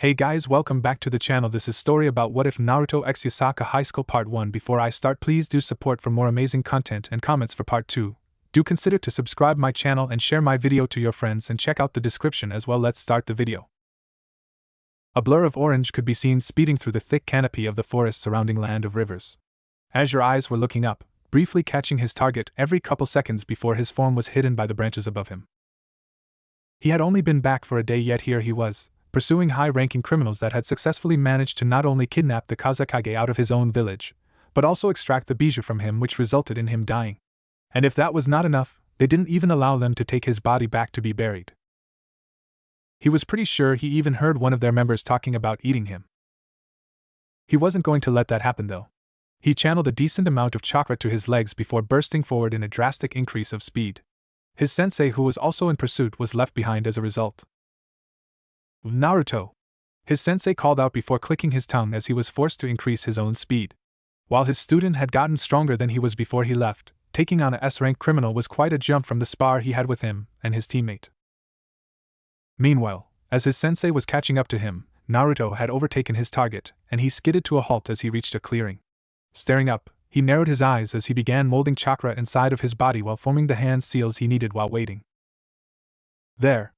Hey guys, welcome back to the channel. This is story about What If Naruto X Yasaka High School Part 1. Before I start, please do support for more amazing content and comments for Part 2. Do consider to subscribe my channel and share my video to your friends and check out the description as well. Let's start the video. A blur of orange could be seen speeding through the thick canopy of the forest surrounding Land of Rivers. As your eyes were looking up, briefly catching his target every couple seconds before his form was hidden by the branches above him. He had only been back for a day, yet here he was, pursuing high-ranking criminals that had successfully managed to not only kidnap the Kazekage out of his own village, but also extract the bijou from him, which resulted in him dying. And if that was not enough, they didn't even allow them to take his body back to be buried. He was pretty sure he even heard one of their members talking about eating him. He wasn't going to let that happen though. He channeled a decent amount of chakra to his legs before bursting forward in a drastic increase of speed. His sensei, who was also in pursuit, was left behind as a result. Naruto! His sensei called out before clicking his tongue as he was forced to increase his own speed. While his student had gotten stronger than he was before he left, taking on a S-rank criminal was quite a jump from the spar he had with him and his teammate. Meanwhile, as his sensei was catching up to him, Naruto had overtaken his target, and he skidded to a halt as he reached a clearing. Staring up, he narrowed his eyes as he began molding chakra inside of his body while forming the hand seals he needed while waiting. There!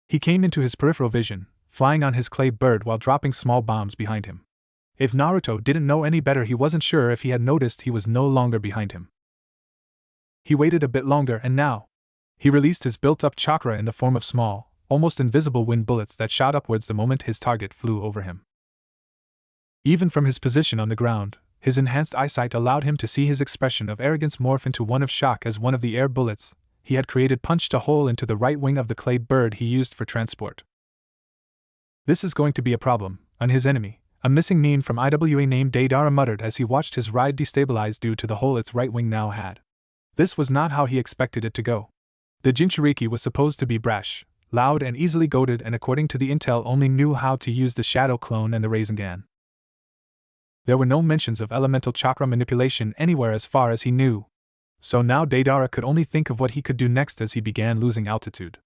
He came into his peripheral vision, flying on his clay bird while dropping small bombs behind him. If Naruto didn't know any better, he wasn't sure if he had noticed he was no longer behind him. He waited a bit longer, and now he released his built-up chakra in the form of small, almost invisible wind bullets that shot upwards the moment his target flew over him. Even from his position on the ground, his enhanced eyesight allowed him to see his expression of arrogance morph into one of shock as one of the air bullets he had created punched a hole into the right wing of the clay bird he used for transport. This is going to be a problem, on his enemy, a missing nin from IWA named Deidara muttered as he watched his ride destabilize due to the hole its right wing now had. This was not how he expected it to go. The Jinchuriki was supposed to be brash, loud and easily goaded, and according to the intel only knew how to use the Shadow Clone and the Rasengan. There were no mentions of elemental chakra manipulation anywhere as far as he knew. So now Deidara could only think of what he could do next as he began losing altitude.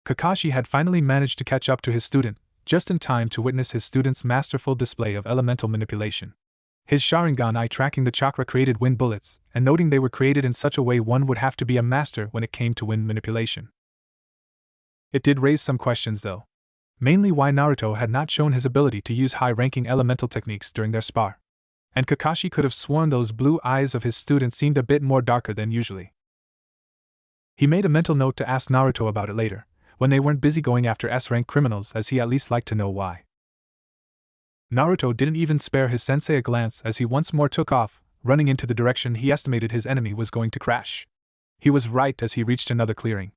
Kakashi had finally managed to catch up to his student, just in time to witness his student's masterful display of elemental manipulation. His Sharingan eye tracking the chakra-created wind bullets, and noting they were created in such a way one would have to be a master when it came to wind manipulation. It did raise some questions though. Mainly why Naruto had not shown his ability to use high-ranking elemental techniques during their spar. And Kakashi could have sworn those blue eyes of his student seemed a bit more darker than usually. He made a mental note to ask Naruto about it later, when they weren't busy going after S-rank criminals, as he at least liked to know why. Naruto didn't even spare his sensei a glance as he once more took off, running into the direction he estimated his enemy was going to crash. He was right as he reached another clearing.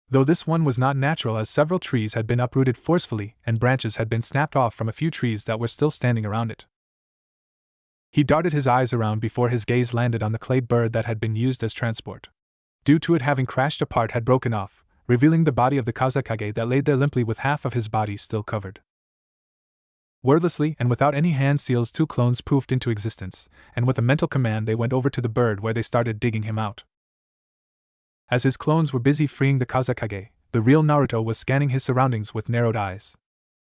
Though this one was not natural, as several trees had been uprooted forcefully and branches had been snapped off from a few trees that were still standing around it. He darted his eyes around before his gaze landed on the clay bird that had been used as transport. Due to it having crashed apart, had broken off, revealing the body of the Kazekage that laid there limply with half of his body still covered. Wordlessly and without any hand seals, two clones poofed into existence, and with a mental command they went over to the bird where they started digging him out. As his clones were busy freeing the Kazekage, the real Naruto was scanning his surroundings with narrowed eyes.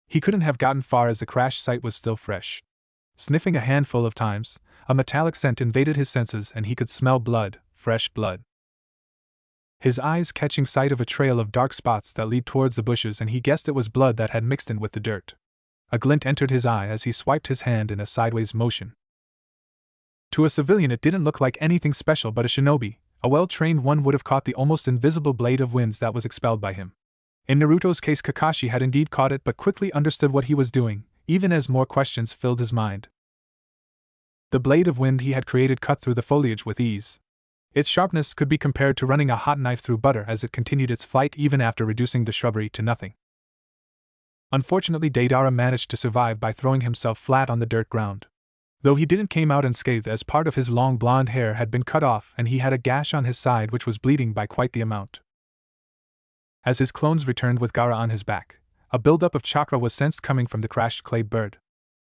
He couldn't have gotten far as the crash site was still fresh. Sniffing a handful of times, a metallic scent invaded his senses and he could smell blood, fresh blood. His eyes catching sight of a trail of dark spots that lead towards the bushes, and he guessed it was blood that had mixed in with the dirt. A glint entered his eye as he swiped his hand in a sideways motion. To a civilian it didn't look like anything special, but a shinobi, a well-trained one, would have caught the almost invisible blade of winds that was expelled by him. In Naruto's case, Kakashi had indeed caught it but quickly understood what he was doing, even as more questions filled his mind. The blade of wind he had created cut through the foliage with ease. Its sharpness could be compared to running a hot knife through butter as it continued its flight even after reducing the shrubbery to nothing. Unfortunately, Deidara managed to survive by throwing himself flat on the dirt ground. Though he didn't come out unscathed, as part of his long blonde hair had been cut off and he had a gash on his side which was bleeding by quite the amount. As his clones returned with Gaara on his back, a buildup of chakra was sensed coming from the crashed clay bird.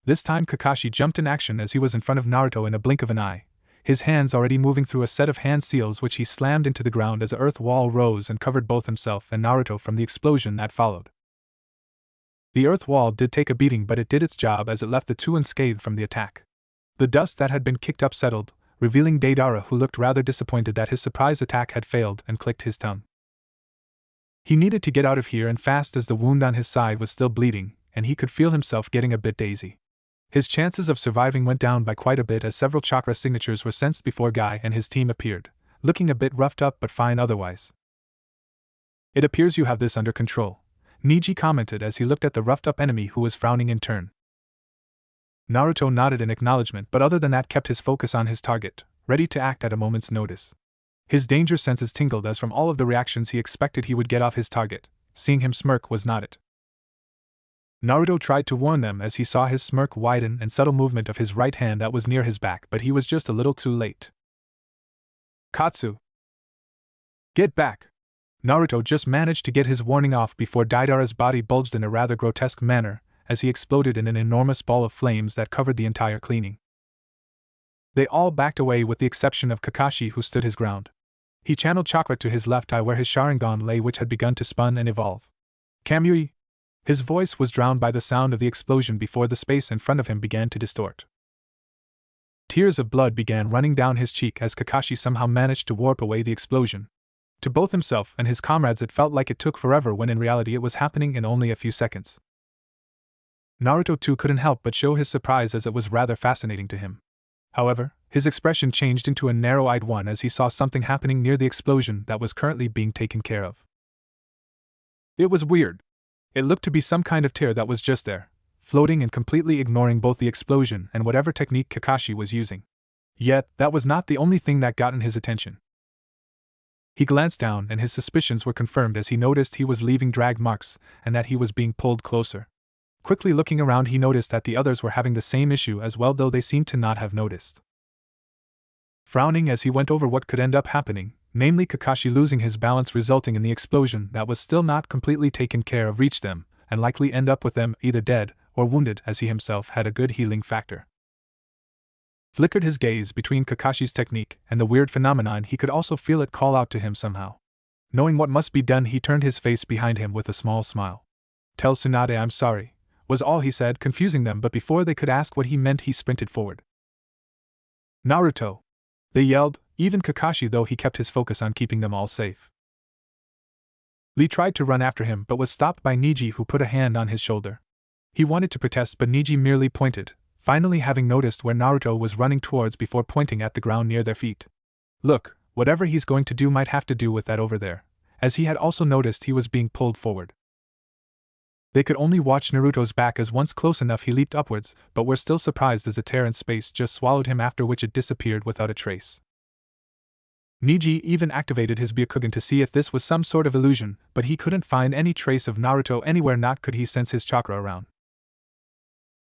This time Kakashi jumped in action as he was in front of Naruto in a blink of an eye, his hands already moving through a set of hand seals which he slammed into the ground as the earth wall rose and covered both himself and Naruto from the explosion that followed. The earth wall did take a beating, but it did its job as it left the two unscathed from the attack. The dust that had been kicked up settled, revealing Deidara, who looked rather disappointed that his surprise attack had failed, and clicked his tongue. He needed to get out of here and fast, as the wound on his side was still bleeding, and he could feel himself getting a bit dazy. His chances of surviving went down by quite a bit as several chakra signatures were sensed before Guy and his team appeared, looking a bit roughed up but fine otherwise. "It appears you have this under control," Niji commented as he looked at the roughed-up enemy who was frowning in turn. Naruto nodded in acknowledgement, but other than that kept his focus on his target, ready to act at a moment's notice. His danger senses tingled as from all of the reactions he expected he would get off his target. Seeing him smirk was not it. Naruto tried to warn them as he saw his smirk widen and subtle movement of his right hand that was near his back, but he was just a little too late. "Katsu! Get back!" Naruto just managed to get his warning off before Deidara's body bulged in a rather grotesque manner as he exploded in an enormous ball of flames that covered the entire cleaning. They all backed away with the exception of Kakashi, who stood his ground. He channeled chakra to his left eye where his Sharingan lay, which had begun to spun and evolve. "Kamui!" His voice was drowned by the sound of the explosion before the space in front of him began to distort. Tears of blood began running down his cheek as Kakashi somehow managed to warp away the explosion. To both himself and his comrades it felt like it took forever, when in reality it was happening in only a few seconds. Naruto too couldn't help but show his surprise, as it was rather fascinating to him. However, his expression changed into a narrow-eyed one as he saw something happening near the explosion that was currently being taken care of. It was weird. It looked to be some kind of tear that was just there, floating and completely ignoring both the explosion and whatever technique Kakashi was using. Yet, that was not the only thing that got in his attention. He glanced down and his suspicions were confirmed as he noticed he was leaving drag marks and that he was being pulled closer. Quickly looking around, he noticed that the others were having the same issue as well, though they seemed to not have noticed. Frowning as he went over what could end up happening, namely Kakashi losing his balance resulting in the explosion that was still not completely taken care of, reach them, and likely end up with them either dead or wounded, as he himself had a good healing factor. Flickered his gaze between Kakashi's technique and the weird phenomenon, he could also feel it call out to him somehow. Knowing what must be done, he turned his face behind him with a small smile. "Tell Tsunade I'm sorry," was all he said, confusing them, but before they could ask what he meant he sprinted forward. "Naruto!" they yelled, even Kakashi, though he kept his focus on keeping them all safe. Lee tried to run after him but was stopped by Niji, who put a hand on his shoulder. He wanted to protest, but Niji merely pointed, finally having noticed where Naruto was running towards before pointing at the ground near their feet. "Look, whatever he's going to do might have to do with that over there," as he had also noticed he was being pulled forward. They could only watch Naruto's back, as once close enough he leaped upwards, but were still surprised as the tear in space just swallowed him, after which it disappeared without a trace. Niji even activated his Byakugan to see if this was some sort of illusion, but he couldn't find any trace of Naruto anywhere, not could he sense his chakra around.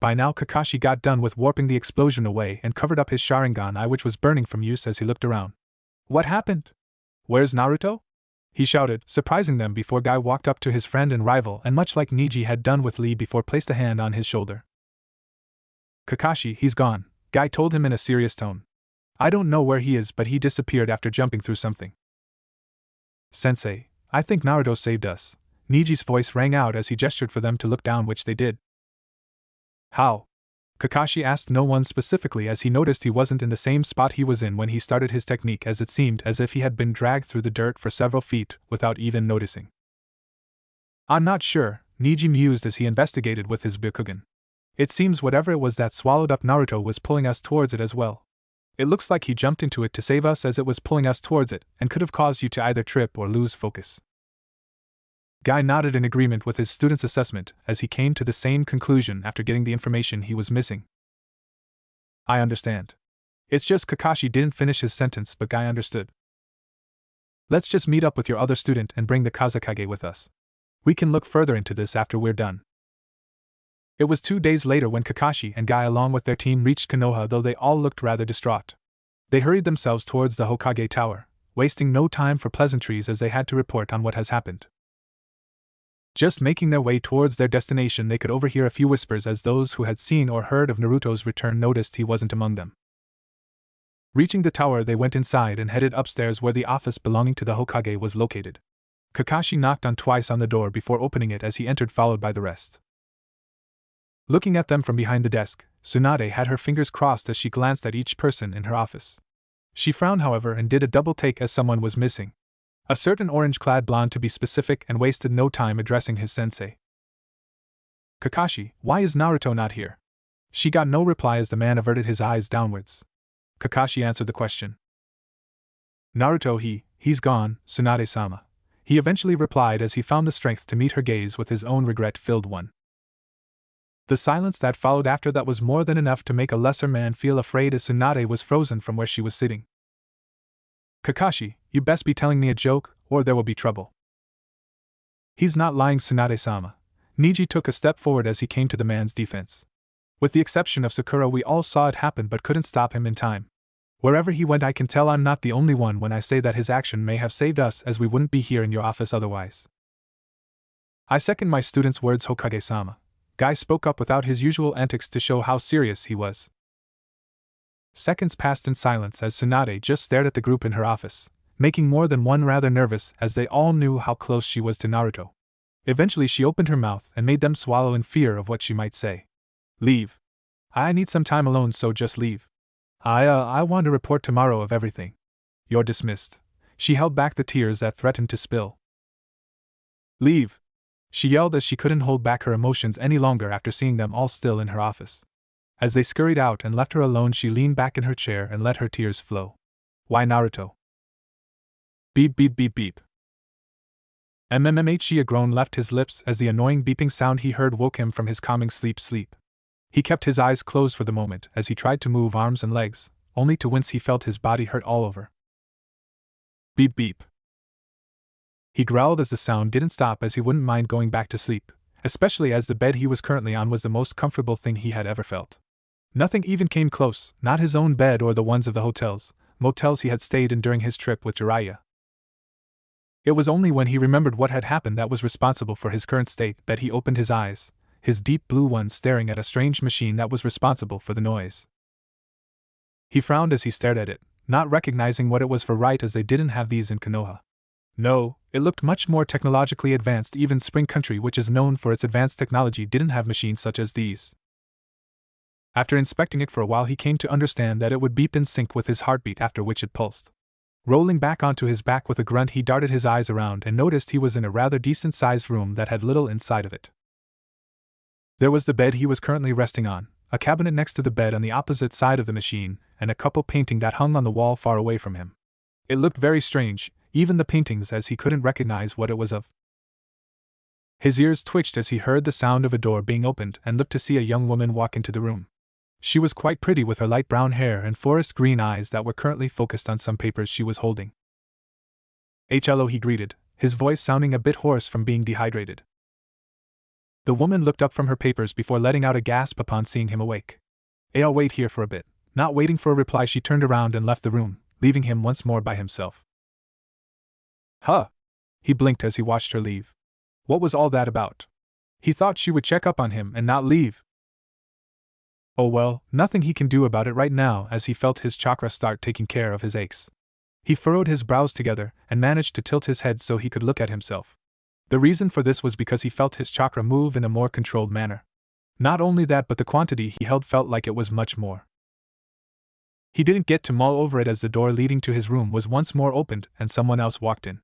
By now Kakashi got done with warping the explosion away and covered up his Sharingan eye, which was burning from use, as he looked around. "What happened? Where's Naruto?" he shouted, surprising them before Guy walked up to his friend and rival and, much like Niji had done with Lee before, placed a hand on his shoulder. "Kakashi, he's gone," Guy told him in a serious tone. "I don't know where he is, but he disappeared after jumping through something." "Sensei, I think Naruto saved us," Niji's voice rang out as he gestured for them to look down, which they did. "How?" Kakashi asked no one specifically, as he noticed he wasn't in the same spot he was in when he started his technique, as it seemed as if he had been dragged through the dirt for several feet without even noticing. "I'm not sure," Niji mused as he investigated with his Byakugan. "It seems whatever it was that swallowed up Naruto was pulling us towards it as well. It looks like he jumped into it to save us as it was pulling us towards it, and could have caused you to either trip or lose focus." Guy nodded in agreement with his student's assessment as he came to the same conclusion after getting the information he was missing. "I understand. It's just," Kakashi didn't finish his sentence, but Guy understood. "Let's just meet up with your other student and bring the Kazekage with us. We can look further into this after we're done." It was 2 days later when Kakashi and Guy along with their team reached Konoha, though they all looked rather distraught. They hurried themselves towards the Hokage Tower, wasting no time for pleasantries as they had to report on what has happened. Just making their way towards their destination, they could overhear a few whispers as those who had seen or heard of Naruto's return noticed he wasn't among them. Reaching the tower, they went inside and headed upstairs where the office belonging to the Hokage was located. Kakashi knocked on twice on the door before opening it as he entered, followed by the rest. Looking at them from behind the desk, Tsunade had her fingers crossed as she glanced at each person in her office. She frowned, however, and did a double take as someone was missing. A certain orange-clad blonde to be specific, and wasted no time addressing his sensei. Kakashi, why is Naruto not here? She got no reply as the man averted his eyes downwards. Kakashi answered the question. Naruto, he's gone, Tsunade-sama. He eventually replied as he found the strength to meet her gaze with his own regret-filled one. The silence that followed after that was more than enough to make a lesser man feel afraid as Tsunade was frozen from where she was sitting. Kakashi, you best be telling me a joke, or there will be trouble. He's not lying, Tsunade-sama. Niji took a step forward as he came to the man's defense. With the exception of Sakura, we all saw it happen but couldn't stop him in time. Wherever he went, I can tell I'm not the only one when I say that his action may have saved us, as we wouldn't be here in your office otherwise. I second my student's words, Hokage-sama. Guy spoke up without his usual antics to show how serious he was. Seconds passed in silence as Tsunade just stared at the group in her office, making more than one rather nervous as they all knew how close she was to Naruto. Eventually she opened her mouth and made them swallow in fear of what she might say. Leave. I need some time alone, so just leave. I want to report tomorrow of everything. You're dismissed. She held back the tears that threatened to spill. Leave. She yelled as she couldn't hold back her emotions any longer after seeing them all still in her office. As they scurried out and left her alone, she leaned back in her chair and let her tears flow. Why Naruto? Beep beep beep beep. A groan left his lips as the annoying beeping sound he heard woke him from his calming sleep. He kept his eyes closed for the moment as he tried to move arms and legs, only to wince he felt his body hurt all over. Beep beep. He growled as the sound didn't stop, as he wouldn't mind going back to sleep, especially as the bed he was currently on was the most comfortable thing he had ever felt. Nothing even came close, not his own bed or the ones of the motels he had stayed in during his trip with Jiraiya. It was only when he remembered what had happened that was responsible for his current state that he opened his eyes, his deep blue ones staring at a strange machine that was responsible for the noise. He frowned as he stared at it, not recognizing what it was for, right as they didn't have these in Konoha. No, it looked much more technologically advanced. Even Spring Country, which is known for its advanced technology, didn't have machines such as these. After inspecting it for a while, he came to understand that it would beep in sync with his heartbeat, after which it pulsed. Rolling back onto his back with a grunt, he darted his eyes around and noticed he was in a rather decent-sized room that had little inside of it. There was the bed he was currently resting on, a cabinet next to the bed on the opposite side of the machine, and a couple paintings that hung on the wall far away from him. It looked very strange, even the paintings, as he couldn't recognize what it was of. His ears twitched as he heard the sound of a door being opened and looked to see a young woman walk into the room. She was quite pretty, with her light brown hair and forest green eyes that were currently focused on some papers she was holding. Hello, he greeted, his voice sounding a bit hoarse from being dehydrated. The woman looked up from her papers before letting out a gasp upon seeing him awake. I'll wait here for a bit. Not waiting for a reply, she turned around and left the room, leaving him once more by himself. Huh? He blinked as he watched her leave. What was all that about? He thought she would check up on him and not leave. Oh well, nothing he can do about it right now, as he felt his chakra start taking care of his aches. He furrowed his brows together and managed to tilt his head so he could look at himself. The reason for this was because he felt his chakra move in a more controlled manner. Not only that, but the quantity he held felt like it was much more. He didn't get to mull over it as the door leading to his room was once more opened and someone else walked in.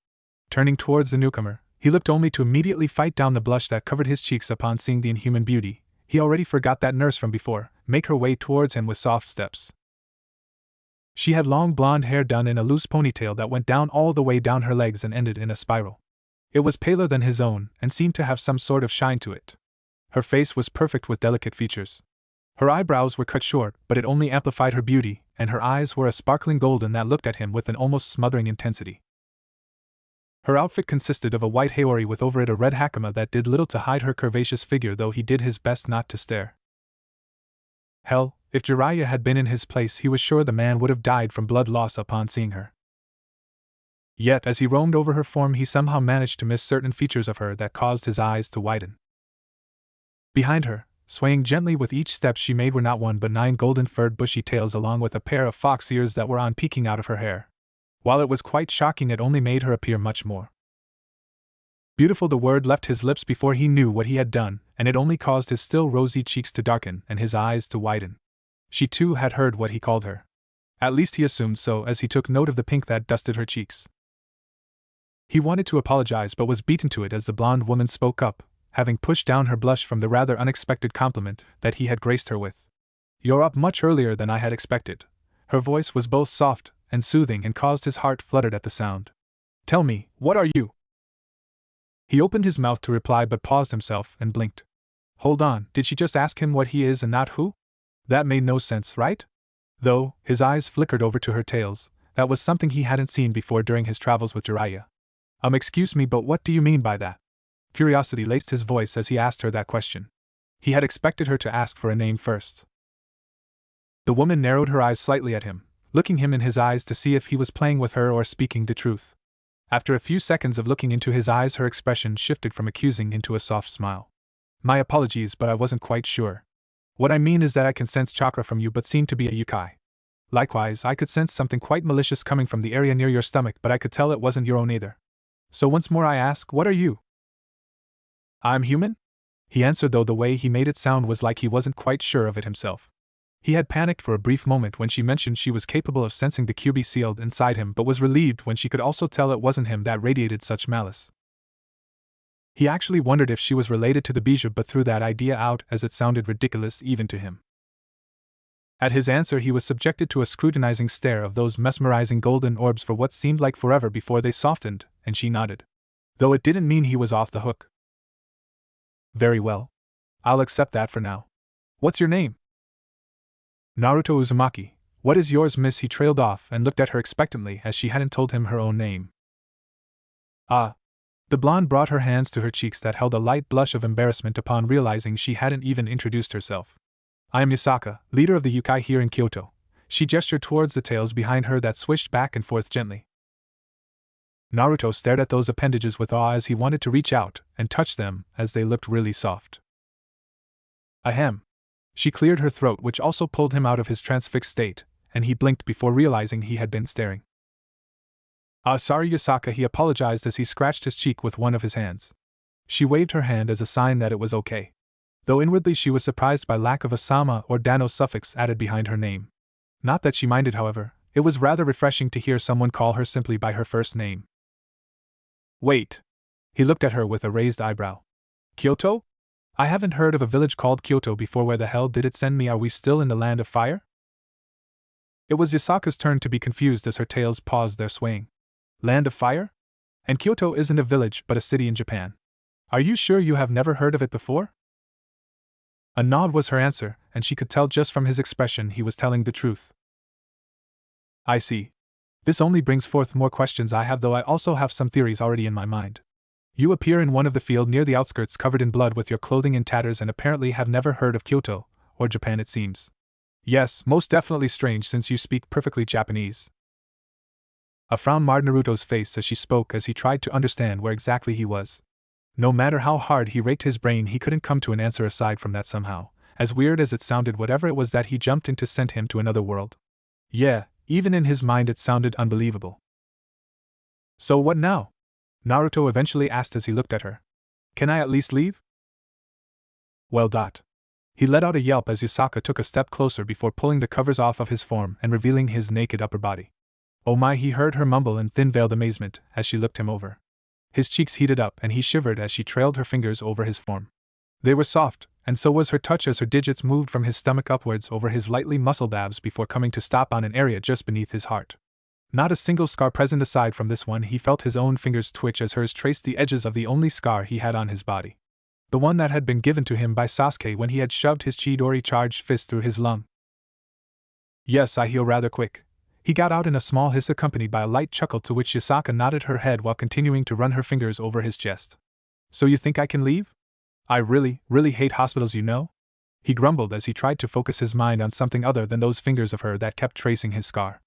Turning towards the newcomer, he looked only to immediately fight down the blush that covered his cheeks upon seeing the inhuman beauty. He already forgot that nurse from before, make her way towards him with soft steps. She had long blonde hair done in a loose ponytail that went down all the way down her legs and ended in a spiral. It was paler than his own and seemed to have some sort of shine to it. Her face was perfect with delicate features. Her eyebrows were cut short, but it only amplified her beauty, and her eyes were a sparkling golden that looked at him with an almost smothering intensity. Her outfit consisted of a white haori with over it a red hakama that did little to hide her curvaceous figure, though he did his best not to stare. Hell, if Jiraiya had been in his place, he was sure the man would have died from blood loss upon seeing her. Yet, as he roamed over her form, he somehow managed to miss certain features of her that caused his eyes to widen. Behind her, swaying gently with each step she made, were not one but 9 golden-furred bushy tails, along with a pair of fox ears that were on peeking out of her hair. While it was quite shocking, it only made her appear much more beautiful. The word left his lips before he knew what he had done, and it only caused his still rosy cheeks to darken and his eyes to widen. She too had heard what he called her. At least he assumed so as he took note of the pink that dusted her cheeks. He wanted to apologize but was beaten to it as the blonde woman spoke up, having pushed down her blush from the rather unexpected compliment that he had graced her with. "You're up much earlier than I had expected." Her voice was both soft and soothing and caused his heart fluttered at the sound. "Tell me, what are you?" He opened his mouth to reply but paused himself and blinked. Hold on, did she just ask him what he is and not who? That made no sense, right? Though, his eyes flickered over to her tails, that was something he hadn't seen before during his travels with Jiraiya. Excuse me, but what do you mean by that? Curiosity laced his voice as he asked her that question. He had expected her to ask for a name first. The woman narrowed her eyes slightly at him, looking him in his eyes to see if he was playing with her or speaking the truth. After a few seconds of looking into his eyes, her expression shifted from accusing into a soft smile. My apologies, but I wasn't quite sure. What I mean is that I can sense chakra from you but seem to be a yokai. Likewise, I could sense something quite malicious coming from the area near your stomach, but I could tell it wasn't your own either. So once more I ask, what are you? I'm human? He answered, though the way he made it sound was like he wasn't quite sure of it himself. He had panicked for a brief moment when she mentioned she was capable of sensing the QB sealed inside him, but was relieved when she could also tell it wasn't him that radiated such malice. He actually wondered if she was related to the Bijou, but threw that idea out as it sounded ridiculous even to him. At his answer, he was subjected to a scrutinizing stare of those mesmerizing golden orbs for what seemed like forever before they softened, and she nodded. Though it didn't mean he was off the hook. Very well. I'll accept that for now. What's your name? Naruto Uzumaki. What is yours, miss? He trailed off and looked at her expectantly as she hadn't told him her own name. Ah. The blonde brought her hands to her cheeks that held a light blush of embarrassment upon realizing she hadn't even introduced herself. I am Yasaka, leader of the yokai here in Kyoto. She gestured towards the tails behind her that swished back and forth gently. Naruto stared at those appendages with awe as he wanted to reach out and touch them as they looked really soft. Ahem. She cleared her throat, which also pulled him out of his transfixed state, and he blinked before realizing he had been staring. Sorry, Yasaka, he apologized as he scratched his cheek with one of his hands. She waved her hand as a sign that it was okay. Though inwardly she was surprised by lack of a sama or dano suffix added behind her name. Not that she minded, however, it was rather refreshing to hear someone call her simply by her first name. Wait. He looked at her with a raised eyebrow. Kyoto? I haven't heard of a village called Kyoto before. Where the hell did it send me? Are we still in the land of fire? It was Yasaka's turn to be confused as her tails paused their swaying. Land of Fire? And Kyoto isn't a village but a city in Japan. Are you sure you have never heard of it before? A nod was her answer, and she could tell just from his expression he was telling the truth. I see. This only brings forth more questions I have, though I also have some theories already in my mind. You appear in one of the field near the outskirts covered in blood with your clothing in tatters and apparently have never heard of Kyoto, or Japan it seems. Yes, most definitely strange since you speak perfectly Japanese. A frown marred Naruto's face as she spoke as he tried to understand where exactly he was. No matter how hard he raked his brain, he couldn't come to an answer aside from that somehow, as weird as it sounded, whatever it was that he jumped into sent him to another world. Yeah, even in his mind it sounded unbelievable. So what now? Naruto eventually asked as he looked at her. Can I at least leave? Well. He let out a yelp as Yasaka took a step closer before pulling the covers off of his form and revealing his naked upper body. Oh my, he heard her mumble in thin-veiled amazement as she looked him over. His cheeks heated up and he shivered as she trailed her fingers over his form. They were soft, and so was her touch as her digits moved from his stomach upwards over his lightly muscled abs before coming to stop on an area just beneath his heart. Not a single scar present aside from this one. He felt his own fingers twitch as hers traced the edges of the only scar he had on his body. The one that had been given to him by Sasuke when he had shoved his Chidori-charged fist through his lung. Yes, I heal rather quick. He got out in a small hiss accompanied by a light chuckle, to which Yasaka nodded her head while continuing to run her fingers over his chest. So you think I can leave? I really hate hospitals, you know? He grumbled as he tried to focus his mind on something other than those fingers of her that kept tracing his scar.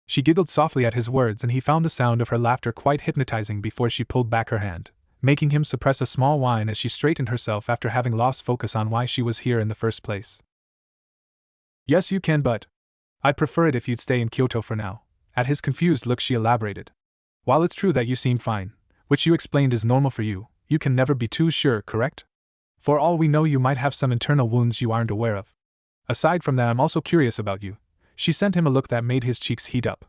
She giggled softly at his words and he found the sound of her laughter quite hypnotizing before she pulled back her hand, making him suppress a small whine as she straightened herself after having lost focus on why she was here in the first place. Yes, you can, but I'd prefer it if you'd stay in Kyoto for now. At his confused look, she elaborated. While it's true that you seem fine, which you explained is normal for you, you can never be too sure, correct? For all we know, you might have some internal wounds you aren't aware of. Aside from that, I'm also curious about you. She sent him a look that made his cheeks heat up.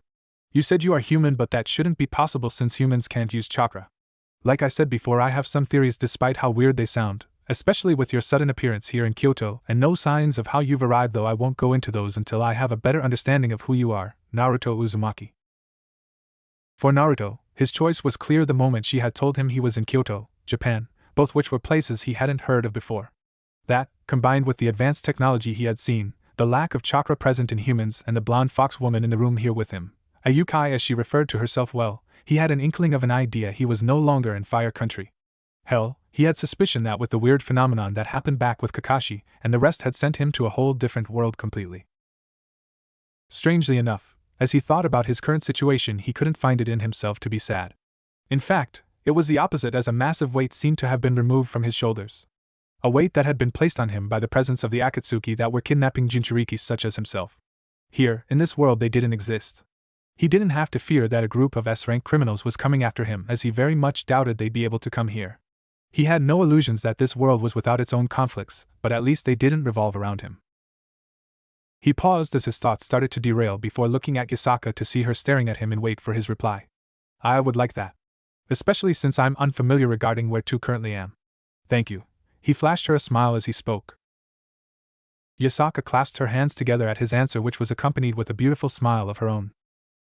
You said you are human, but that shouldn't be possible since humans can't use chakra. Like I said before, I have some theories despite how weird they sound, especially with your sudden appearance here in Kyoto and no signs of how you've arrived, though I won't go into those until I have a better understanding of who you are, Naruto Uzumaki. For Naruto, his choice was clear the moment she had told him he was in Kyoto, Japan, both which were places he hadn't heard of before. That, combined with the advanced technology he had seen, the lack of chakra present in humans, and the blonde fox woman in the room here with him, a yukai as she referred to herself, well, he had an inkling of an idea he was no longer in Fire Country. Hell, he had suspicion that with the weird phenomenon that happened back with Kakashi and the rest had sent him to a whole different world completely. Strangely enough, as he thought about his current situation, he couldn't find it in himself to be sad. In fact, it was the opposite, as a massive weight seemed to have been removed from his shoulders. A weight that had been placed on him by the presence of the Akatsuki that were kidnapping Jinchurikis such as himself. Here, in this world, they didn't exist. He didn't have to fear that a group of S-rank criminals was coming after him, as he very much doubted they'd be able to come here. He had no illusions that this world was without its own conflicts, but at least they didn't revolve around him. He paused as his thoughts started to derail before looking at Yasaka to see her staring at him and wait for his reply. I would like that. Especially since I'm unfamiliar regarding where to currently am. Thank you. He flashed her a smile as he spoke. Yasaka clasped her hands together at his answer, which was accompanied with a beautiful smile of her own.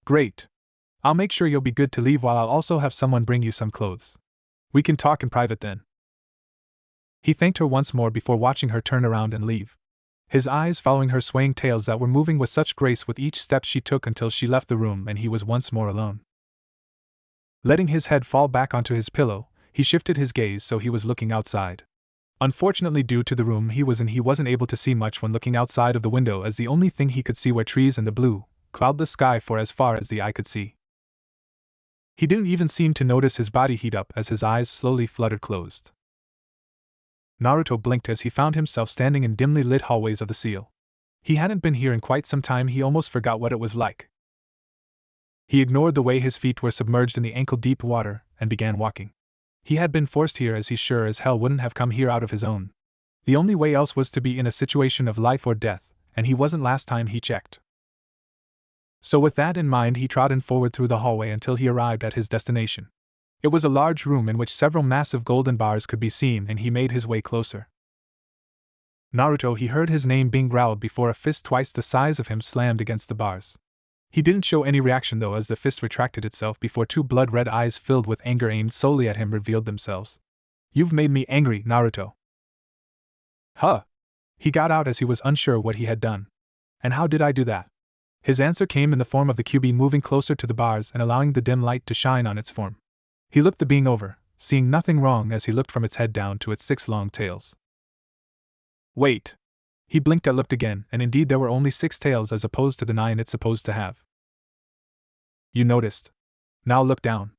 Great. I'll make sure you'll be good to leave, while I'll also have someone bring you some clothes. We can talk in private then. He thanked her once more before watching her turn around and leave. His eyes following her swaying tails that were moving with such grace with each step she took until she left the room and he was once more alone. Letting his head fall back onto his pillow, he shifted his gaze so he was looking outside. Unfortunately, due to the room he was in, he wasn't able to see much when looking outside of the window, as the only thing he could see were trees and the blue, cloudless sky for as far as the eye could see. He didn't even seem to notice his body heat up as his eyes slowly fluttered closed. Naruto blinked as he found himself standing in dimly lit hallways of the seal. He hadn't been here in quite some time, he almost forgot what it was like. He ignored the way his feet were submerged in the ankle-deep water and began walking. He had been forced here, as he sure as hell wouldn't have come here out of his own. The only way else was to be in a situation of life or death, and he wasn't last time he checked. So with that in mind, he trotted forward through the hallway until he arrived at his destination. It was a large room in which several massive golden bars could be seen, and he made his way closer. Naruto, he heard his name being growled before a fist twice the size of him slammed against the bars. He didn't show any reaction though, as the fist retracted itself before two blood-red eyes filled with anger aimed solely at him revealed themselves. You've made me angry, Naruto. Huh? He got out as he was unsure what he had done. And how did I do that? His answer came in the form of the Kyuubi moving closer to the bars and allowing the dim light to shine on its form. He looked the being over, seeing nothing wrong as he looked from its head down to its 6 long tails. Wait. He blinked and looked again, and indeed there were only 6 tails as opposed to the 9 it's supposed to have. You noticed. Now look down.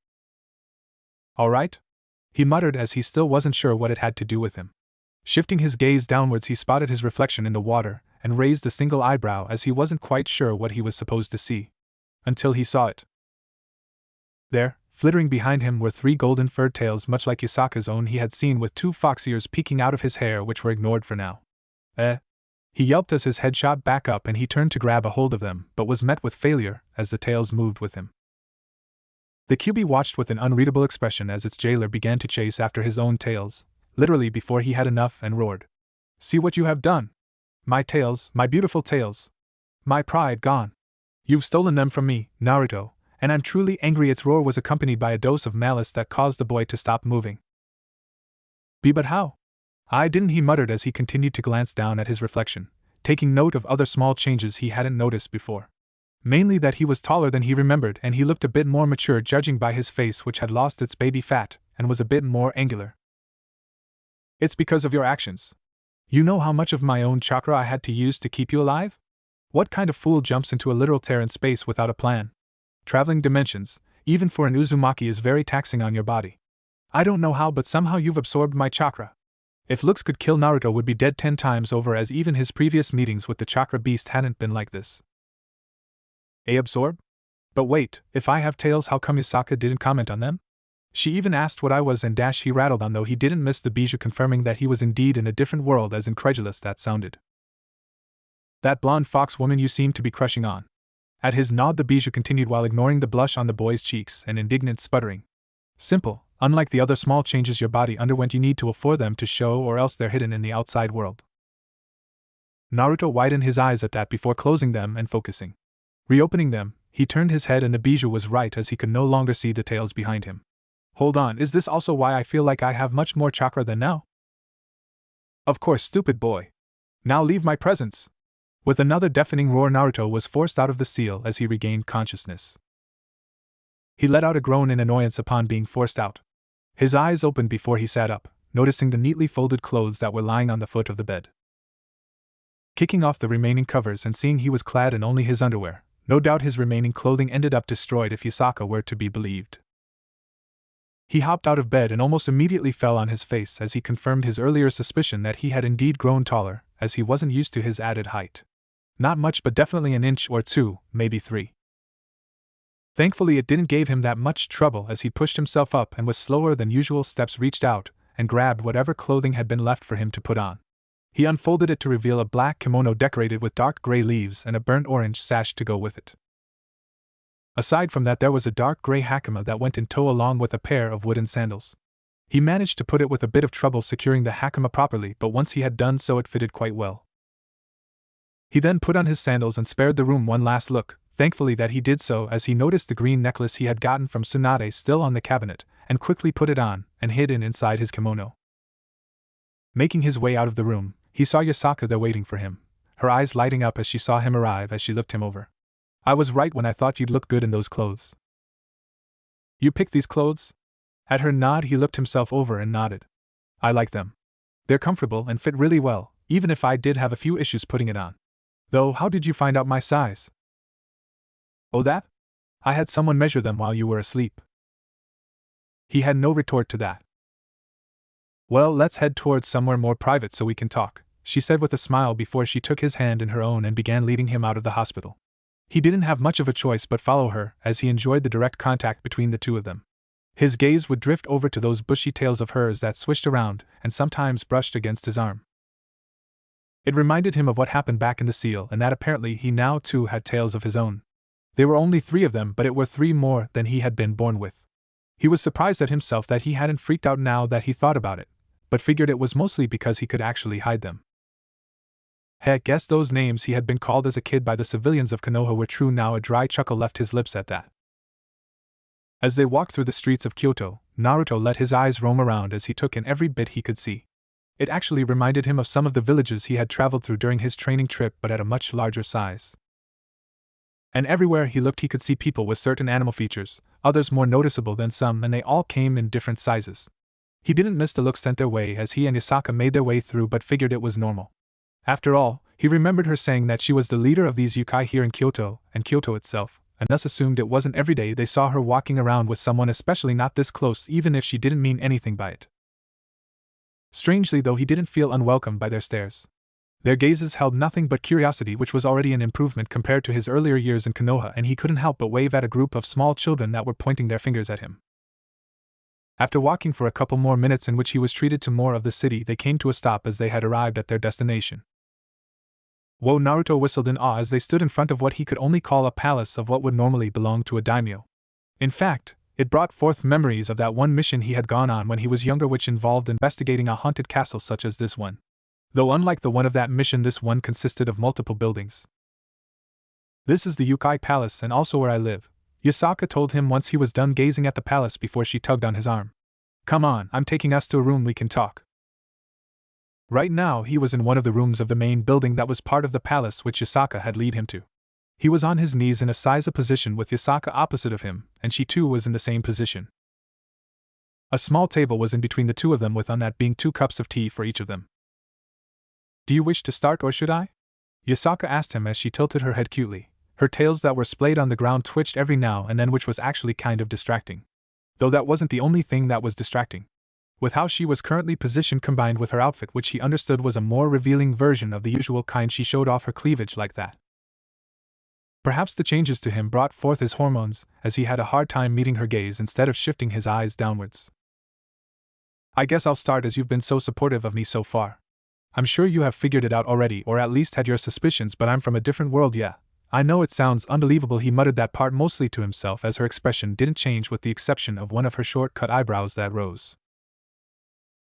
All right? He muttered as he still wasn't sure what it had to do with him. Shifting his gaze downwards, he spotted his reflection in the water and raised a single eyebrow as he wasn't quite sure what he was supposed to see. Until he saw it. There, flittering behind him, were 3 golden furred tails much like Yasaka's own he had seen, with 2 fox ears peeking out of his hair which were ignored for now. He yelped as his head shot back up and he turned to grab a hold of them, but was met with failure as the tails moved with him. The Kyuubi watched with an unreadable expression as its jailer began to chase after his own tails, literally before he had enough, and roared. See what you have done! My tails, my beautiful tails! My pride gone! You've stolen them from me, Naruto, and I'm truly angry. Its roar was accompanied by a dose of malice that caused the boy to stop moving. But how? I didn't, he muttered as he continued to glance down at his reflection, taking note of other small changes he hadn't noticed before. Mainly that he was taller than he remembered, and he looked a bit more mature judging by his face, which had lost its baby fat and was a bit more angular. It's because of your actions. You know how much of my own chakra I had to use to keep you alive? What kind of fool jumps into a literal tear in space without a plan? Traveling dimensions, even for an Uzumaki, is very taxing on your body. I don't know how, but somehow you've absorbed my chakra. If looks could kill, Naruto would be dead 10 times over, as even his previous meetings with the chakra beast hadn't been like this. Absorb? But wait, if I have tails, how come Yasaka didn't comment on them? She even asked what I was and he rattled on, though he didn't miss the bijou, confirming that he was indeed in a different world, as incredulous that sounded. That blonde fox woman you seem to be crushing on. At his nod, the bijou continued while ignoring the blush on the boy's cheeks and indignant sputtering. Simple, unlike the other small changes your body underwent, you need to for them to show, or else they're hidden in the outside world. Naruto widened his eyes at that before closing them and focusing. Reopening them, he turned his head and the bijou was right, as he could no longer see the tails behind him. Hold on, is this also why I feel like I have much more chakra than now? Of course, stupid boy. Now leave my presence. With another deafening roar, Naruto was forced out of the seal as he regained consciousness. He let out a groan in annoyance upon being forced out. His eyes opened before he sat up, noticing the neatly folded clothes that were lying on the foot of the bed. Kicking off the remaining covers and seeing he was clad in only his underwear, no doubt his remaining clothing ended up destroyed if Yasaka were to be believed. He hopped out of bed and almost immediately fell on his face as he confirmed his earlier suspicion that he had indeed grown taller, as he wasn't used to his added height. Not much, but definitely an inch or two, maybe 3. Thankfully it didn't give him that much trouble, as he pushed himself up and with slower than usual steps reached out and grabbed whatever clothing had been left for him to put on. He unfolded it to reveal a black kimono decorated with dark gray leaves and a burnt orange sash to go with it. Aside from that, there was a dark gray hakama that went in tow along with a pair of wooden sandals. He managed to put it with a bit of trouble securing the hakama properly, but once he had done so it fitted quite well. He then put on his sandals and spared the room one last look, thankfully that he did so, as he noticed the green necklace he had gotten from Tsunade still on the cabinet, and quickly put it on and hid it inside his kimono. Making his way out of the room, he saw Yasaka there waiting for him, her eyes lighting up as she saw him arrive as she looked him over. I was right when I thought you'd look good in those clothes. You picked these clothes? At her nod, he looked himself over and nodded. I like them. They're comfortable and fit really well, even if I did have a few issues putting it on. Though, how did you find out my size? Oh, that? I had someone measure them while you were asleep. He had no retort to that. Well, let's head towards somewhere more private so we can talk, she said with a smile before she took his hand in her own and began leading him out of the hospital. He didn't have much of a choice but follow her, as he enjoyed the direct contact between the two of them. His gaze would drift over to those bushy tails of hers that swished around and sometimes brushed against his arm. It reminded him of what happened back in the seal, and that apparently he now too had tails of his own. There were only 3 of them, but it were 3 more than he had been born with. He was surprised at himself that he hadn't freaked out now that he thought about it, but figured it was mostly because he could actually hide them. Heck, guess those names he had been called as a kid by the civilians of Konoha were true now. A dry chuckle left his lips at that. As they walked through the streets of Kyoto, Naruto let his eyes roam around as he took in every bit he could see. It actually reminded him of some of the villages he had traveled through during his training trip, but at a much larger size. And everywhere he looked he could see people with certain animal features, others more noticeable than some, and they all came in different sizes. He didn't miss the looks sent their way as he and Yasaka made their way through, but figured it was normal. After all, he remembered her saying that she was the leader of these yokai here in Kyoto, and Kyoto itself, and thus assumed it wasn't every day they saw her walking around with someone, especially not this close, even if she didn't mean anything by it. Strangely though, he didn't feel unwelcomed by their stares. Their gazes held nothing but curiosity, which was already an improvement compared to his earlier years in Konoha, and he couldn't help but wave at a group of small children that were pointing their fingers at him. After walking for a couple more minutes in which he was treated to more of the city, they came to a stop as they had arrived at their destination. Whoa, Naruto whistled in awe as they stood in front of what he could only call a palace of what would normally belong to a daimyo. In fact, it brought forth memories of that one mission he had gone on when he was younger, which involved investigating a haunted castle such as this one. Though unlike the one of that mission, this one consisted of multiple buildings. This is the Yukai Palace and also where I live, Yasaka told him once he was done gazing at the palace before she tugged on his arm. Come on, I'm taking us to a room we can talk. Right now he was in one of the rooms of the main building that was part of the palace which Yasaka had led him to. He was on his knees in a seiza position with Yasaka opposite of him, and she too was in the same position. A small table was in between the two of them, with on that being 2 cups of tea for each of them. Do you wish to start or should I? Yasaka asked him as she tilted her head cutely. Her tails that were splayed on the ground twitched every now and then, which was actually kind of distracting. Though that wasn't the only thing that was distracting. With how she was currently positioned combined with her outfit, which he understood was a more revealing version of the usual kind, she showed off her cleavage like that. Perhaps the changes to him brought forth his hormones, as he had a hard time meeting her gaze instead of shifting his eyes downwards. I guess I'll start as you've been so supportive of me so far. I'm sure you have figured it out already, or at least had your suspicions, but I'm from a different world, yeah. I know it sounds unbelievable. He muttered that part mostly to himself as her expression didn't change with the exception of one of her short-cut eyebrows that rose.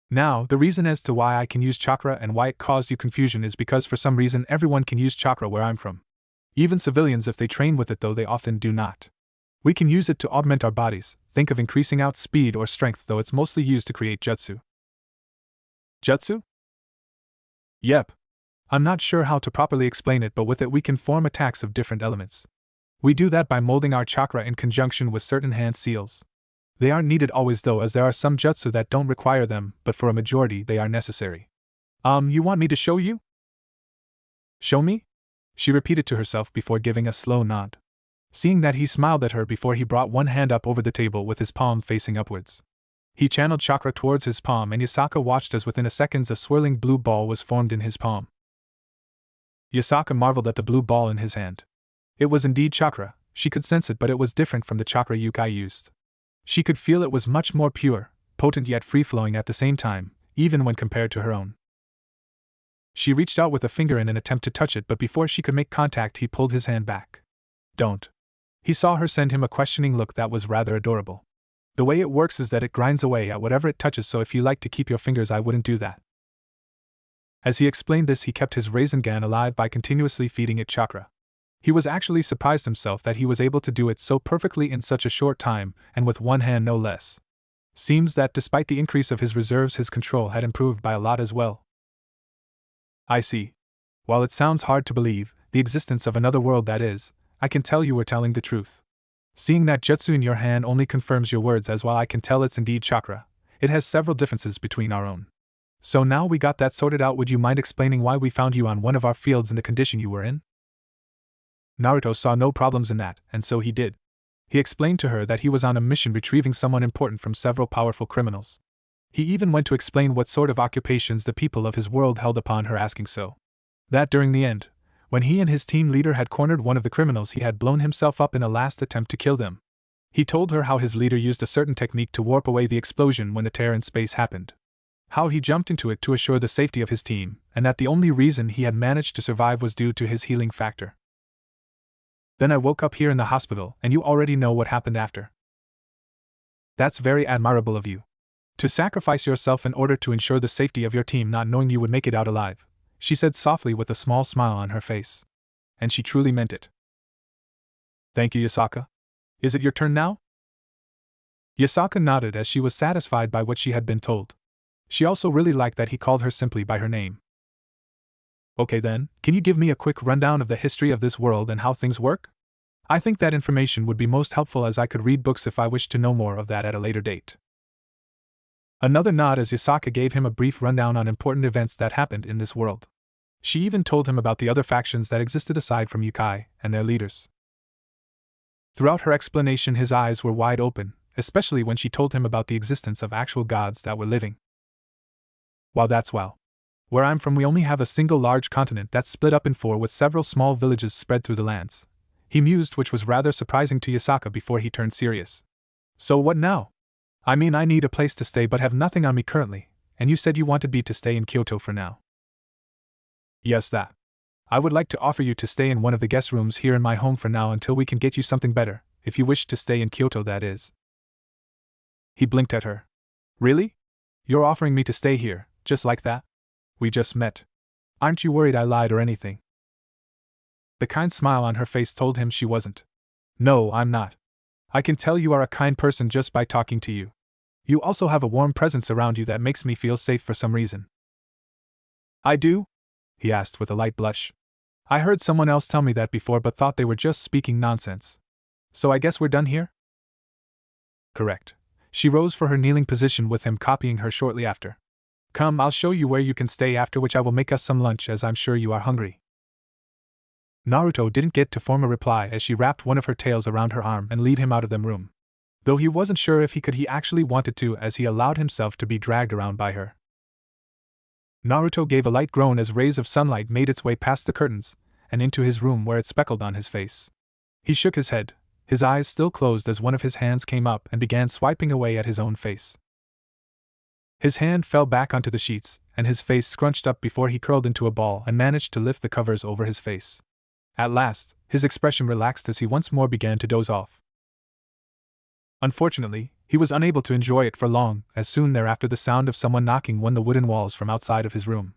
Now, the reason as to why I can use chakra and why it caused you confusion is because for some reason everyone can use chakra where I'm from. Even civilians, if they train with it, though they often do not. We can use it to augment our bodies, think of increasing out speed or strength, though it's mostly used to create jutsu. Jutsu? Yep. I'm not sure how to properly explain it, but with it we can form attacks of different elements. We do that by molding our chakra in conjunction with certain hand seals. They aren't needed always though, as there are some jutsu that don't require them, but for a majority they are necessary. You want me to show you? Show me? She repeated to herself before giving a slow nod. Seeing that, he smiled at her before he brought one hand up over the table with his palm facing upwards. He channeled chakra towards his palm, and Yasaka watched as within a second a swirling blue ball was formed in his palm. Yasaka marveled at the blue ball in his hand. It was indeed chakra, she could sense it, but it was different from the chakra Yukai used. She could feel it was much more pure, potent yet free-flowing at the same time, even when compared to her own. She reached out with a finger in an attempt to touch it, but before she could make contact he pulled his hand back. Don't. He saw her send him a questioning look that was rather adorable. The way it works is that it grinds away at whatever it touches, so if you like to keep your fingers, I wouldn't do that. As he explained this, he kept his Rasengan alive by continuously feeding it chakra. He was actually surprised himself that he was able to do it so perfectly in such a short time, and with one hand no less. Seems that despite the increase of his reserves, his control had improved by a lot as well. I see. While it sounds hard to believe, the existence of another world, that is, I can tell you were telling the truth. Seeing that jutsu in your hand only confirms your words, as while I can tell it's indeed chakra, it has several differences between our own. So now we got that sorted out, would you mind explaining why we found you on one of our fields in the condition you were in? Naruto saw no problems in that, and so he did. He explained to her that he was on a mission retrieving someone important from several powerful criminals. He even went to explain what sort of occupations the people of his world held upon her asking so. That during the end, when he and his team leader had cornered one of the criminals, he had blown himself up in a last attempt to kill them. He told her how his leader used a certain technique to warp away the explosion when the tear in space happened. How he jumped into it to assure the safety of his team, and that the only reason he had managed to survive was due to his healing factor. Then I woke up here in the hospital, and you already know what happened after. That's very admirable of you. To sacrifice yourself in order to ensure the safety of your team, not knowing you would make it out alive, she said softly with a small smile on her face. And she truly meant it. Thank you, Yasaka. Is it your turn now? Yasaka nodded as she was satisfied by what she had been told. She also really liked that he called her simply by her name. Okay then, can you give me a quick rundown of the history of this world and how things work? I think that information would be most helpful, as I could read books if I wished to know more of that at a later date. Another nod as Yasaka gave him a brief rundown on important events that happened in this world. She even told him about the other factions that existed aside from Yukai and their leaders. Throughout her explanation his eyes were wide open, especially when she told him about the existence of actual gods that were living. Wow, that's wow. Where I'm from we only have a single large continent that's split up in 4 with several small villages spread through the lands. He mused, which was rather surprising to Yasaka before he turned serious. So what now? I mean, I need a place to stay but have nothing on me currently, and you said you wanted me to stay in Kyoto for now. Yes, that. I would like to offer you to stay in one of the guest rooms here in my home for now until we can get you something better, if you wish to stay in Kyoto, that is. He blinked at her. Really? You're offering me to stay here, just like that? We just met. Aren't you worried I lied or anything? The kind smile on her face told him she wasn't. No, I'm not. I can tell you are a kind person just by talking to you. You also have a warm presence around you that makes me feel safe for some reason. I do? He asked with a light blush. I heard someone else tell me that before but thought they were just speaking nonsense. So I guess we're done here? Correct. She rose for her kneeling position with him copying her shortly after. Come, I'll show you where you can stay, after which I will make us some lunch as I'm sure you are hungry. Naruto didn't get to form a reply as she wrapped one of her tails around her arm and lead him out of the room. Though he wasn't sure if he actually wanted to, as he allowed himself to be dragged around by her. Naruto gave a light groan as rays of sunlight made its way past the curtains and into his room, where it speckled on his face. He shook his head, his eyes still closed as one of his hands came up and began swiping away at his own face. His hand fell back onto the sheets, and his face scrunched up before he curled into a ball and managed to lift the covers over his face. At last, his expression relaxed as he once more began to doze off. Unfortunately, he was unable to enjoy it for long, as soon thereafter the sound of someone knocking won the wooden walls from outside of his room.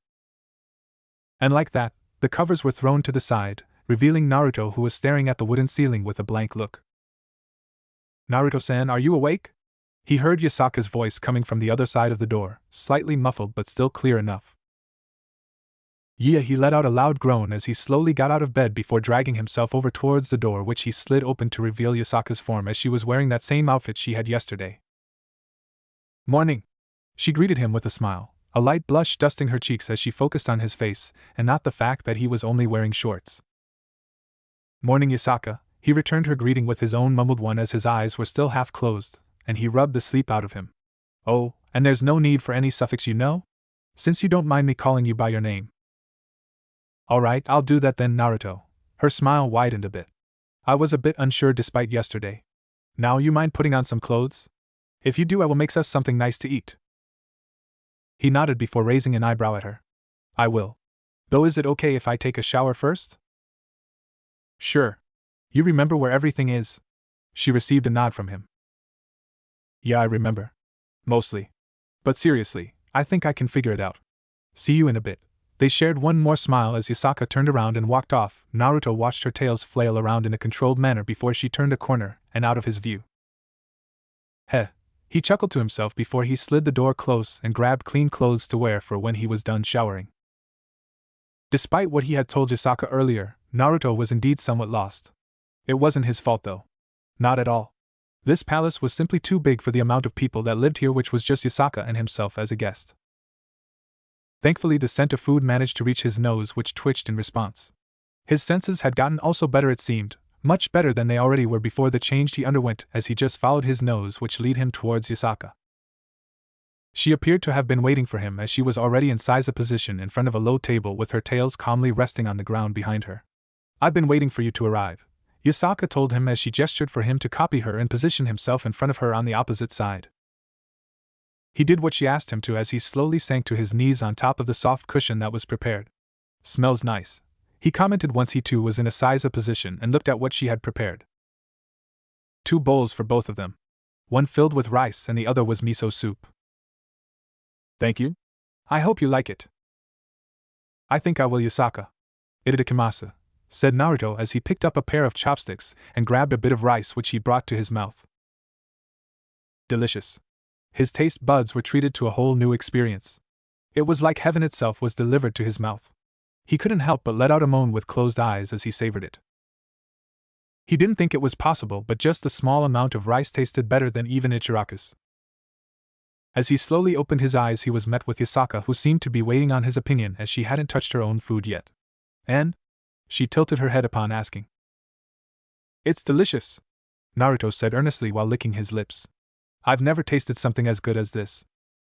And like that, the covers were thrown to the side, revealing Naruto, who was staring at the wooden ceiling with a blank look. "Naruto-san, are you awake?" He heard Yasaka's voice coming from the other side of the door, slightly muffled but still clear enough. Yeah, he let out a loud groan as he slowly got out of bed before dragging himself over towards the door, which he slid open to reveal Yasaka's form as she was wearing that same outfit she had yesterday. "Morning!" She greeted him with a smile, a light blush dusting her cheeks as she focused on his face, and not the fact that he was only wearing shorts. "Morning, Yasaka," he returned her greeting with his own mumbled one as his eyes were still half closed, and he rubbed the sleep out of him. "Oh, and there's no need for any suffix, you know? Since you don't mind me calling you by your name." "Alright, I'll do that then, Naruto." Her smile widened a bit. "I was a bit unsure despite yesterday. Now, you mind putting on some clothes? If you do, I will make us something nice to eat." He nodded before raising an eyebrow at her. "I will. Though, is it okay if I take a shower first?" "Sure. You remember where everything is?" She received a nod from him. "Yeah, I remember. Mostly. But seriously, I think I can figure it out. See you in a bit." They shared one more smile as Yasaka turned around and walked off. Naruto watched her tails flail around in a controlled manner before she turned a corner and out of his view. Heh. He chuckled to himself before he slid the door close and grabbed clean clothes to wear for when he was done showering. Despite what he had told Yasaka earlier, Naruto was indeed somewhat lost. It wasn't his fault though. Not at all. This palace was simply too big for the amount of people that lived here, which was just Yasaka and himself as a guest. Thankfully, the scent of food managed to reach his nose, which twitched in response. His senses had gotten also better, it seemed, much better than they already were before the change he underwent as he just followed his nose, which led him towards Yasaka. She appeared to have been waiting for him as she was already in size position in front of a low table with her tails calmly resting on the ground behind her. "I've been waiting for you to arrive," Yasaka told him as she gestured for him to copy her and position himself in front of her on the opposite side. He did what she asked him to as he slowly sank to his knees on top of the soft cushion that was prepared. "Smells nice," he commented once he too was in a size position and looked at what she had prepared. 2 bowls for both of them. One filled with rice and the other was miso soup. "Thank you. I hope you like it." "I think I will, Yasaka." "Itadakimasu," said Naruto as he picked up a pair of chopsticks and grabbed a bit of rice which he brought to his mouth. Delicious. His taste buds were treated to a whole new experience. It was like heaven itself was delivered to his mouth. He couldn't help but let out a moan with closed eyes as he savored it. He didn't think it was possible, but just the small amount of rice tasted better than even Ichiraku's. As he slowly opened his eyes, he was met with Yasaka, who seemed to be waiting on his opinion as she hadn't touched her own food yet. "And?" She tilted her head upon asking. "It's delicious," Naruto said earnestly while licking his lips. "I've never tasted something as good as this.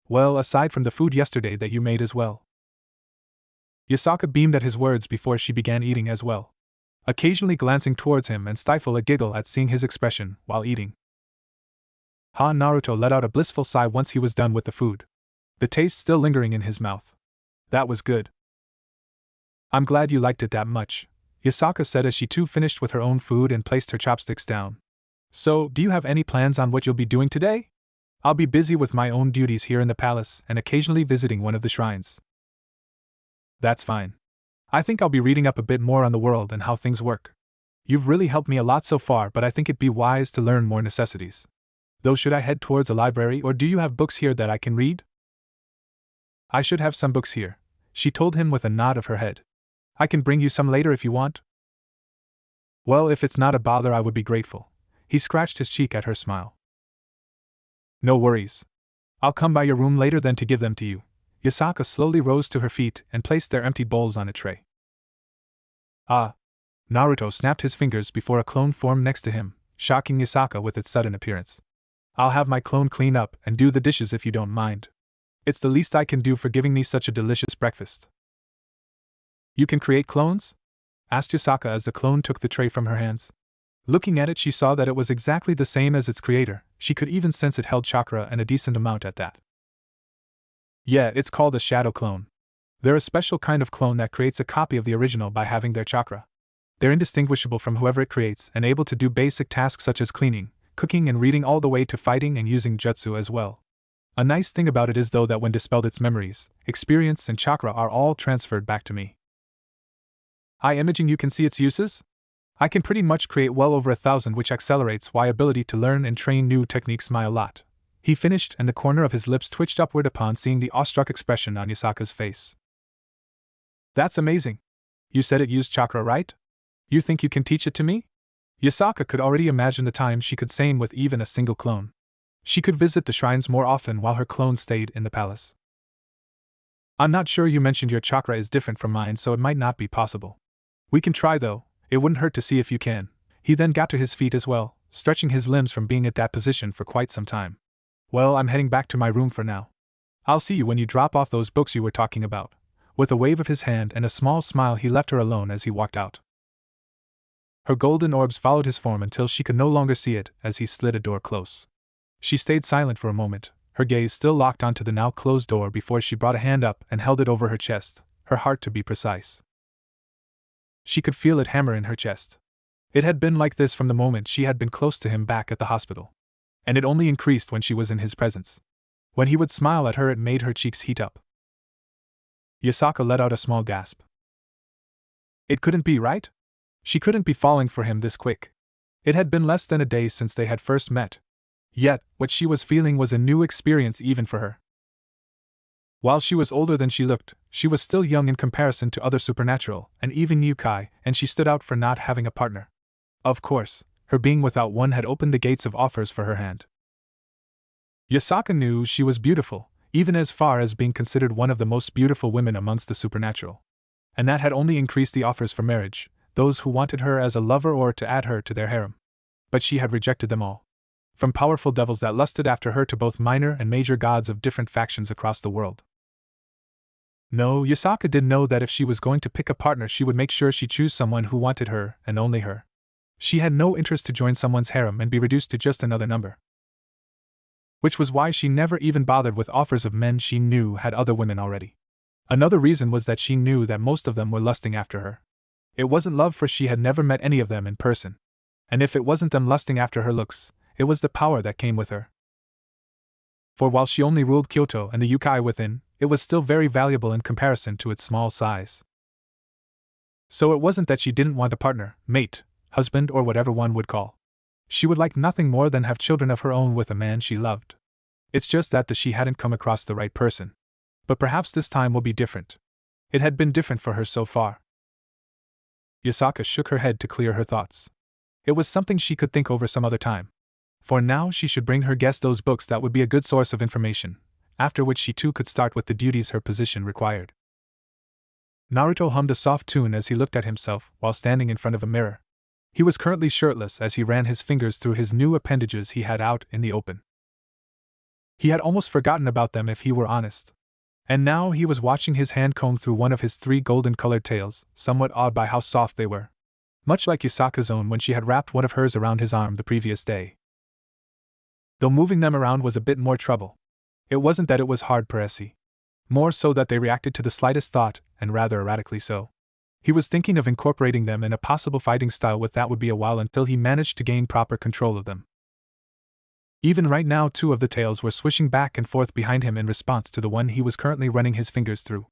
Well, aside from the food yesterday that you made as well." Yasaka beamed at his words before she began eating as well, occasionally glancing towards him and stifle a giggle at seeing his expression while eating. Naruto let out a blissful sigh once he was done with the food, the taste still lingering in his mouth. "That was good." "I'm glad you liked it that much," Yasaka said as she too finished with her own food and placed her chopsticks down. "So, do you have any plans on what you'll be doing today?" "I'll be busy with my own duties here in the palace and occasionally visiting one of the shrines." "That's fine. I think I'll be reading up a bit more on the world and how things work. You've really helped me a lot so far, but I think it'd be wise to learn more necessities. Though, should I head towards a library, or do you have books here that I can read?" "I should have some books here," she told him with a nod of her head. "I can bring you some later if you want." "Well, if it's not a bother, I would be grateful." He scratched his cheek at her smile. "No worries. I'll come by your room later then to give them to you." Yasaka slowly rose to her feet and placed their empty bowls on a tray. "Ah!" Naruto snapped his fingers before a clone formed next to him, shocking Yasaka with its sudden appearance. "I'll have my clone clean up and do the dishes if you don't mind. It's the least I can do for giving me such a delicious breakfast." "You can create clones?" asked Yasaka as the clone took the tray from her hands. Looking at it, she saw that it was exactly the same as its creator. She could even sense it held chakra, and a decent amount at that. Yeah, it's called a shadow clone. They're a special kind of clone that creates a copy of the original by having their chakra. They're indistinguishable from whoever it creates and able to do basic tasks such as cleaning, cooking, and reading, all the way to fighting and using jutsu as well. A nice thing about it is, though, that when dispelled, its memories, experience, and chakra are all transferred back to me. Eye imaging, you can see its uses? I can pretty much create well over 1,000, which accelerates my ability to learn and train new techniques a lot. He finished, and the corner of his lips twitched upward upon seeing the awestruck expression on Yasaka's face. That's amazing. You said it used chakra, right? You think you can teach it to me? Yasaka could already imagine the time she could same with even a single clone. She could visit the shrines more often while her clone stayed in the palace. I'm not sure. You mentioned your chakra is different from mine, so it might not be possible. We can try, though. It wouldn't hurt to see if you can. He then got to his feet as well, stretching his limbs from being at that position for quite some time. Well, I'm heading back to my room for now. I'll see you when you drop off those books you were talking about. With a wave of his hand and a small smile, he left her alone as he walked out. Her golden orbs followed his form until she could no longer see it as he slid a door close. She stayed silent for a moment, her gaze still locked onto the now closed door, before she brought a hand up and held it over her chest, her heart to be precise. She could feel it hammer in her chest. It had been like this from the moment she had been close to him back at the hospital. And it only increased when she was in his presence. When he would smile at her, it made her cheeks heat up. Yasaka let out a small gasp. It couldn't be right? She couldn't be falling for him this quick. It had been less than a day since they had first met. Yet, what she was feeling was a new experience even for her. While she was older than she looked, she was still young in comparison to other supernatural and even yokai, and she stood out for not having a partner. Of course, her being without one had opened the gates of offers for her hand. Yasaka knew she was beautiful, even as far as being considered one of the most beautiful women amongst the supernatural. And that had only increased the offers for marriage, those who wanted her as a lover or to add her to their harem. But she had rejected them all. From powerful devils that lusted after her to both minor and major gods of different factions across the world. No, Yasaka did know that if she was going to pick a partner, she would make sure she chose someone who wanted her and only her. She had no interest to join someone's harem and be reduced to just another number. Which was why she never even bothered with offers of men she knew had other women already. Another reason was that she knew that most of them were lusting after her. It wasn't love, for she had never met any of them in person. And if it wasn't them lusting after her looks, it was the power that came with her. For while she only ruled Kyoto and the yokai within, it was still very valuable in comparison to its small size. So it wasn't that she didn't want a partner, mate, husband, or whatever one would call. She would like nothing more than have children of her own with a man she loved. It's just that she hadn't come across the right person. But perhaps this time will be different. It had been different for her so far. Yasaka shook her head to clear her thoughts. It was something she could think over some other time. For now, she should bring her guest those books that would be a good source of information, after which she too could start with the duties her position required. Naruto hummed a soft tune as he looked at himself while standing in front of a mirror. He was currently shirtless as he ran his fingers through his new appendages he had out in the open. He had almost forgotten about them, if he were honest. And now he was watching his hand comb through one of his 3 golden-colored tails, somewhat awed by how soft they were. Much like Yasaka's own when she had wrapped one of hers around his arm the previous day. Though moving them around was a bit more trouble. It wasn't that it was hard per se. More so that they reacted to the slightest thought, and rather erratically so. He was thinking of incorporating them in a possible fighting style, with that would be a while until he managed to gain proper control of them. Even right now 2 of the tails were swishing back and forth behind him in response to the one he was currently running his fingers through.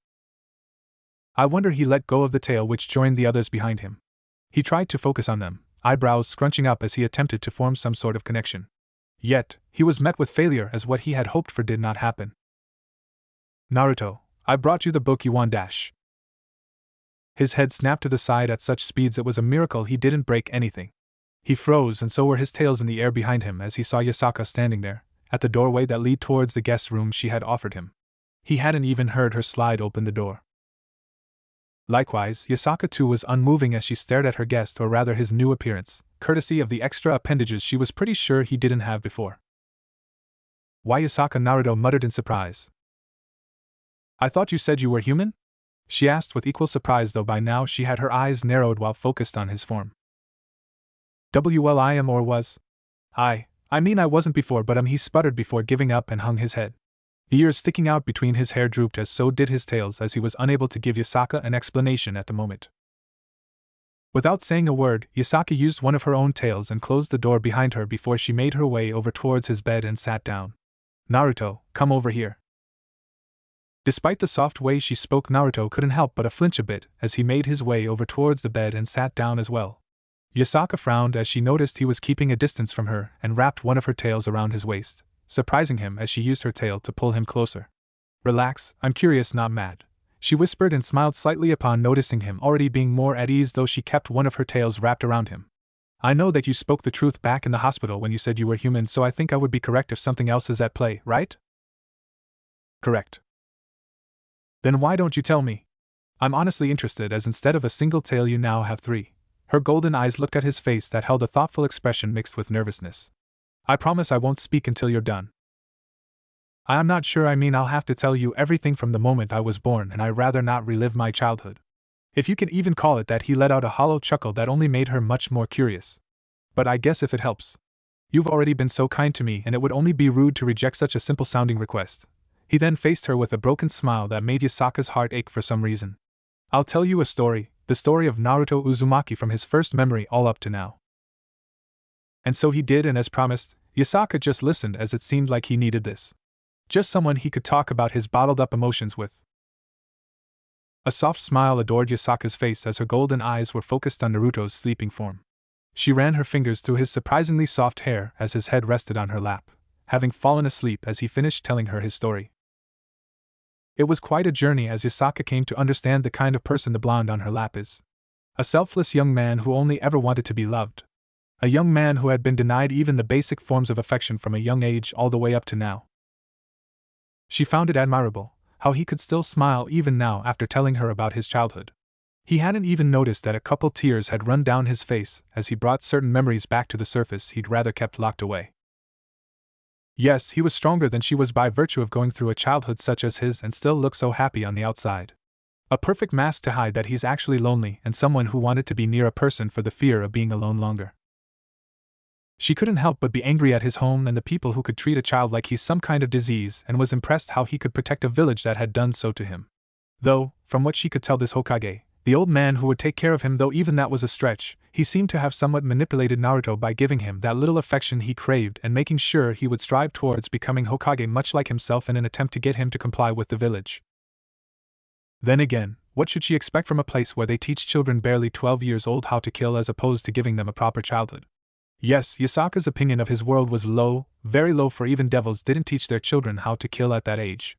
I wonder he let go of the tail which joined the others behind him. He tried to focus on them, eyebrows scrunching up as he attempted to form some sort of connection. Yet, he was met with failure, as what he had hoped for did not happen. Naruto, I brought you the book you want. His head snapped to the side at such speeds it was a miracle he didn't break anything. He froze, and so were his tails in the air behind him as he saw Yasaka standing there, at the doorway that led towards the guest room she had offered him. He hadn't even heard her slide open the door. Likewise, Yasaka too was unmoving as she stared at her guest, or rather his new appearance, courtesy of the extra appendages she was pretty sure he didn't have before. Why, Yasaka? Naruto muttered in surprise. I thought you said you were human? She asked with equal surprise, though by now she had her eyes narrowed while focused on his form. Well, I am or was. I mean I wasn't before, but he sputtered before giving up and hung his head. The ears sticking out between his hair drooped, as so did his tails, as he was unable to give Yasaka an explanation at the moment. Without saying a word, Yasaka used one of her own tails and closed the door behind her before she made her way over towards his bed and sat down. Naruto, come over here. Despite the soft way she spoke, Naruto couldn't help but flinch a bit as he made his way over towards the bed and sat down as well. Yasaka frowned as she noticed he was keeping a distance from her and wrapped one of her tails around his waist, surprising him as she used her tail to pull him closer. Relax, I'm curious, not mad, she whispered and smiled slightly upon noticing him already being more at ease, though she kept one of her tails wrapped around him. I know that you spoke the truth back in the hospital when you said you were human, so I think I would be correct if something else is at play, right? Correct. Then why don't you tell me? I'm honestly interested, as instead of a single tail you now have 3. Her golden eyes looked at his face that held a thoughtful expression mixed with nervousness. I promise I won't speak until you're done. I'm not sure, I mean I'll have to tell you everything from the moment I was born, and I'd rather not relive my childhood. If you can even call it that. He let out a hollow chuckle that only made her much more curious. But I guess if it helps. You've already been so kind to me, and it would only be rude to reject such a simple-sounding request. He then faced her with a broken smile that made Yasaka's heart ache for some reason. I'll tell you a story, the story of Naruto Uzumaki from his first memory all up to now. And so he did, and as promised, Yasaka just listened, as it seemed like he needed this. Just someone he could talk about his bottled-up emotions with. A soft smile adored Yasaka's face as her golden eyes were focused on Naruto's sleeping form. She ran her fingers through his surprisingly soft hair as his head rested on her lap, having fallen asleep as he finished telling her his story. It was quite a journey as Yasaka came to understand the kind of person the blonde on her lap is. A selfless young man who only ever wanted to be loved. A young man who had been denied even the basic forms of affection from a young age all the way up to now. She found it admirable, how he could still smile even now after telling her about his childhood. He hadn't even noticed that a couple tears had run down his face as he brought certain memories back to the surface he'd rather kept locked away. Yes, he was stronger than she was by virtue of going through a childhood such as his and still look so happy on the outside. A perfect mask to hide that he's actually lonely and someone who wanted to be near a person for the fear of being alone longer. She couldn't help but be angry at his home and the people who could treat a child like he's some kind of disease, and was impressed how he could protect a village that had done so to him. Though, from what she could tell, this Hokage, the old man who would take care of him, though even that was a stretch, he seemed to have somewhat manipulated Naruto by giving him that little affection he craved and making sure he would strive towards becoming Hokage much like himself in an attempt to get him to comply with the village. Then again, what should she expect from a place where they teach children barely 12 years old how to kill as opposed to giving them a proper childhood? Yes, Yasaka's opinion of his world was low, very low, for even devils didn't teach their children how to kill at that age.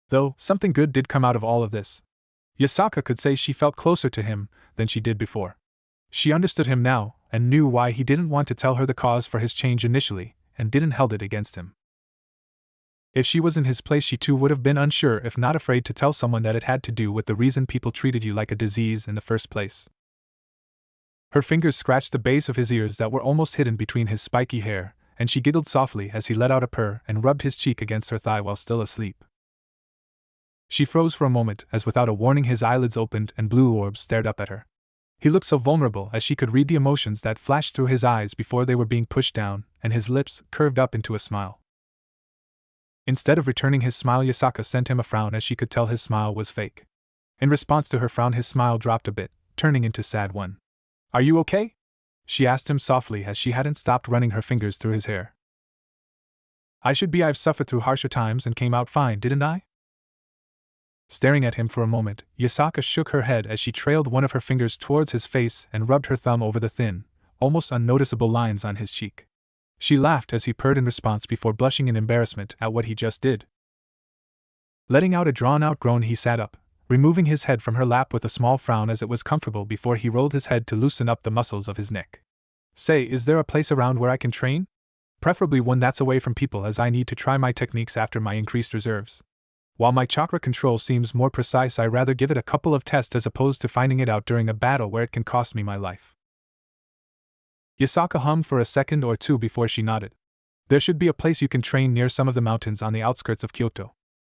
Though, something good did come out of all of this. Yasaka could say she felt closer to him than she did before. She understood him now, and knew why he didn't want to tell her the cause for his change initially, and didn't held it against him. If she was in his place, she too would have been unsure, if not afraid, to tell someone that it had to do with the reason people treated you like a disease in the first place. Her fingers scratched the base of his ears that were almost hidden between his spiky hair, and she giggled softly as he let out a purr and rubbed his cheek against her thigh while still asleep. She froze for a moment as without a warning his eyelids opened and blue orbs stared up at her. He looked so vulnerable as she could read the emotions that flashed through his eyes before they were being pushed down, and his lips curved up into a smile. Instead of returning his smile, Yasaka sent him a frown as she could tell his smile was fake. In response to her frown, his smile dropped a bit, turning into a sad one. Are you okay? She asked him softly as she hadn't stopped running her fingers through his hair. I should be. I've suffered through harsher times and came out fine, didn't I? Staring at him for a moment, Yasaka shook her head as she trailed one of her fingers towards his face and rubbed her thumb over the thin, almost unnoticeable lines on his cheek. She laughed as he purred in response before blushing in embarrassment at what he just did. Letting out a drawn-out groan, he sat up, removing his head from her lap with a small frown as it was comfortable before he rolled his head to loosen up the muscles of his neck. Say, is there a place around where I can train? Preferably one that's away from people, as I need to try my techniques after my increased reserves. While my chakra control seems more precise, I'd rather give it a couple of tests as opposed to finding it out during a battle where it can cost me my life. Yasaka hummed for a second or two before she nodded. There should be a place you can train near some of the mountains on the outskirts of Kyoto.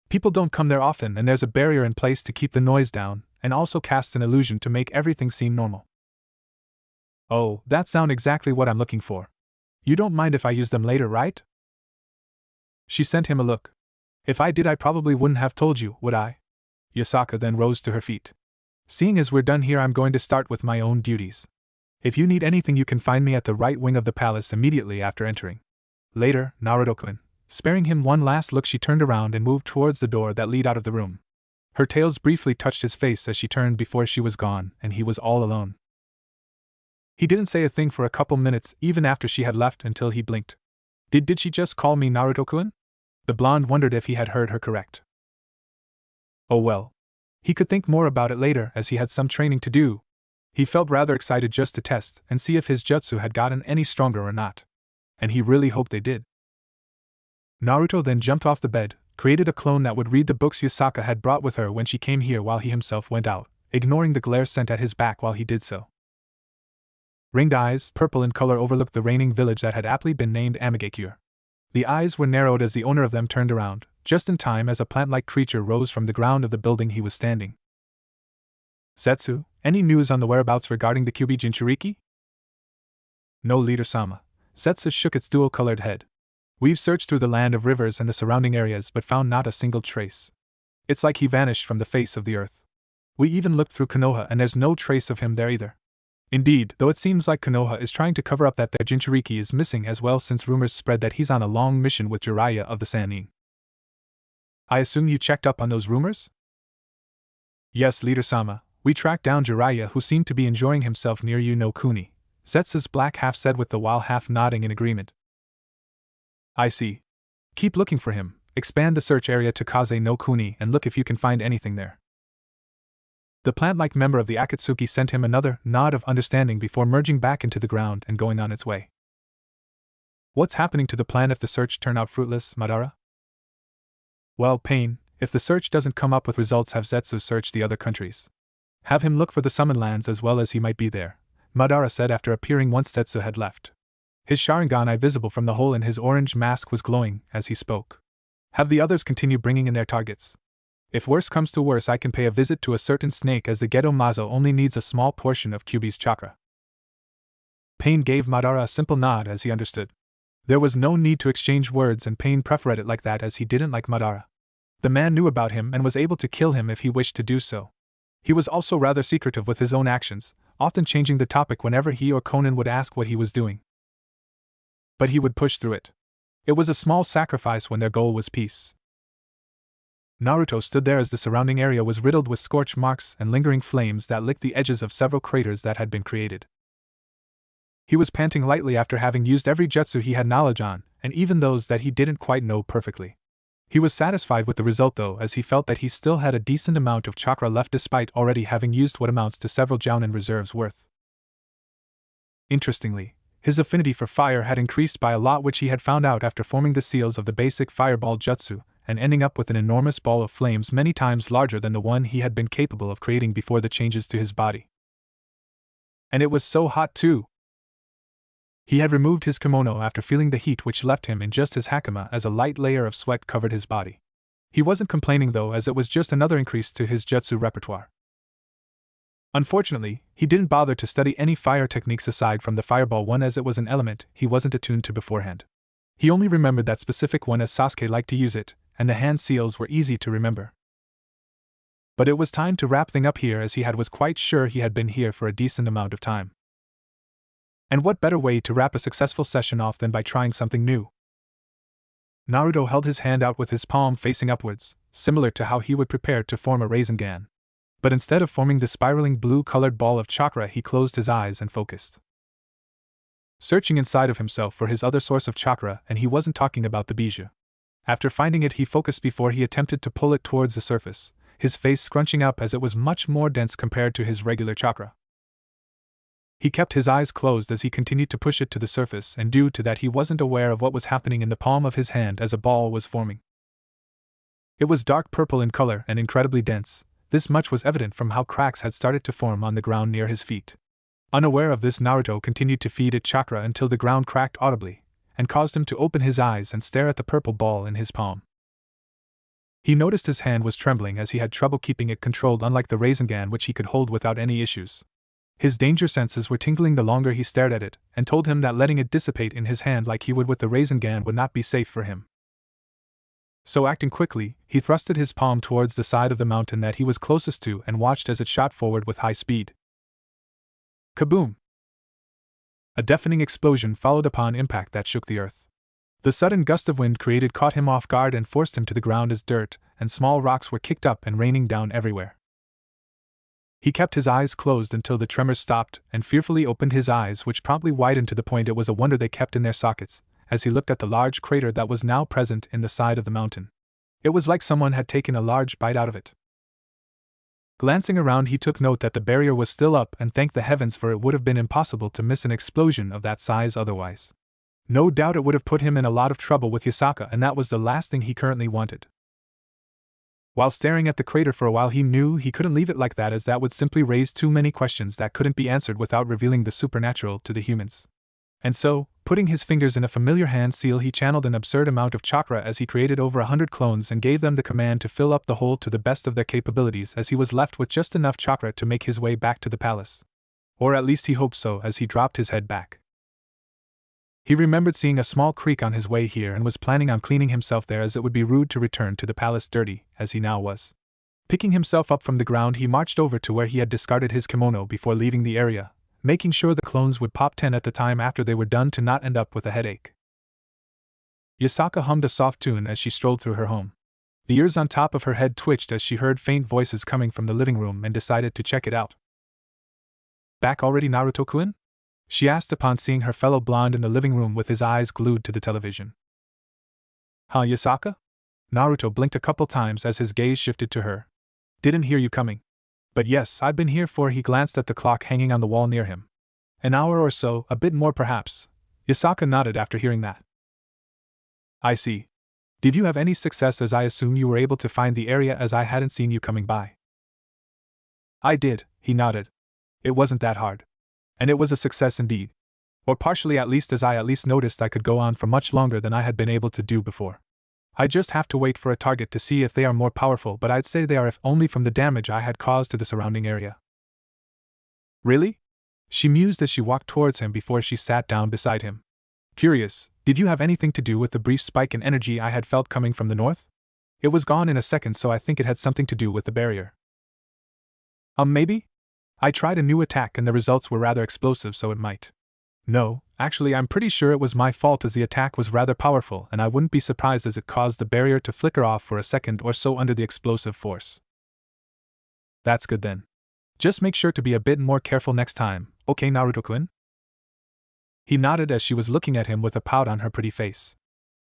People don't come there often, and there's a barrier in place to keep the noise down, and also casts an illusion to make everything seem normal. Oh, that sounds exactly what I'm looking for. You don't mind if I use them later, right? She sent him a look. If I did, I probably wouldn't have told you, would I? Yasaka then rose to her feet. Seeing as we're done here, I'm going to start with my own duties. If you need anything, you can find me at the right wing of the palace immediately after entering. Later, Naruto-kun. Sparing him one last look, she turned around and moved towards the door that led out of the room. Her tails briefly touched his face as she turned before she was gone, and he was all alone. He didn't say a thing for a couple minutes, even after she had left, until he blinked. Did she just call me Naruto-kun? The blonde wondered if he had heard her correct. Oh well. He could think more about it later, as he had some training to do. He felt rather excited just to test and see if his jutsu had gotten any stronger or not. And he really hoped they did. Naruto then jumped off the bed, created a clone that would read the books Yasaka had brought with her when she came here, while he himself went out, ignoring the glare sent at his back while he did so. Ringed eyes, purple in color, overlooked the reigning village that had aptly been named Amigakure. The eyes were narrowed as the owner of them turned around, just in time as a plant-like creature rose from the ground of the building he was standing. Zetsu, any news on the whereabouts regarding the Kyuubi Jinchuriki? No, Leader-sama. Zetsu shook its dual-colored head. We've searched through the land of rivers and the surrounding areas but found not a single trace. It's like he vanished from the face of the earth. We even looked through Konoha and there's no trace of him there either. Indeed, though it seems like Konoha is trying to cover up that their Jinchuriki is missing as well, since rumors spread that he's on a long mission with Jiraiya of the Sannin. I assume you checked up on those rumors? Yes, Leader-sama, we tracked down Jiraiya, who seemed to be enjoying himself near Kuni. Zetsu's black half said with the while half nodding in agreement. I see. Keep looking for him, expand the search area to Kaze no Kuni and look if you can find anything there. The plant-like member of the Akatsuki sent him another nod of understanding before merging back into the ground and going on its way. What's happening to the plan if the search turn out fruitless, Madara? Well, Pain, if the search doesn't come up with results, have Zetsu search the other countries. Have him look for the summon lands as well, as he might be there, Madara said after appearing once Zetsu had left. His Sharingan eye, visible from the hole in his orange mask, was glowing as he spoke. Have the others continue bringing in their targets. If worse comes to worse, I can pay a visit to a certain snake, as the Gedo Mazo only needs a small portion of Kyuubi's chakra. Pain gave Madara a simple nod as he understood. There was no need to exchange words, and Pain preferred it like that, as he didn't like Madara. The man knew about him and was able to kill him if he wished to do so. He was also rather secretive with his own actions, often changing the topic whenever he or Konan would ask what he was doing. But he would push through it. It was a small sacrifice when their goal was peace. Naruto stood there as the surrounding area was riddled with scorch marks and lingering flames that licked the edges of several craters that had been created. He was panting lightly after having used every jutsu he had knowledge on, and even those that he didn't quite know perfectly. He was satisfied with the result though, as he felt that he still had a decent amount of chakra left despite already having used what amounts to several Jounin reserves worth. Interestingly, his affinity for fire had increased by a lot, which he had found out after forming the seals of the basic fireball jutsu, and ending up with an enormous ball of flames many times larger than the one he had been capable of creating before the changes to his body. And it was so hot too! He had removed his kimono after feeling the heat, which left him in just his hakama as a light layer of sweat covered his body. He wasn't complaining though, as it was just another increase to his jutsu repertoire. Unfortunately, he didn't bother to study any fire techniques aside from the fireball one, as it was an element he wasn't attuned to beforehand. He only remembered that specific one as Sasuke liked to use it, and the hand seals were easy to remember. But it was time to wrap things up here, as he was quite sure he had been here for a decent amount of time. And what better way to wrap a successful session off than by trying something new? Naruto held his hand out with his palm facing upwards, similar to how he would prepare to form a Rasengan. But instead of forming the spiraling blue-colored ball of chakra, he closed his eyes and focused. Searching inside of himself for his other source of chakra, and he wasn't talking about the bijou. After finding it, he focused before he attempted to pull it towards the surface, his face scrunching up as it was much more dense compared to his regular chakra. He kept his eyes closed as he continued to push it to the surface, and due to that he wasn't aware of what was happening in the palm of his hand as a ball was forming. It was dark purple in color and incredibly dense. This much was evident from how cracks had started to form on the ground near his feet. Unaware of this, Naruto continued to feed it chakra until the ground cracked audibly, and caused him to open his eyes and stare at the purple ball in his palm. He noticed his hand was trembling as he had trouble keeping it controlled, unlike the Rasengan, which he could hold without any issues. His danger senses were tingling the longer he stared at it, and told him that letting it dissipate in his hand like he would with the Rasengan would not be safe for him. So acting quickly, he thrusted his palm towards the side of the mountain that he was closest to and watched as it shot forward with high speed. Kaboom! A deafening explosion followed upon impact that shook the earth. The sudden gust of wind created caught him off guard and forced him to the ground as dirt and small rocks were kicked up and raining down everywhere. He kept his eyes closed until the tremors stopped and fearfully opened his eyes, which promptly widened to the point it was a wonder they kept in their sockets, as he looked at the large crater that was now present in the side of the mountain. It was like someone had taken a large bite out of it. Glancing around, he took note that the barrier was still up and thanked the heavens, for it would have been impossible to miss an explosion of that size otherwise. No doubt it would have put him in a lot of trouble with Yasaka, and that was the last thing he currently wanted. While staring at the crater for a while, he knew he couldn't leave it like that, as that would simply raise too many questions that couldn't be answered without revealing the supernatural to the humans. And so, putting his fingers in a familiar hand seal, he channeled an absurd amount of chakra as he created over 100 clones and gave them the command to fill up the hole to the best of their capabilities, as he was left with just enough chakra to make his way back to the palace. Or at least he hoped so as he dropped his head back. He remembered seeing a small creek on his way here and was planning on cleaning himself there, as it would be rude to return to the palace dirty, as he now was. Picking himself up from the ground, he marched over to where he had discarded his kimono before leaving the area, making sure the clones would pop 10 at the time after they were done to not end up with a headache. Yasaka hummed a soft tune as she strolled through her home. The ears on top of her head twitched as she heard faint voices coming from the living room and decided to check it out. "Back already, Naruto-kun?" she asked upon seeing her fellow blonde in the living room with his eyes glued to the television. "Huh, Yasaka?" Naruto blinked a couple times as his gaze shifted to her. "Didn't hear you coming. But yes, I've been here for," he glanced at the clock hanging on the wall near him. "An hour or so, a bit more perhaps." Yasaka nodded after hearing that. "I see. Did you have any success, as I assume you were able to find the area as I hadn't seen you coming by?" "I did," he nodded. "It wasn't that hard. And it was a success indeed. Or partially at least, as I at least noticed I could go on for much longer than I had been able to do before. I just have to wait for a target to see if they are more powerful, but I'd say they are, if only from the damage I had caused to the surrounding area." "Really?" she mused as she walked towards him before she sat down beside him. "Curious, did you have anything to do with the brief spike in energy I had felt coming from the north? It was gone in a second, so I think it had something to do with the barrier." Maybe? I tried a new attack and the results were rather explosive, so it might." "No, actually I'm pretty sure it was my fault, as the attack was rather powerful and I wouldn't be surprised as it caused the barrier to flicker off for a second or so under the explosive force." "That's good then. Just make sure to be a bit more careful next time, okay, Naruto-kun?" He nodded as she was looking at him with a pout on her pretty face.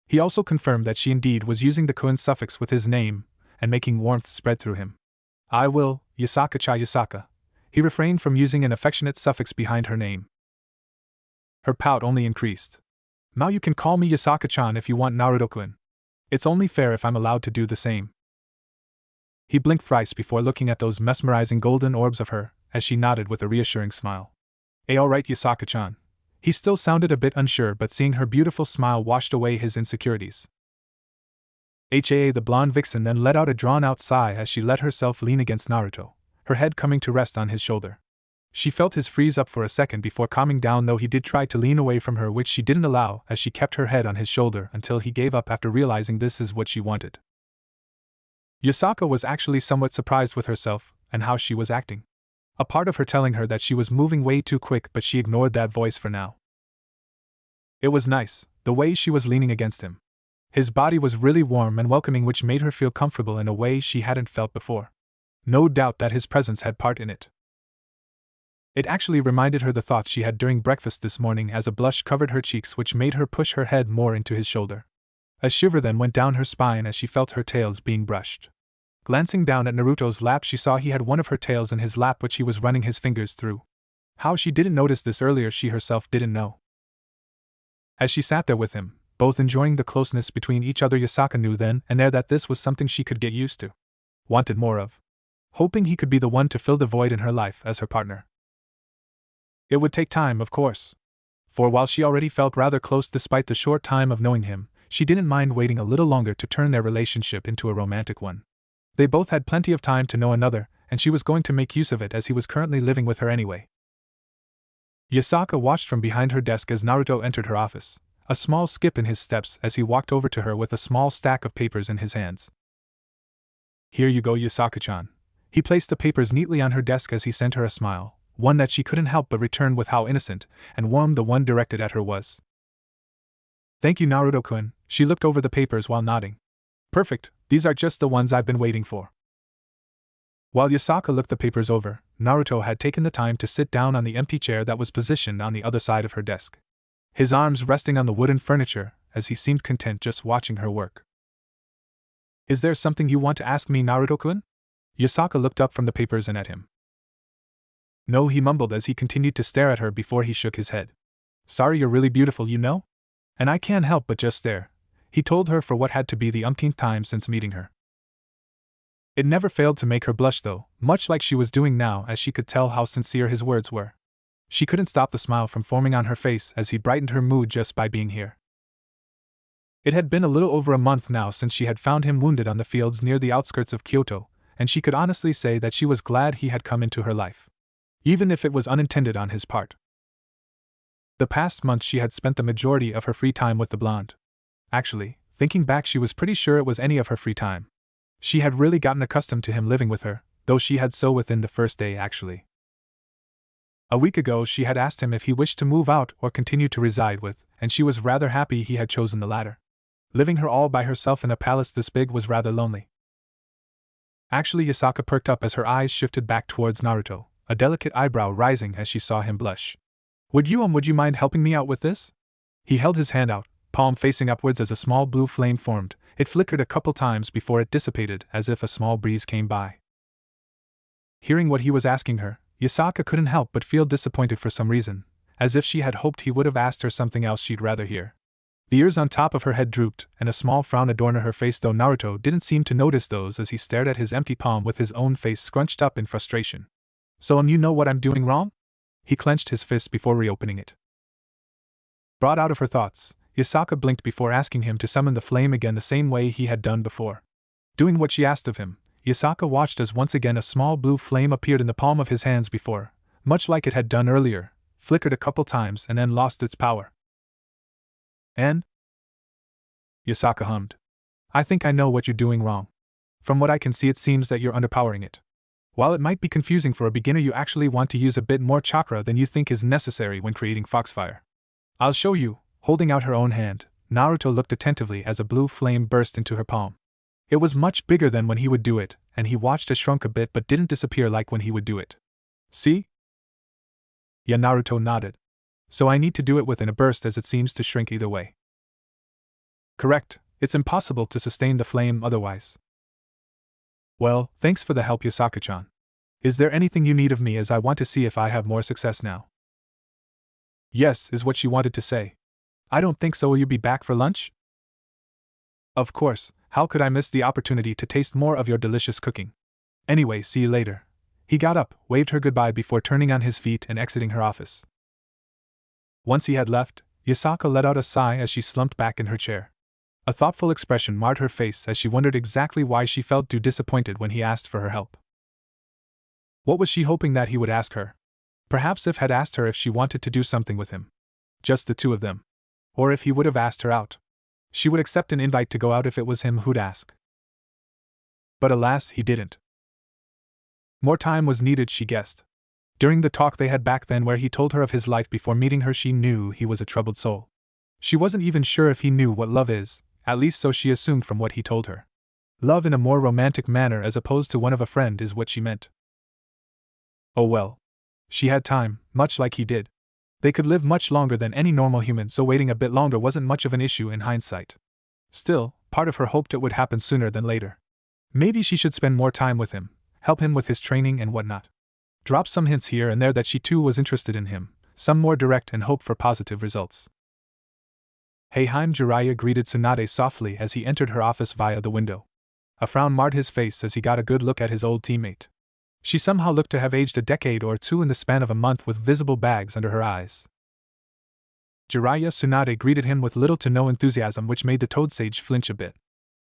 He also confirmed that she indeed was using the kun suffix with his name and making warmth spread through him. "I will, Yasaka-cha Yasaka." He refrained from using an affectionate suffix behind her name. Her pout only increased. "Now you can call me Yasaka-chan if you want, Naruto-kun. It's only fair if I'm allowed to do the same." He blinked thrice before looking at those mesmerizing golden orbs of her, as she nodded with a reassuring smile. Alright, Yasaka-chan." He still sounded a bit unsure, but seeing her beautiful smile washed away his insecurities. The blonde vixen then let out a drawn-out sigh as she let herself lean against Naruto, her head coming to rest on his shoulder. She felt his freeze up for a second before calming down, though he did try to lean away from her, which she didn't allow, as she kept her head on his shoulder until he gave up after realizing this is what she wanted. Yasaka was actually somewhat surprised with herself and how she was acting. A part of her telling her that she was moving way too quick, but she ignored that voice for now. It was nice, the way she was leaning against him. His body was really warm and welcoming, which made her feel comfortable in a way she hadn't felt before. No doubt that his presence had part in it. It actually reminded her the thoughts she had during breakfast this morning, as a blush covered her cheeks, which made her push her head more into his shoulder. A shiver then went down her spine as she felt her tails being brushed. Glancing down at Naruto's lap, she saw he had one of her tails in his lap, which he was running his fingers through. How she didn't notice this earlier, she herself didn't know. As she sat there with him, both enjoying the closeness between each other, Yasaka knew then and there that this was something she could get used to. Wanted more of. Hoping he could be the one to fill the void in her life as her partner. It would take time, of course. For while she already felt rather close despite the short time of knowing him, she didn't mind waiting a little longer to turn their relationship into a romantic one. They both had plenty of time to know another, and she was going to make use of it, as he was currently living with her anyway. Yasaka watched from behind her desk as Naruto entered her office, a small skip in his steps as he walked over to her with a small stack of papers in his hands. Here you go, Yasaka-chan. He placed the papers neatly on her desk as he sent her a smile, one that she couldn't help but return with how innocent and warm the one directed at her was. Thank you, Naruto-kun. She looked over the papers while nodding. Perfect, these are just the ones I've been waiting for. While Yasaka looked the papers over, Naruto had taken the time to sit down on the empty chair that was positioned on the other side of her desk, his arms resting on the wooden furniture as he seemed content just watching her work. Is there something you want to ask me, Naruto-kun? Yasaka looked up from the papers and at him. No, he mumbled as he continued to stare at her before he shook his head. Sorry, you're really beautiful, you know? And I can't help but just stare, he told her for what had to be the umpteenth time since meeting her. It never failed to make her blush though, much like she was doing now as she could tell how sincere his words were. She couldn't stop the smile from forming on her face as he brightened her mood just by being here. It had been a little over a month now since she had found him wounded on the fields near the outskirts of Kyoto, and she could honestly say that she was glad he had come into her life, even if it was unintended on his part. The past month she had spent the majority of her free time with the blonde. Actually, thinking back, she was pretty sure it was any of her free time. She had really gotten accustomed to him living with her, though she had so within the first day actually. A week ago she had asked him if he wished to move out or continue to reside with, and she was rather happy he had chosen the latter. Living her all by herself in a palace this big was rather lonely. Actually, Yasaka perked up as her eyes shifted back towards Naruto, a delicate eyebrow rising as she saw him blush. Would you mind helping me out with this? He held his hand out, palm facing upwards as a small blue flame formed. It flickered a couple times before it dissipated as if a small breeze came by. Hearing what he was asking her, Yasaka couldn't help but feel disappointed for some reason, as if she had hoped he would have asked her something else she'd rather hear. The ears on top of her head drooped, and a small frown adorned her face, though Naruto didn't seem to notice those as he stared at his empty palm with his own face scrunched up in frustration. So you know what I'm doing wrong? He clenched his fist before reopening it. Brought out of her thoughts, Yasaka blinked before asking him to summon the flame again the same way he had done before. Doing what she asked of him, Yasaka watched as once again a small blue flame appeared in the palm of his hands before, much like it had done earlier, flickered a couple times and then lost its power. And? Yasaka hummed. I think I know what you're doing wrong. From what I can see, it seems that you're underpowering it. While it might be confusing for a beginner, you actually want to use a bit more chakra than you think is necessary when creating foxfire. I'll show you. Holding out her own hand, Naruto looked attentively as a blue flame burst into her palm. It was much bigger than when he would do it, and he watched it shrunk a bit but didn't disappear like when he would do it. See? Yeah, Naruto nodded. So I need to do it within a burst as it seems to shrink either way. Correct, it's impossible to sustain the flame otherwise. Well, thanks for the help, Yasaka-chan. Is there anything you need of me, as I want to see if I have more success now? Yes, is what she wanted to say. I don't think so. Will you be back for lunch? Of course, how could I miss the opportunity to taste more of your delicious cooking? Anyway, see you later. He got up, waved her goodbye before turning on his feet and exiting her office. Once he had left, Yasaka let out a sigh as she slumped back in her chair. A thoughtful expression marred her face as she wondered exactly why she felt too disappointed when he asked for her help. What was she hoping that he would ask her? Perhaps if had asked her if she wanted to do something with him. Just the two of them. Or if he would have asked her out. She would accept an invite to go out if it was him who'd ask. But alas, he didn't. More time was needed, she guessed. During the talk they had back then where he told her of his life before meeting her, she knew he was a troubled soul. She wasn't even sure if he knew what love is, at least so she assumed from what he told her. Love in a more romantic manner as opposed to one of a friend is what she meant. Oh well. She had time, much like he did. They could live much longer than any normal human, so waiting a bit longer wasn't much of an issue in hindsight. Still, part of her hoped it would happen sooner than later. Maybe she should spend more time with him, help him with his training and whatnot. Drop some hints here and there that she too was interested in him, some more direct, and hope for positive results. Hey, Jiraiya greeted Tsunade softly as he entered her office via the window. A frown marred his face as he got a good look at his old teammate. She somehow looked to have aged a decade or two in the span of a month, with visible bags under her eyes. Jiraiya Tsunade greeted him with little to no enthusiasm, which made the Toad Sage flinch a bit.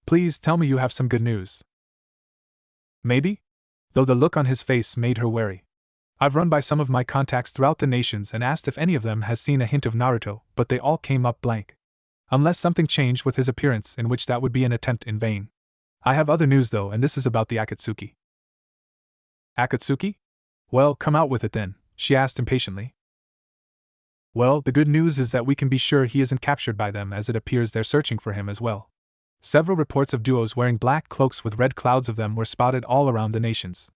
Please tell me you have some good news. Maybe? Though the look on his face made her wary. I've run by some of my contacts throughout the nations and asked if any of them has seen a hint of Naruto, but they all came up blank. Unless something changed with his appearance, in which that would be an attempt in vain. I have other news though, and this is about the Akatsuki. Akatsuki? Well, come out with it then, she asked impatiently. Well, the good news is that we can be sure he isn't captured by them, as it appears they're searching for him as well. Several reports of duos wearing black cloaks with red clouds of them were spotted all around the nations.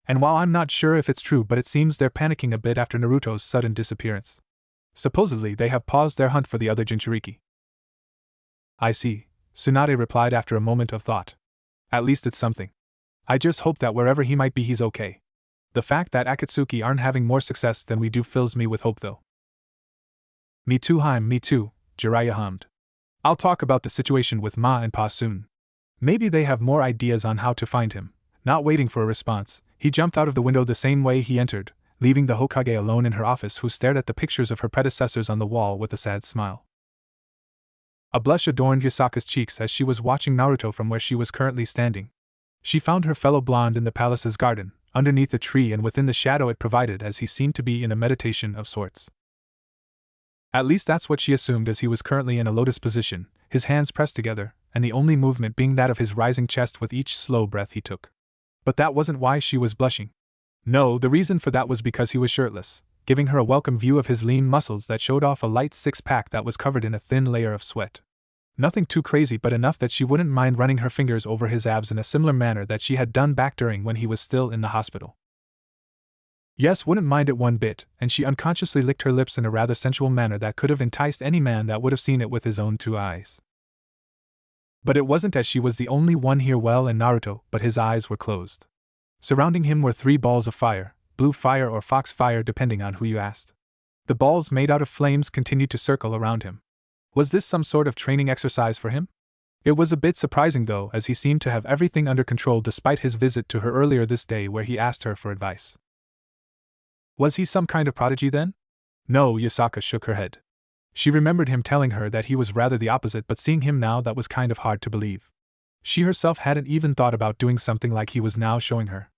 And while I'm not sure if it's true, but it seems they're panicking a bit after Naruto's sudden disappearance. Supposedly they have paused their hunt for the other Jinchuriki. I see, Tsunade replied after a moment of thought. At least it's something. I just hope that wherever he might be he's okay. The fact that Akatsuki aren't having more success than we do fills me with hope though. Me too, Haim, me too, Jiraiya hummed. I'll talk about the situation with Ma and Pa soon. Maybe they have more ideas on how to find him. Not waiting for a response, he jumped out of the window the same way he entered, leaving the Hokage alone in her office, who stared at the pictures of her predecessors on the wall with a sad smile. A blush adorned Yasaka's cheeks as she was watching Naruto from where she was currently standing. She found her fellow blonde in the palace's garden, underneath a tree and within the shadow it provided, as he seemed to be in a meditation of sorts. At least that's what she assumed, as he was currently in a lotus position, his hands pressed together, and the only movement being that of his rising chest with each slow breath he took. But that wasn't why she was blushing. No, the reason for that was because he was shirtless, giving her a welcome view of his lean muscles that showed off a light six-pack that was covered in a thin layer of sweat. Nothing too crazy, but enough that she wouldn't mind running her fingers over his abs in a similar manner that she had done back during when he was still in the hospital. Yes, wouldn't mind it one bit, and she unconsciously licked her lips in a rather sensual manner that could have enticed any man that would have seen it with his own two eyes. But it wasn't as she was the only one here, well, and Naruto, but his eyes were closed. Surrounding him were 3 balls of fire, blue fire or fox fire depending on who you asked. The balls made out of flames continued to circle around him. Was this some sort of training exercise for him? It was a bit surprising though, as he seemed to have everything under control despite his visit to her earlier this day where he asked her for advice. Was he some kind of prodigy then? No, Yasaka shook her head. She remembered him telling her that he was rather the opposite, but seeing him now, that was kind of hard to believe. She herself hadn't even thought about doing something like he was now showing her.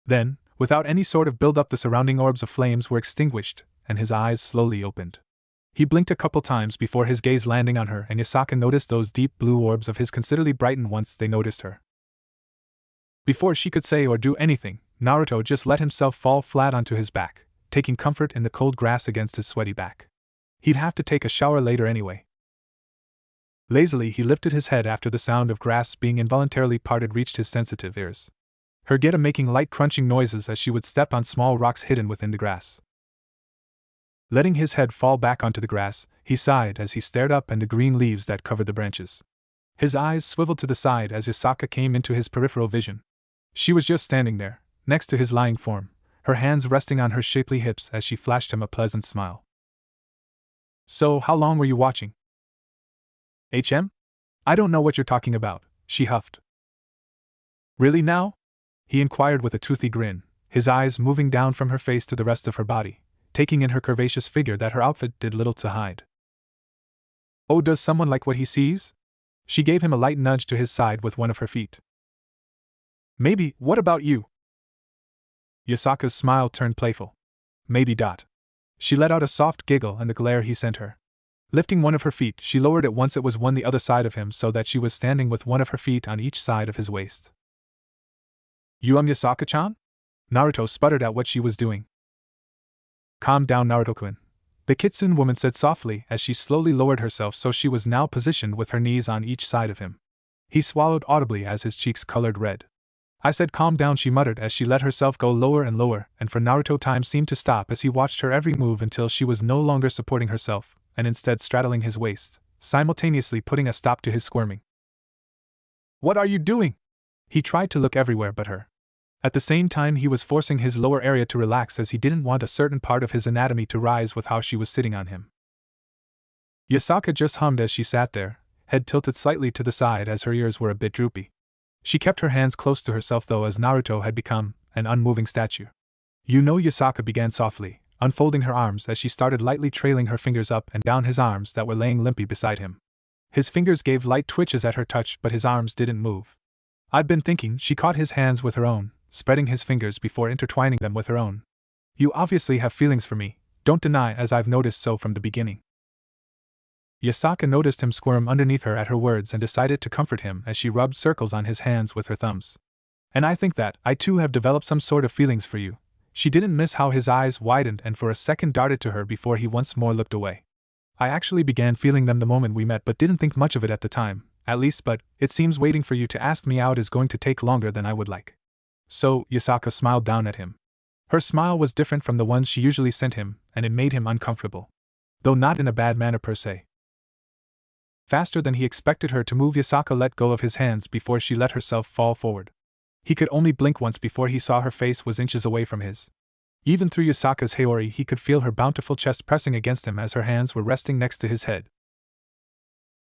Then, without any sort of build-up, the surrounding orbs of flames were extinguished, and his eyes slowly opened. He blinked a couple times before his gaze landing on her, and Yasaka noticed those deep blue orbs of his considerably brightened once they noticed her. Before she could say or do anything, Naruto just let himself fall flat onto his back, taking comfort in the cold grass against his sweaty back. He'd have to take a shower later anyway. Lazily he lifted his head after the sound of grass being involuntarily parted reached his sensitive ears. Her Geta making light crunching noises as she would step on small rocks hidden within the grass. Letting his head fall back onto the grass, he sighed as he stared up at the green leaves that covered the branches. His eyes swiveled to the side as Yasaka came into his peripheral vision. She was just standing there, next to his lying form, her hands resting on her shapely hips as she flashed him a pleasant smile. So, how long were you watching? I don't know what you're talking about, she huffed. Really now? He inquired with a toothy grin, his eyes moving down from her face to the rest of her body, taking in her curvaceous figure that her outfit did little to hide. Oh, does someone like what he sees? She gave him a light nudge to his side with one of her feet. Maybe, what about you? Yasaka's smile turned playful. Maybe. She let out a soft giggle and the glare he sent her. Lifting one of her feet, she lowered it once it was on the other side of him so that she was standing with one of her feet on each side of his waist. You Yasaka-chan? Naruto sputtered at what she was doing. Calm down, Naruto-kun, the kitsune woman said softly as she slowly lowered herself so she was now positioned with her knees on each side of him. He swallowed audibly as his cheeks colored red. I said calm down, she muttered as she let herself go lower and lower, and for Naruto time seemed to stop as he watched her every move until she was no longer supporting herself, and instead straddling his waist, simultaneously putting a stop to his squirming. What are you doing? He tried to look everywhere but her. At the same time he was forcing his lower area to relax as he didn't want a certain part of his anatomy to rise with how she was sitting on him. Yasaka just hummed as she sat there, head tilted slightly to the side as her ears were a bit droopy. She kept her hands close to herself though, as Naruto had become an unmoving statue. You know, Yasaka began softly, unfolding her arms as she started lightly trailing her fingers up and down his arms that were laying limply beside him. His fingers gave light twitches at her touch but his arms didn't move. I'd been thinking, she caught his hands with her own, spreading his fingers before intertwining them with her own. You obviously have feelings for me, don't deny, as I've noticed so from the beginning. Yasaka noticed him squirm underneath her at her words and decided to comfort him as she rubbed circles on his hands with her thumbs. And I think that I too have developed some sort of feelings for you. She didn't miss how his eyes widened and for a second darted to her before he once more looked away. I actually began feeling them the moment we met but didn't think much of it at the time, at least, but it seems waiting for you to ask me out is going to take longer than I would like. So, Yasaka smiled down at him. Her smile was different from the ones she usually sent him, and it made him uncomfortable. Though not in a bad manner per se. Faster than he expected her to move, Yasaka let go of his hands before she let herself fall forward. He could only blink once before he saw her face was inches away from his. Even through Yasaka's haori he could feel her bountiful chest pressing against him as her hands were resting next to his head.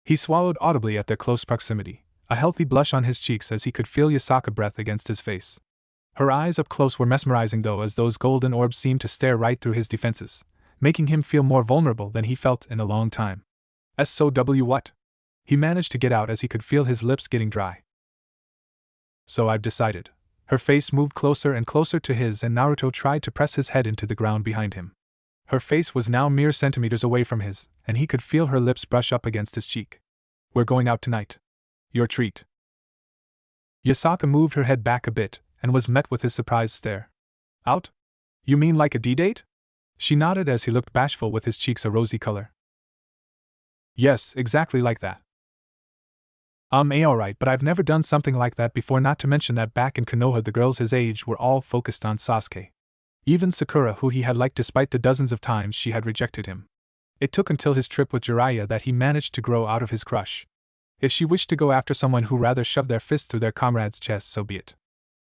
He swallowed audibly at their close proximity, a healthy blush on his cheeks as he could feel Yasaka's breath against his face. Her eyes up close were mesmerizing though, as those golden orbs seemed to stare right through his defenses, making him feel more vulnerable than he felt in a long time. What? He managed to get out as he could feel his lips getting dry. So I've decided. Her face moved closer and closer to his and Naruto tried to press his head into the ground behind him. Her face was now mere centimeters away from his, and he could feel her lips brush up against his cheek. We're going out tonight. Your treat. Yasaka moved her head back a bit, and was met with his surprised stare. Out? You mean like a D-date? She nodded as he looked bashful with his cheeks a rosy color. Yes, exactly like that. Alright, but I've never done something like that before, not to mention that back in Konoha the girls his age were all focused on Sasuke. Even Sakura, who he had liked despite the dozens of times she had rejected him. It took until his trip with Jiraiya that he managed to grow out of his crush. If she wished to go after someone who rather shoved their fists through their comrade's chest, so be it.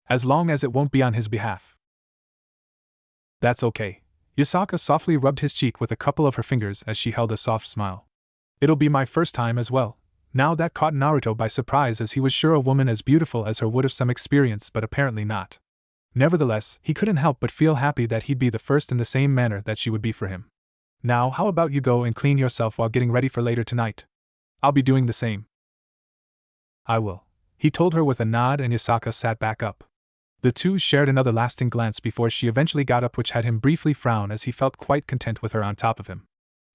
As long as it won't be on his behalf. That's okay. Yasaka softly rubbed his cheek with a couple of her fingers as she held a soft smile. It'll be my first time as well. Now that caught Naruto by surprise, as he was sure a woman as beautiful as her would have some experience, but apparently not. Nevertheless, he couldn't help but feel happy that he'd be the first in the same manner that she would be for him. Now how about you go and clean yourself while getting ready for later tonight? I'll be doing the same. I will, he told her with a nod, and Yasaka sat back up. The two shared another lasting glance before she eventually got up, which had him briefly frown as he felt quite content with her on top of him.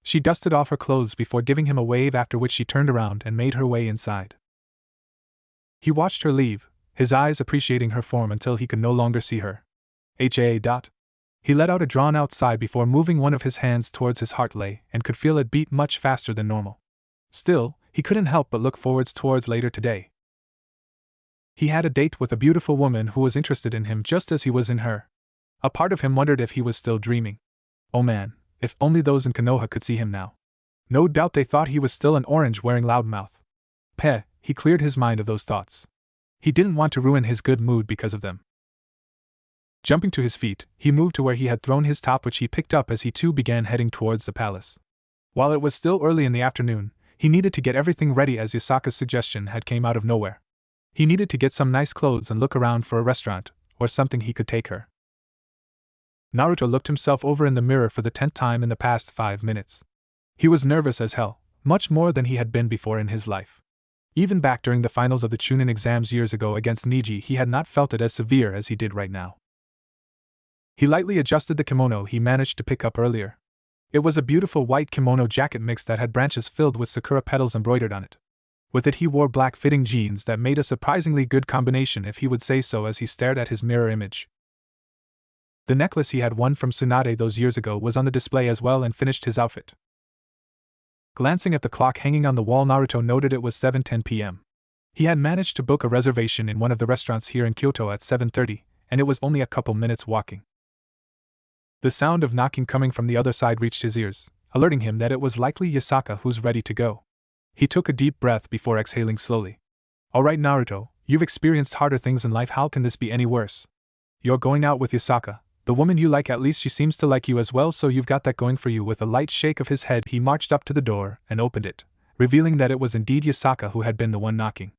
She dusted off her clothes before giving him a wave, after which she turned around and made her way inside. He watched her leave, his eyes appreciating her form until he could no longer see her. He let out a drawn-out sigh before moving one of his hands towards his heart lay and could feel it beat much faster than normal. Still, he couldn't help but look forwards towards later today. He had a date with a beautiful woman who was interested in him just as he was in her. A part of him wondered if he was still dreaming. Oh man, if only those in Konoha could see him now. No doubt they thought he was still an orange-wearing loudmouth. He cleared his mind of those thoughts. He didn't want to ruin his good mood because of them. Jumping to his feet, he moved to where he had thrown his top, which he picked up as he too began heading towards the palace. While it was still early in the afternoon, he needed to get everything ready as Yasaka's suggestion had came out of nowhere. He needed to get some nice clothes and look around for a restaurant, or something he could take her. Naruto looked himself over in the mirror for the 10th time in the past 5 minutes. He was nervous as hell, much more than he had been before in his life. Even back during the finals of the Chunin exams years ago against Niji, he had not felt it as severe as he did right now. He lightly adjusted the kimono he managed to pick up earlier. It was a beautiful white kimono jacket mix that had branches filled with sakura petals embroidered on it. With it he wore black-fitting jeans that made a surprisingly good combination, if he would say so, as he stared at his mirror image. The necklace he had won from Tsunade those years ago was on the display as well and finished his outfit. Glancing at the clock hanging on the wall, Naruto noted it was 7:10 p.m. He had managed to book a reservation in one of the restaurants here in Kyoto at 7:30, and it was only a couple minutes walking. The sound of knocking coming from the other side reached his ears, alerting him that it was likely Yasaka who's ready to go. He took a deep breath before exhaling slowly. Alright Naruto, you've experienced harder things in life, how can this be any worse? You're going out with Yasaka, the woman you like, at least she seems to like you as well, so you've got that going for you. With a light shake of his head he marched up to the door and opened it, revealing that it was indeed Yasaka who had been the one knocking.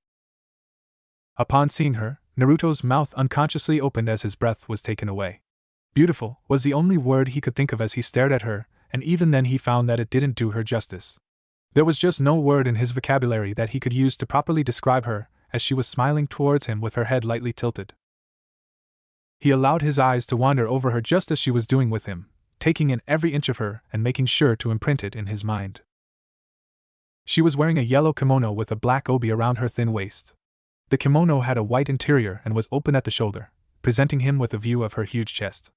Upon seeing her, Naruto's mouth unconsciously opened as his breath was taken away. Beautiful was the only word he could think of as he stared at her, and even then he found that it didn't do her justice. There was just no word in his vocabulary that he could use to properly describe her, as she was smiling towards him with her head lightly tilted. He allowed his eyes to wander over her just as she was doing with him, taking in every inch of her and making sure to imprint it in his mind. She was wearing a yellow kimono with a black obi around her thin waist. The kimono had a white interior and was open at the shoulder, presenting him with a view of her huge chest.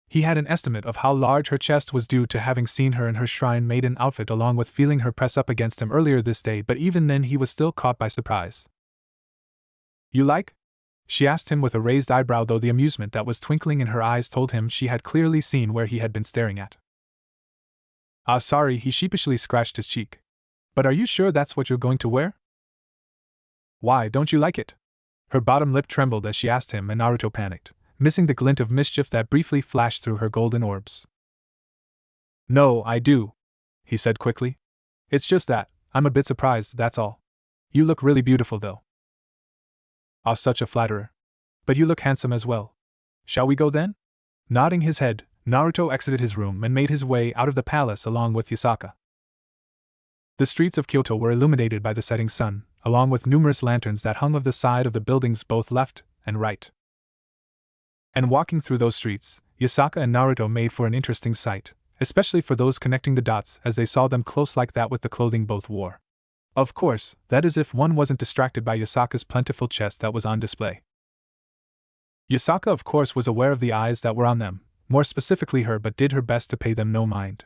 He had an estimate of how large her chest was due to having seen her in her shrine maiden outfit along with feeling her press up against him earlier this day, but even then he was still caught by surprise. "You like?" she asked him with a raised eyebrow, though the amusement that was twinkling in her eyes told him she had clearly seen where he had been staring at. "Ah, sorry," he sheepishly scratched his cheek. "But are you sure that's what you're going to wear?" "Why, don't you like it?" Her bottom lip trembled as she asked him, and Naruto panicked, missing the glint of mischief that briefly flashed through her golden orbs. "No, I do," he said quickly. "It's just that I'm a bit surprised, that's all. You look really beautiful, though." "Ah, such a flatterer. But you look handsome as well. Shall we go then?" Nodding his head, Naruto exited his room and made his way out of the palace along with Yasaka. The streets of Kyoto were illuminated by the setting sun, along with numerous lanterns that hung off the side of the buildings both left and right. And walking through those streets, Yasaka and Naruto made for an interesting sight, especially for those connecting the dots as they saw them close like that with the clothing both wore. Of course, that is if one wasn't distracted by Yasaka's plentiful chest that was on display. Yasaka of course was aware of the eyes that were on them, more specifically her, but did her best to pay them no mind.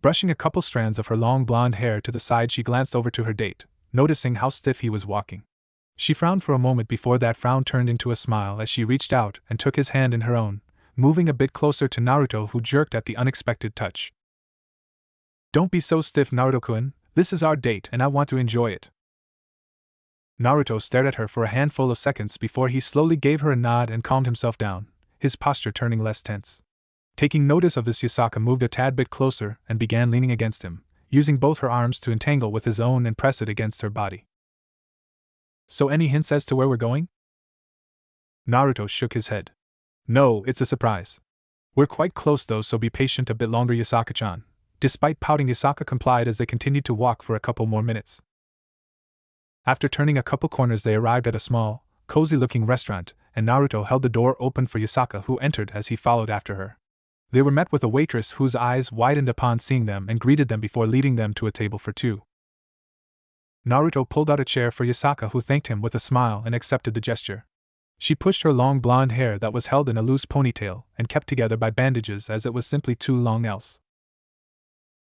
Brushing a couple strands of her long blonde hair to the side, she glanced over to her date, noticing how stiff he was walking. She frowned for a moment before that frown turned into a smile as she reached out and took his hand in her own, moving a bit closer to Naruto, who jerked at the unexpected touch. "Don't be so stiff, Naruto-kun. This is our date and I want to enjoy it." Naruto stared at her for a handful of seconds before he slowly gave her a nod and calmed himself down, his posture turning less tense. Taking notice of this, Yasaka moved a tad bit closer and began leaning against him, using both her arms to entangle with his own and press it against her body. "So any hints as to where we're going?" Naruto shook his head. "No, it's a surprise. We're quite close though, so be patient a bit longer, Yasaka-chan." Despite pouting, Yasaka complied as they continued to walk for a couple more minutes. After turning a couple corners, they arrived at a small, cozy-looking restaurant, and Naruto held the door open for Yasaka, who entered as he followed after her. They were met with a waitress whose eyes widened upon seeing them and greeted them before leading them to a table for two. Naruto pulled out a chair for Yasaka, who thanked him with a smile and accepted the gesture. She pushed her long blonde hair that was held in a loose ponytail and kept together by bandages, as it was simply too long else.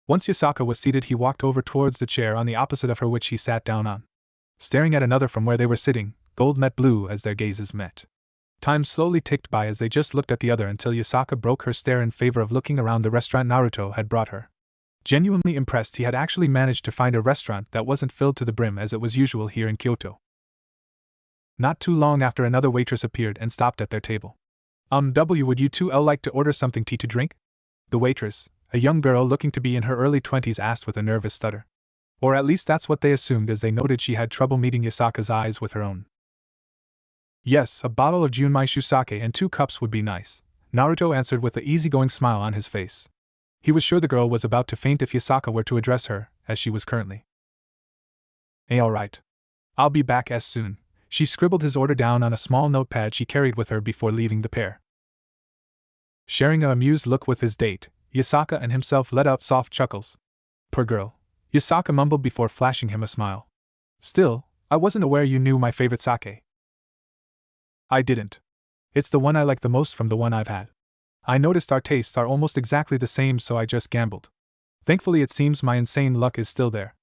Once Yasaka was seated, he walked over towards the chair on the opposite of her, which he sat down on. Staring at another from where they were sitting, gold met blue as their gazes met. Time slowly ticked by as they just looked at the other until Yasaka broke her stare in favor of looking around the restaurant Naruto had brought her. Genuinely impressed, he had actually managed to find a restaurant that wasn't filled to the brim as it was usual here in Kyoto. Not too long after, another waitress appeared and stopped at their table. Would you two like to order something tea to drink?" The waitress, a young girl looking to be in her early 20s, asked with a nervous stutter. Or at least that's what they assumed, as they noted she had trouble meeting Yasaka's eyes with her own. "Yes, a bottle of Junmaishu sake and 2 cups would be nice," Naruto answered with an easygoing smile on his face. He was sure the girl was about to faint if Yasaka were to address her, as she was currently. Alright. I'll be back as soon." She scribbled his order down on a small notepad she carried with her before leaving the pair. Sharing an amused look with his date, Yasaka and himself let out soft chuckles. "Poor girl," Yasaka mumbled before flashing him a smile. "Still, I wasn't aware you knew my favorite sake." "I didn't. It's the one I like the most from the one I've had. I noticed our tastes are almost exactly the same, so I just gambled. Thankfully, it seems my insane luck is still there."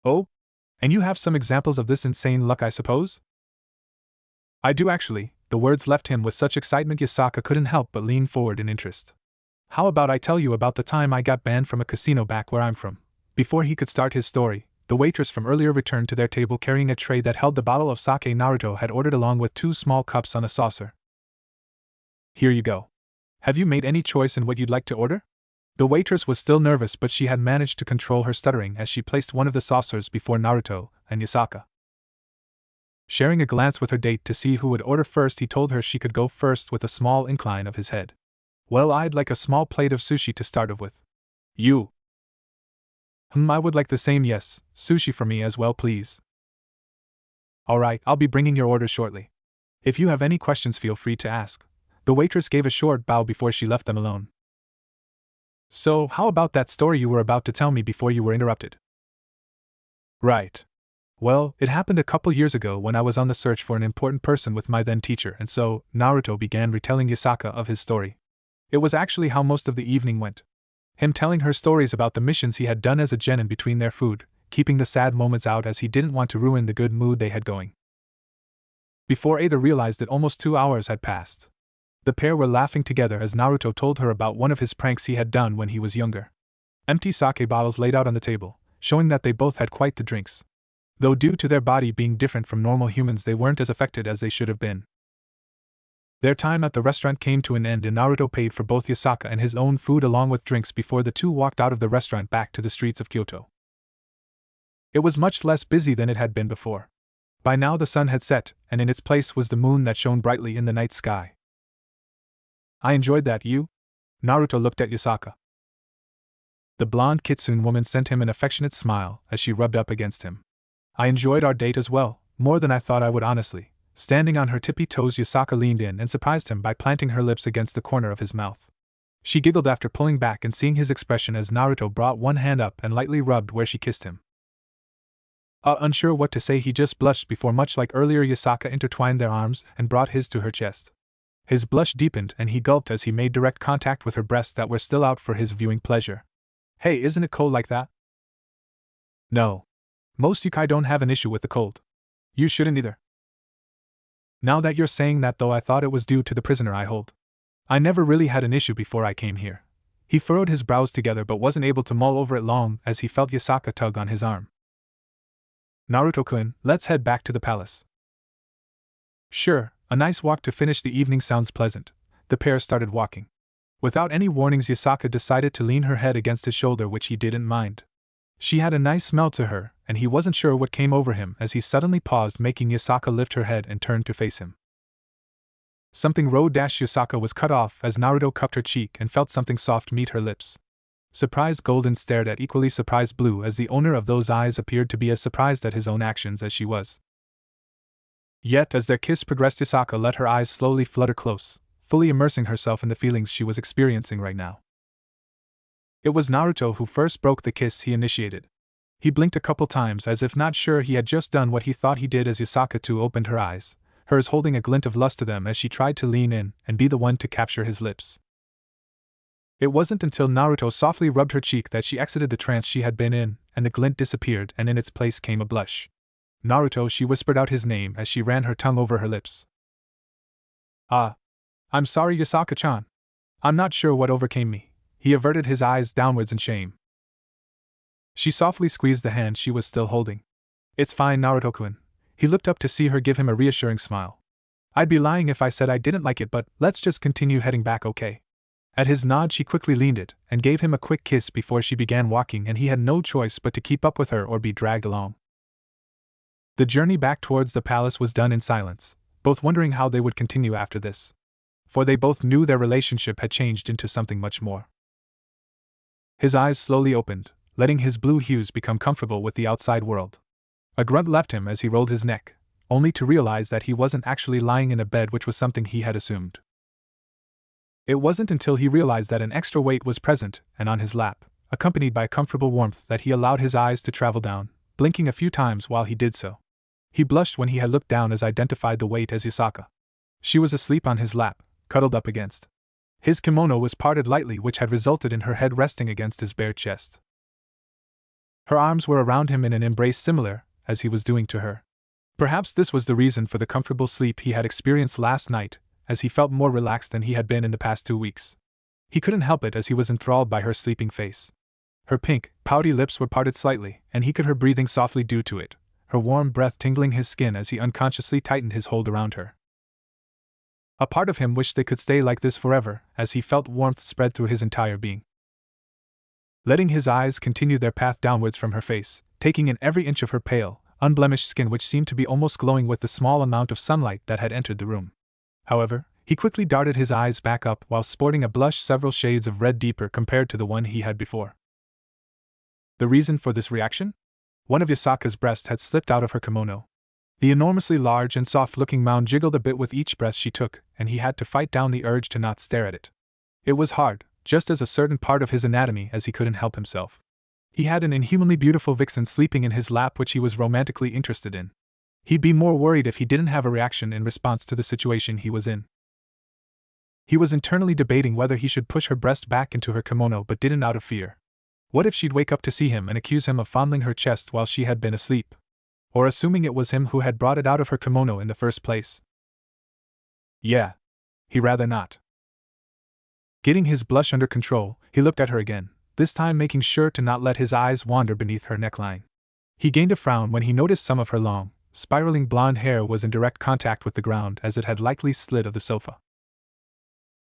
"Oh? And you have some examples of this insane luck, I suppose?" "I do actually." The words left him with such excitement Yasaka couldn't help but lean forward in interest. "How about I tell you about the time I got banned from a casino back where I'm from?" Before he could start his story, the waitress from earlier returned to their table carrying a tray that held the bottle of sake Naruto had ordered along with 2 small cups on a saucer. "Here you go. Have you made any choice in what you'd like to order?" The waitress was still nervous, but she had managed to control her stuttering as she placed one of the saucers before Naruto and Yasaka. Sharing a glance with her date to see who would order first, he told her she could go first with a small incline of his head. "Well, I'd like a small plate of sushi to start with." "You?" I would like the same, yes. Sushi for me as well, please." "Alright, I'll be bringing your order shortly." If you have any questions, feel free to ask. The waitress gave a short bow before she left them alone. So, how about that story you were about to tell me before you were interrupted? Right. Well, it happened a couple years ago when I was on the search for an important person with my then teacher, and so, Naruto began retelling Yasaka of his story. It was actually how most of the evening went. Him telling her stories about the missions he had done as a genin between their food, keeping the sad moments out as he didn't want to ruin the good mood they had going. Before Ada realized it, almost 2 hours had passed. The pair were laughing together as Naruto told her about one of his pranks he had done when he was younger. Empty sake bottles laid out on the table, showing that they both had quite the drinks. Though due to their body being different from normal humans, they weren't as affected as they should have been. Their time at the restaurant came to an end and Naruto paid for both Yasaka and his own food along with drinks before the two walked out of the restaurant back to the streets of Kyoto. It was much less busy than it had been before. By now the sun had set, and in its place was the moon that shone brightly in the night sky. I enjoyed that, you? Naruto looked at Yasaka. The blonde kitsune woman sent him an affectionate smile as she rubbed up against him. I enjoyed our date as well, more than I thought I would, honestly. Standing on her tippy toes, Yasaka leaned in and surprised him by planting her lips against the corner of his mouth. She giggled after pulling back and seeing his expression as Naruto brought one hand up and lightly rubbed where she kissed him. Unsure what to say, he just blushed before, much like earlier, Yasaka intertwined their arms and brought his to her chest. His blush deepened and he gulped as he made direct contact with her breasts that were still out for his viewing pleasure. Hey, isn't it cold like that? No. Most yukai don't have an issue with the cold. You shouldn't either. Now that you're saying that, though, I thought it was due to the prisoner I hold. I never really had an issue before I came here. He furrowed his brows together but wasn't able to mull over it long as he felt Yasaka tug on his arm. Naruto-kun, let's head back to the palace. Sure, a nice walk to finish the evening sounds pleasant. The pair started walking. Without any warnings, Yasaka decided to lean her head against his shoulder, which he didn't mind. She had a nice smell to her, and he wasn't sure what came over him as he suddenly paused, making Yasaka lift her head and turn to face him. Something Yasaka was cut off as Naruto cupped her cheek and felt something soft meet her lips. Surprised Golden stared at equally surprised Blue as the owner of those eyes appeared to be as surprised at his own actions as she was. Yet as their kiss progressed, Yasaka let her eyes slowly flutter close, fully immersing herself in the feelings she was experiencing right now. It was Naruto who first broke the kiss he initiated. He blinked a couple times as if not sure he had just done what he thought he did as Yasaka too opened her eyes, hers holding a glint of lust to them as she tried to lean in and be the one to capture his lips. It wasn't until Naruto softly rubbed her cheek that she exited the trance she had been in, and the glint disappeared and in its place came a blush. Naruto, she whispered out his name as she ran her tongue over her lips. I'm sorry, Yasaka-chan. I'm not sure what overcame me. He averted his eyes downwards in shame. She softly squeezed the hand she was still holding. It's fine, Naruto-kun. He looked up to see her give him a reassuring smile. I'd be lying if I said I didn't like it, but let's just continue heading back, okay? At his nod, she quickly leaned it and gave him a quick kiss before she began walking, and he had no choice but to keep up with her or be dragged along. The journey back towards the palace was done in silence, both wondering how they would continue after this. For they both knew their relationship had changed into something much more. His eyes slowly opened, letting his blue hues become comfortable with the outside world. A grunt left him as he rolled his neck, only to realize that he wasn't actually lying in a bed, which was something he had assumed. It wasn't until he realized that an extra weight was present and on his lap, accompanied by comfortable warmth, that he allowed his eyes to travel down, blinking a few times while he did so. He blushed when he had looked down as identified the weight as Yasaka. She was asleep on his lap, cuddled up against. His kimono was parted lightly, which had resulted in her head resting against his bare chest. Her arms were around him in an embrace similar as he was doing to her. Perhaps this was the reason for the comfortable sleep he had experienced last night, as he felt more relaxed than he had been in the past 2 weeks. He couldn't help it as he was enthralled by her sleeping face. Her pink, pouty lips were parted slightly, and he could hear her breathing softly due to it, her warm breath tingling his skin as he unconsciously tightened his hold around her. A part of him wished they could stay like this forever, as he felt warmth spread through his entire being. Letting his eyes continue their path downwards from her face, taking in every inch of her pale, unblemished skin, which seemed to be almost glowing with the small amount of sunlight that had entered the room. However, he quickly darted his eyes back up while sporting a blush several shades of red deeper compared to the one he had before. The reason for this reaction? One of Yasaka's breasts had slipped out of her kimono. The enormously large and soft-looking mound jiggled a bit with each breath she took, and he had to fight down the urge to not stare at it. It was hard, just as a certain part of his anatomy, as he couldn't help himself. He had an inhumanly beautiful vixen sleeping in his lap which he was romantically interested in. He'd be more worried if he didn't have a reaction in response to the situation he was in. He was internally debating whether he should push her breast back into her kimono but didn't out of fear. What if she'd wake up to see him and accuse him of fondling her chest while she had been asleep? Or assuming it was him who had brought it out of her kimono in the first place? Yeah. He'd rather not. Getting his blush under control, he looked at her again, this time making sure to not let his eyes wander beneath her neckline. He gained a frown when he noticed some of her long, spiraling blonde hair was in direct contact with the ground as it had likely slid off the sofa.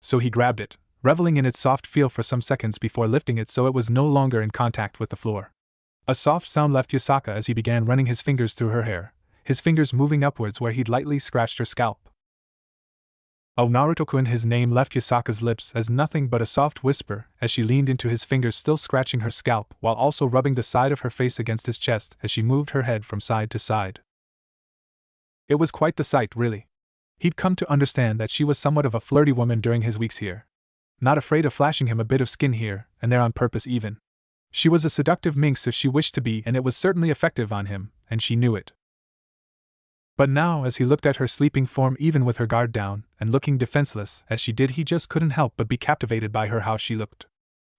So he grabbed it, reveling in its soft feel for some seconds before lifting it so it was no longer in contact with the floor. A soft sound left Yasaka as he began running his fingers through her hair, his fingers moving upwards where he'd lightly scratched her scalp. Oh, Naruto-kun! His name left Yasaka's lips as nothing but a soft whisper as she leaned into his fingers, still scratching her scalp while also rubbing the side of her face against his chest as she moved her head from side to side. It was quite the sight, really. He'd come to understand that she was somewhat of a flirty woman during his weeks here. Not afraid of flashing him a bit of skin here and there on purpose even. She was a seductive minx if she wished to be, and it was certainly effective on him, and she knew it. But now, as he looked at her sleeping form even with her guard down, and looking defenseless as she did, he just couldn't help but be captivated by her how she looked.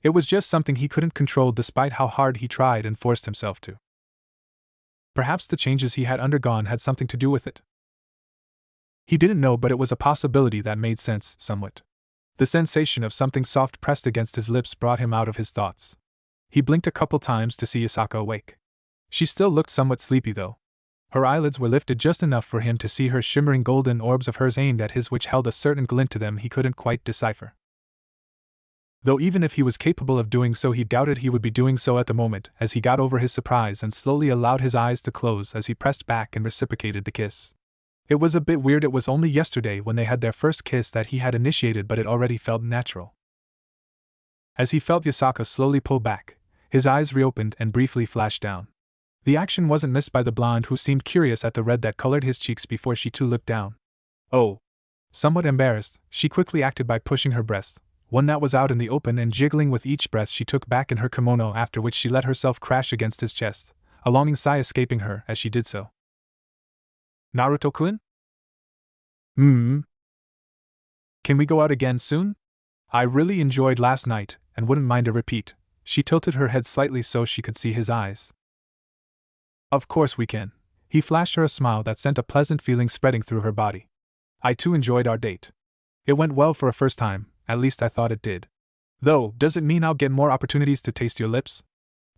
It was just something he couldn't control despite how hard he tried and forced himself to. Perhaps the changes he had undergone had something to do with it. He didn't know, but it was a possibility that made sense, somewhat. The sensation of something soft pressed against his lips brought him out of his thoughts. He blinked a couple times to see Yasaka awake. She still looked somewhat sleepy though. Her eyelids were lifted just enough for him to see her shimmering golden orbs of hers aimed at his, which held a certain glint to them he couldn't quite decipher. Though even if he was capable of doing so, he doubted he would be doing so at the moment, as he got over his surprise and slowly allowed his eyes to close as he pressed back and reciprocated the kiss. It was a bit weird. It was only yesterday when they had their first kiss that he had initiated, but it already felt natural. As he felt Yasaka slowly pull back, his eyes reopened and briefly flashed down. The action wasn't missed by the blonde, who seemed curious at the red that colored his cheeks before she too looked down. Oh. Somewhat embarrassed, she quickly acted by pushing her breast, one that was out in the open, and jiggling with each breath she took back in her kimono, after which she let herself crash against his chest, a longing sigh escaping her as she did so. Naruto-kun? Can we go out again soon? I really enjoyed last night, and wouldn't mind a repeat. She tilted her head slightly so she could see his eyes. Of course we can. He flashed her a smile that sent a pleasant feeling spreading through her body. I too enjoyed our date. It went well for a first time, at least I thought it did. Though, does it mean I'll get more opportunities to taste your lips?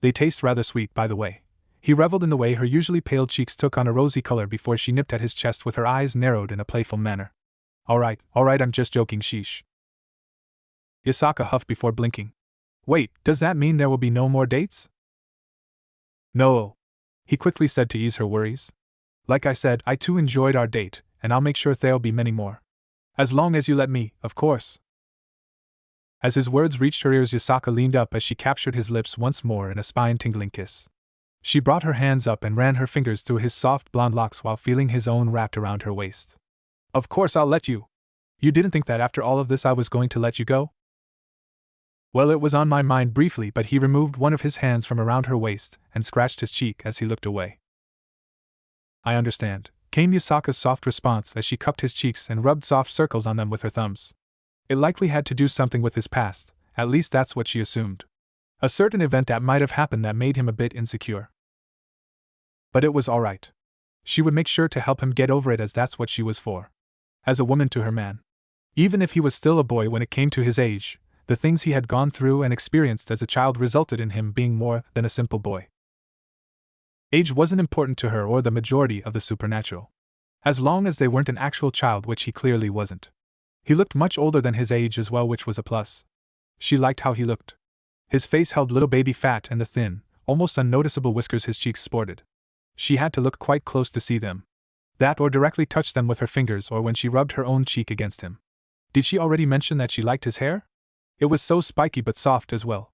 They taste rather sweet, by the way. He reveled in the way her usually pale cheeks took on a rosy color before she nipped at his chest with her eyes narrowed in a playful manner. Alright, I'm just joking, sheesh. Yasaka huffed before blinking. Wait, does that mean there will be no more dates? No, he quickly said to ease her worries. Like I said, I too enjoyed our date, and I'll make sure there'll be many more. As long as you let me, of course. As his words reached her ears, Yasaka leaned up as she captured his lips once more in a spine-tingling kiss. She brought her hands up and ran her fingers through his soft blonde locks while feeling his own wrapped around her waist. Of course I'll let you. You didn't think that after all of this I was going to let you go? Well, it was on my mind briefly, but he removed one of his hands from around her waist and scratched his cheek as he looked away. I understand, came Yasaka's soft response as she cupped his cheeks and rubbed soft circles on them with her thumbs. It likely had to do something with his past, at least that's what she assumed. A certain event that might have happened that made him a bit insecure. But it was alright. She would make sure to help him get over it, as that's what she was for. As a woman to her man. Even if he was still a boy when it came to his age, the things he had gone through and experienced as a child resulted in him being more than a simple boy. Age wasn't important to her or the majority of the supernatural. As long as they weren't an actual child, which he clearly wasn't. He looked much older than his age as well, which was a plus. She liked how he looked. His face held little baby fat, and the thin, almost unnoticeable whiskers his cheeks sported. She had to look quite close to see them. That or directly touch them with her fingers, or when she rubbed her own cheek against him. Did she already mention that she liked his hair? It was so spiky but soft as well.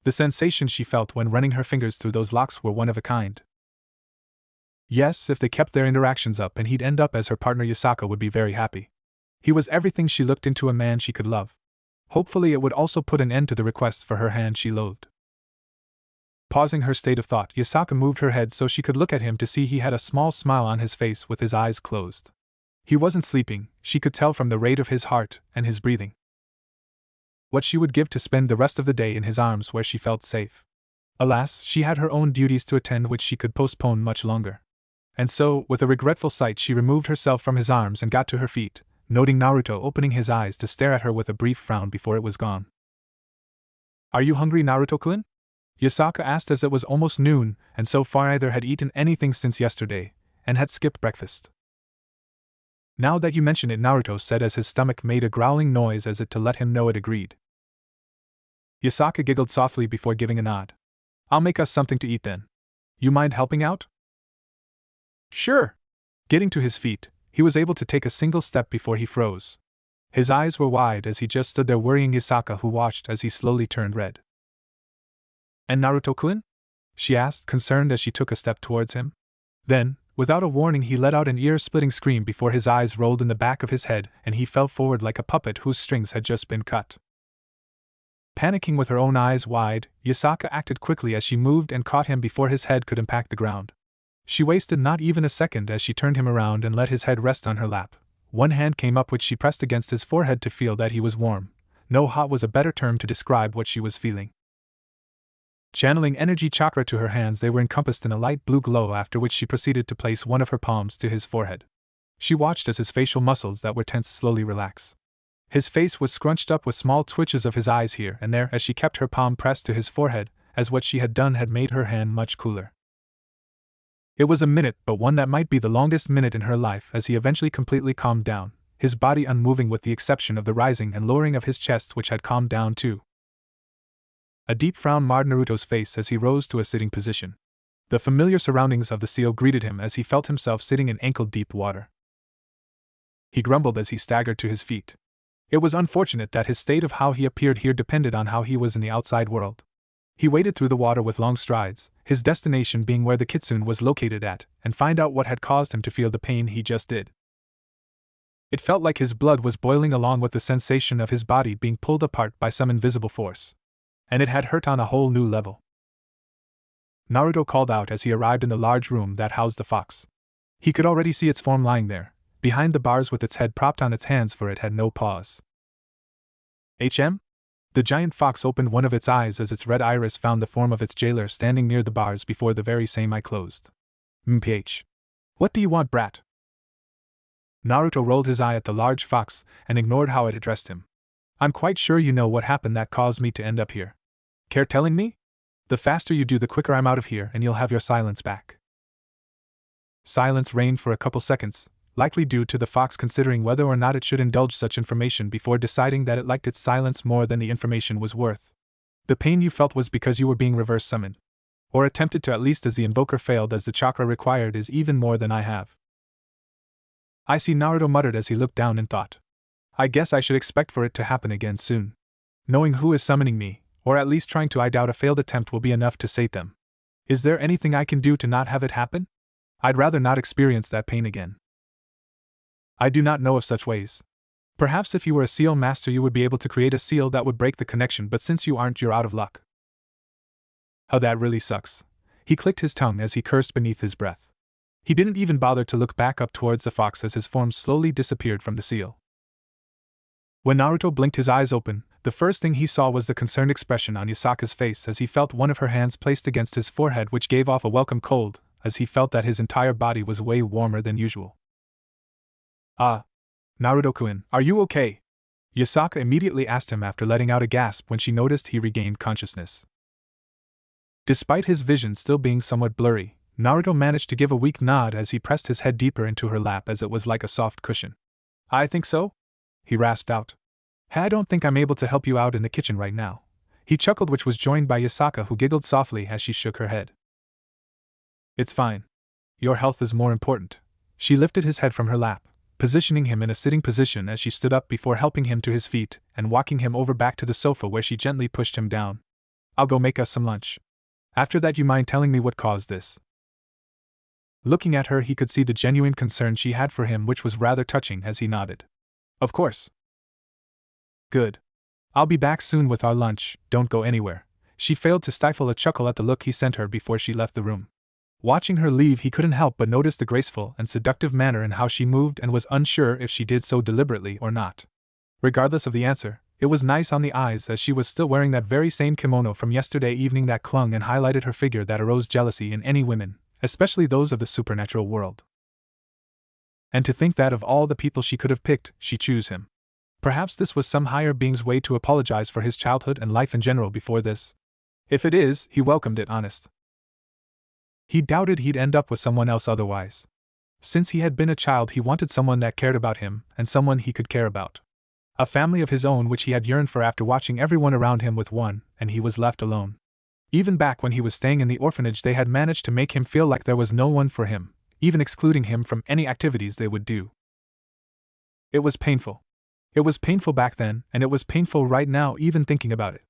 The sensations she felt when running her fingers through those locks were one of a kind. Yes, if they kept their interactions up and he'd end up as her partner, Yasaka would be very happy. He was everything she looked into a man she could love. Hopefully it would also put an end to the requests for her hand she loathed. Pausing her state of thought, Yasaka moved her head so she could look at him to see he had a small smile on his face with his eyes closed. He wasn't sleeping, she could tell from the rate of his heart and his breathing. What she would give to spend the rest of the day in his arms where she felt safe. Alas, she had her own duties to attend which she could postpone much longer. And so, with a regretful sight, she removed herself from his arms and got to her feet, noting Naruto opening his eyes to stare at her with a brief frown before it was gone. "Are you hungry, Naruto-kun?" Yasaka asked as it was almost noon, and so far neither had eaten anything since yesterday, and had skipped breakfast. "Now that you mention it," Naruto said as his stomach made a growling noise as if to let him know it agreed. Yasaka giggled softly before giving a nod. "I'll make us something to eat then. You mind helping out?" "Sure." Getting to his feet, he was able to take a single step before he froze. His eyes were wide as he just stood there worrying Yasaka, who watched as he slowly turned red. "And Naruto-kun?" she asked, concerned as she took a step towards him. Then, without a warning, he let out an ear-splitting scream before his eyes rolled in the back of his head and he fell forward like a puppet whose strings had just been cut. Panicking with her own eyes wide, Yasaka acted quickly as she moved and caught him before his head could impact the ground. She wasted not even a second as she turned him around and let his head rest on her lap. One hand came up which she pressed against his forehead to feel that he was warm. No, hot was a better term to describe what she was feeling. Channeling energy chakra to her hands, they were encompassed in a light blue glow, after which she proceeded to place one of her palms to his forehead. She watched as his facial muscles that were tense slowly relax. His face was scrunched up with small twitches of his eyes here and there as she kept her palm pressed to his forehead, as what she had done had made her hand much cooler. It was a minute, but one that might be the longest minute in her life, as he eventually completely calmed down, his body unmoving with the exception of the rising and lowering of his chest, which had calmed down too. A deep frown marred Naruto's face as he rose to a sitting position. The familiar surroundings of the seal greeted him as he felt himself sitting in ankle-deep water. He grumbled as he staggered to his feet. It was unfortunate that his state of how he appeared here depended on how he was in the outside world. He waded through the water with long strides, his destination being where the kitsune was located at, and find out what had caused him to feel the pain he just did. It felt like his blood was boiling along with the sensation of his body being pulled apart by some invisible force. And it had hurt on a whole new level. Naruto called out as he arrived in the large room that housed the fox. He could already see its form lying there, behind the bars with its head propped on its hands, for it had no paws. "HM?" The giant fox opened one of its eyes as its red iris found the form of its jailer standing near the bars before the very same eye closed. "Mph. What do you want, brat?" Naruto rolled his eye at the large fox and ignored how it addressed him. "I'm quite sure you know what happened that caused me to end up here. Care telling me? The faster you do, the quicker I'm out of here and you'll have your silence back." Silence reigned for a couple seconds, likely due to the fox considering whether or not it should indulge such information before deciding that it liked its silence more than the information was worth. "The pain you felt was because you were being reverse summoned. Or attempted to, at least as the invoker failed as the chakra required, is even more than I have." "I see," Naruto muttered as he looked down in thought. "I guess I should expect for it to happen again soon. Knowing who is summoning me, or at least trying to, I doubt a failed attempt will be enough to sate them. Is there anything I can do to not have it happen? I'd rather not experience that pain again." "I do not know of such ways. Perhaps if you were a seal master you would be able to create a seal that would break the connection, but since you aren't, you're out of luck." "Oh, that really sucks." He clicked his tongue as he cursed beneath his breath. He didn't even bother to look back up towards the fox as his form slowly disappeared from the seal. When Naruto blinked his eyes open, the first thing he saw was the concerned expression on Yasaka's face as he felt one of her hands placed against his forehead, which gave off a welcome cold, as he felt that his entire body was way warmer than usual. "Ah, Naruto-kun, are you okay?" Yasaka immediately asked him after letting out a gasp when she noticed he regained consciousness. Despite his vision still being somewhat blurry, Naruto managed to give a weak nod as he pressed his head deeper into her lap as it was like a soft cushion. "I think so?" he rasped out. "Hey, I don't think I'm able to help you out in the kitchen right now." He chuckled, which was joined by Yasaka, who giggled softly as she shook her head. "It's fine. Your health is more important." She lifted his head from her lap, positioning him in a sitting position as she stood up before helping him to his feet and walking him over back to the sofa where she gently pushed him down. "I'll go make us some lunch. After that, you mind telling me what caused this?" Looking at her, he could see the genuine concern she had for him, which was rather touching as he nodded. Of course. Good. I'll be back soon with our lunch, don't go anywhere. She failed to stifle a chuckle at the look he sent her before she left the room. Watching her leave, he couldn't help but notice the graceful and seductive manner in how she moved and was unsure if she did so deliberately or not. Regardless of the answer, it was nice on the eyes as she was still wearing that very same kimono from yesterday evening that clung and highlighted her figure that aroused jealousy in any women, especially those of the supernatural world. And to think that of all the people she could have picked, she chose him. Perhaps this was some higher being's way to apologize for his childhood and life in general before this. If it is, he welcomed it honest. He doubted he'd end up with someone else otherwise. Since he had been a child, he wanted someone that cared about him and someone he could care about. A family of his own which he had yearned for after watching everyone around him with one, and he was left alone. Even back when he was staying in the orphanage, they had managed to make him feel like there was no one for him, even excluding him from any activities they would do. It was painful. It was painful back then, and it was painful right now even thinking about it.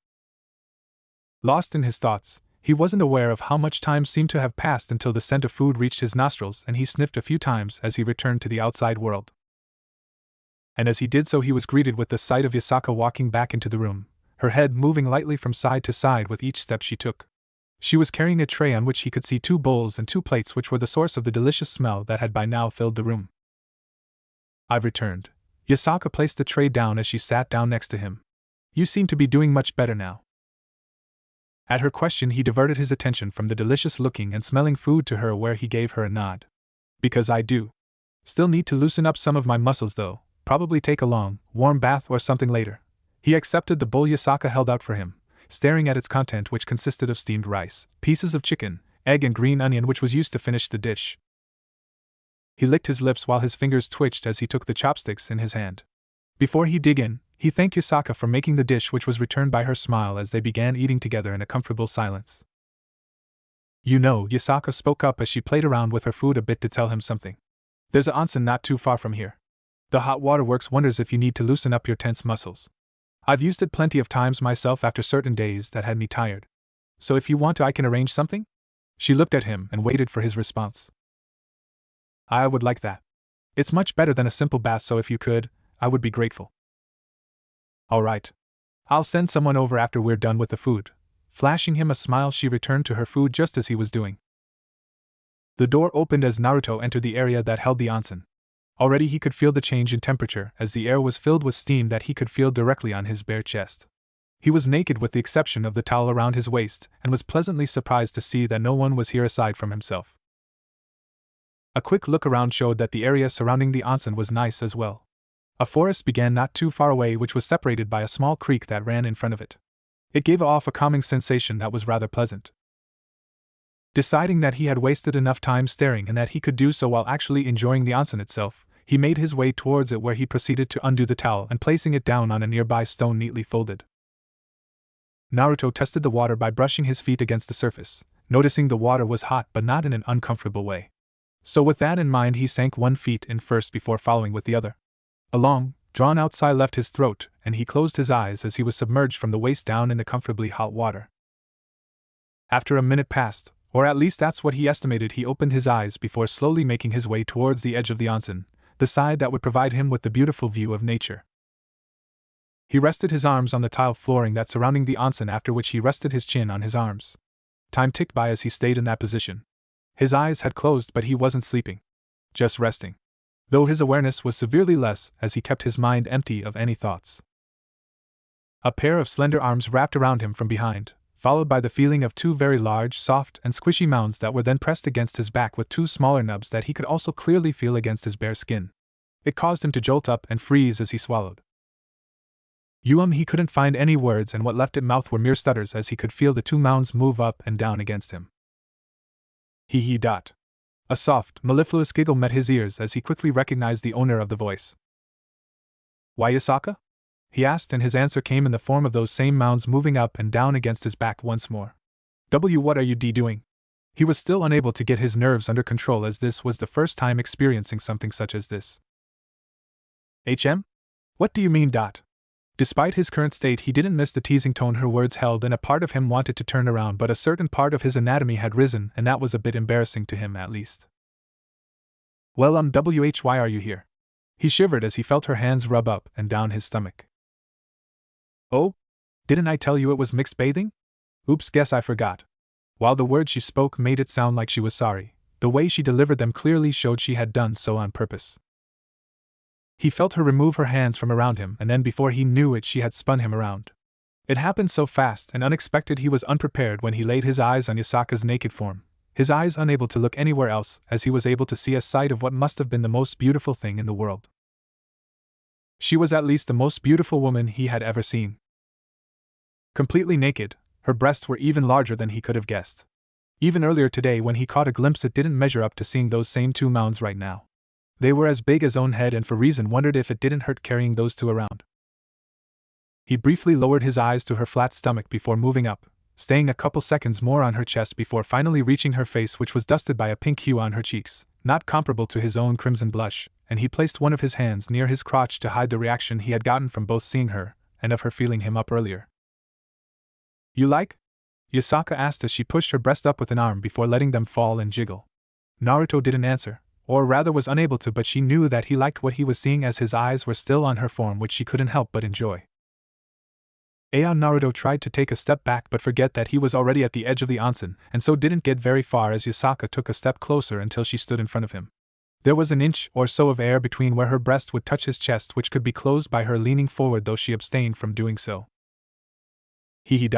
Lost in his thoughts, he wasn't aware of how much time seemed to have passed until the scent of food reached his nostrils and he sniffed a few times as he returned to the outside world. And as he did so, he was greeted with the sight of Yasaka walking back into the room, her head moving lightly from side to side with each step she took. She was carrying a tray on which he could see 2 bowls and 2 plates, which were the source of the delicious smell that had by now filled the room. I've returned. Yasaka placed the tray down as she sat down next to him. You seem to be doing much better now. At her question, he diverted his attention from the delicious-looking and smelling food to her, where he gave her a nod. Because I do. Still need to loosen up some of my muscles though, probably take a long, warm bath or something later. He accepted the bowl Yasaka held out for him, staring at its content, which consisted of steamed rice, pieces of chicken, egg and green onion, which was used to finish the dish. He licked his lips while his fingers twitched as he took the chopsticks in his hand. Before he dug in, he thanked Yasaka for making the dish, which was returned by her smile as they began eating together in a comfortable silence. You know, Yasaka spoke up as she played around with her food a bit to tell him something. There's an onsen not too far from here. The hot water works wonders if you need to loosen up your tense muscles. I've used it plenty of times myself after certain days that had me tired. So if you want to, I can arrange something? She looked at him and waited for his response. I would like that. It's much better than a simple bath, so if you could, I would be grateful. All right. I'll send someone over after we're done with the food. Flashing him a smile, she returned to her food just as he was doing. The door opened as Naruto entered the area that held the onsen. Already he could feel the change in temperature as the air was filled with steam that he could feel directly on his bare chest. He was naked with the exception of the towel around his waist and was pleasantly surprised to see that no one was here aside from himself. A quick look around showed that the area surrounding the onsen was nice as well. A forest began not too far away, which was separated by a small creek that ran in front of it. It gave off a calming sensation that was rather pleasant. Deciding that he had wasted enough time staring and that he could do so while actually enjoying the onsen itself, he made his way towards it, where he proceeded to undo the towel and placing it down on a nearby stone neatly folded. Naruto tested the water by brushing his feet against the surface, noticing the water was hot but not in an uncomfortable way. So with that in mind, he sank one foot in first before following with the other. A long, drawn-out sigh left his throat, and he closed his eyes as he was submerged from the waist down in the comfortably hot water. After a minute passed, or at least that's what he estimated, he opened his eyes before slowly making his way towards the edge of the onsen, the side that would provide him with the beautiful view of nature. He rested his arms on the tile flooring that surrounding the onsen, after which he rested his chin on his arms. Time ticked by as he stayed in that position. His eyes had closed, but he wasn't sleeping. Just resting. Though his awareness was severely less as he kept his mind empty of any thoughts. A pair of slender arms wrapped around him from behind, followed by the feeling of 2 very large, soft, and squishy mounds that were then pressed against his back with 2 smaller nubs that he could also clearly feel against his bare skin. It caused him to jolt up and freeze as he swallowed. He couldn't find any words, and what left it mouth were mere stutters as he could feel the 2 mounds move up and down against him. He. A soft, mellifluous giggle met his ears as he quickly recognized the owner of the voice. Why, Yasaka? He asked, and his answer came in the form of those same mounds moving up and down against his back once more. What are you doing? He was still unable to get his nerves under control, as this was the first time experiencing something such as this. What do you mean? Despite his current state, he didn't miss the teasing tone her words held, and a part of him wanted to turn around, but a certain part of his anatomy had risen, and that was a bit embarrassing to him at least. Well, why are you here? He shivered as he felt her hands rub up and down his stomach. Oh? Didn't I tell you it was mixed bathing? Oops, guess I forgot. While the words she spoke made it sound like she was sorry, the way she delivered them clearly showed she had done so on purpose. He felt her remove her hands from around him, and then before he knew it she had spun him around. It happened so fast and unexpected he was unprepared when he laid his eyes on Yasaka's naked form, his eyes unable to look anywhere else as he was able to see a sight of what must have been the most beautiful thing in the world. She was at least the most beautiful woman he had ever seen. Completely naked, her breasts were even larger than he could have guessed. Even earlier today when he caught a glimpse it didn't measure up to seeing those same two mounds right now. They were as big as his own head and for reason wondered if it didn't hurt carrying those two around. He briefly lowered his eyes to her flat stomach before moving up, staying a couple seconds more on her chest before finally reaching her face, which was dusted by a pink hue on her cheeks, not comparable to his own crimson blush, and he placed one of his hands near his crotch to hide the reaction he had gotten from both seeing her and of her feeling him up earlier. You like? Yasaka asked as she pushed her breast up with an arm before letting them fall and jiggle. Naruto didn't answer, or rather was unable to, but she knew that he liked what he was seeing as his eyes were still on her form, which she couldn't help but enjoy. Naruto tried to take a step back but forget that he was already at the edge of the onsen, and so didn't get very far as Yasaka took a step closer until she stood in front of him. There was an inch or so of air between where her breast would touch his chest, which could be closed by her leaning forward, though she abstained from doing so. Hee.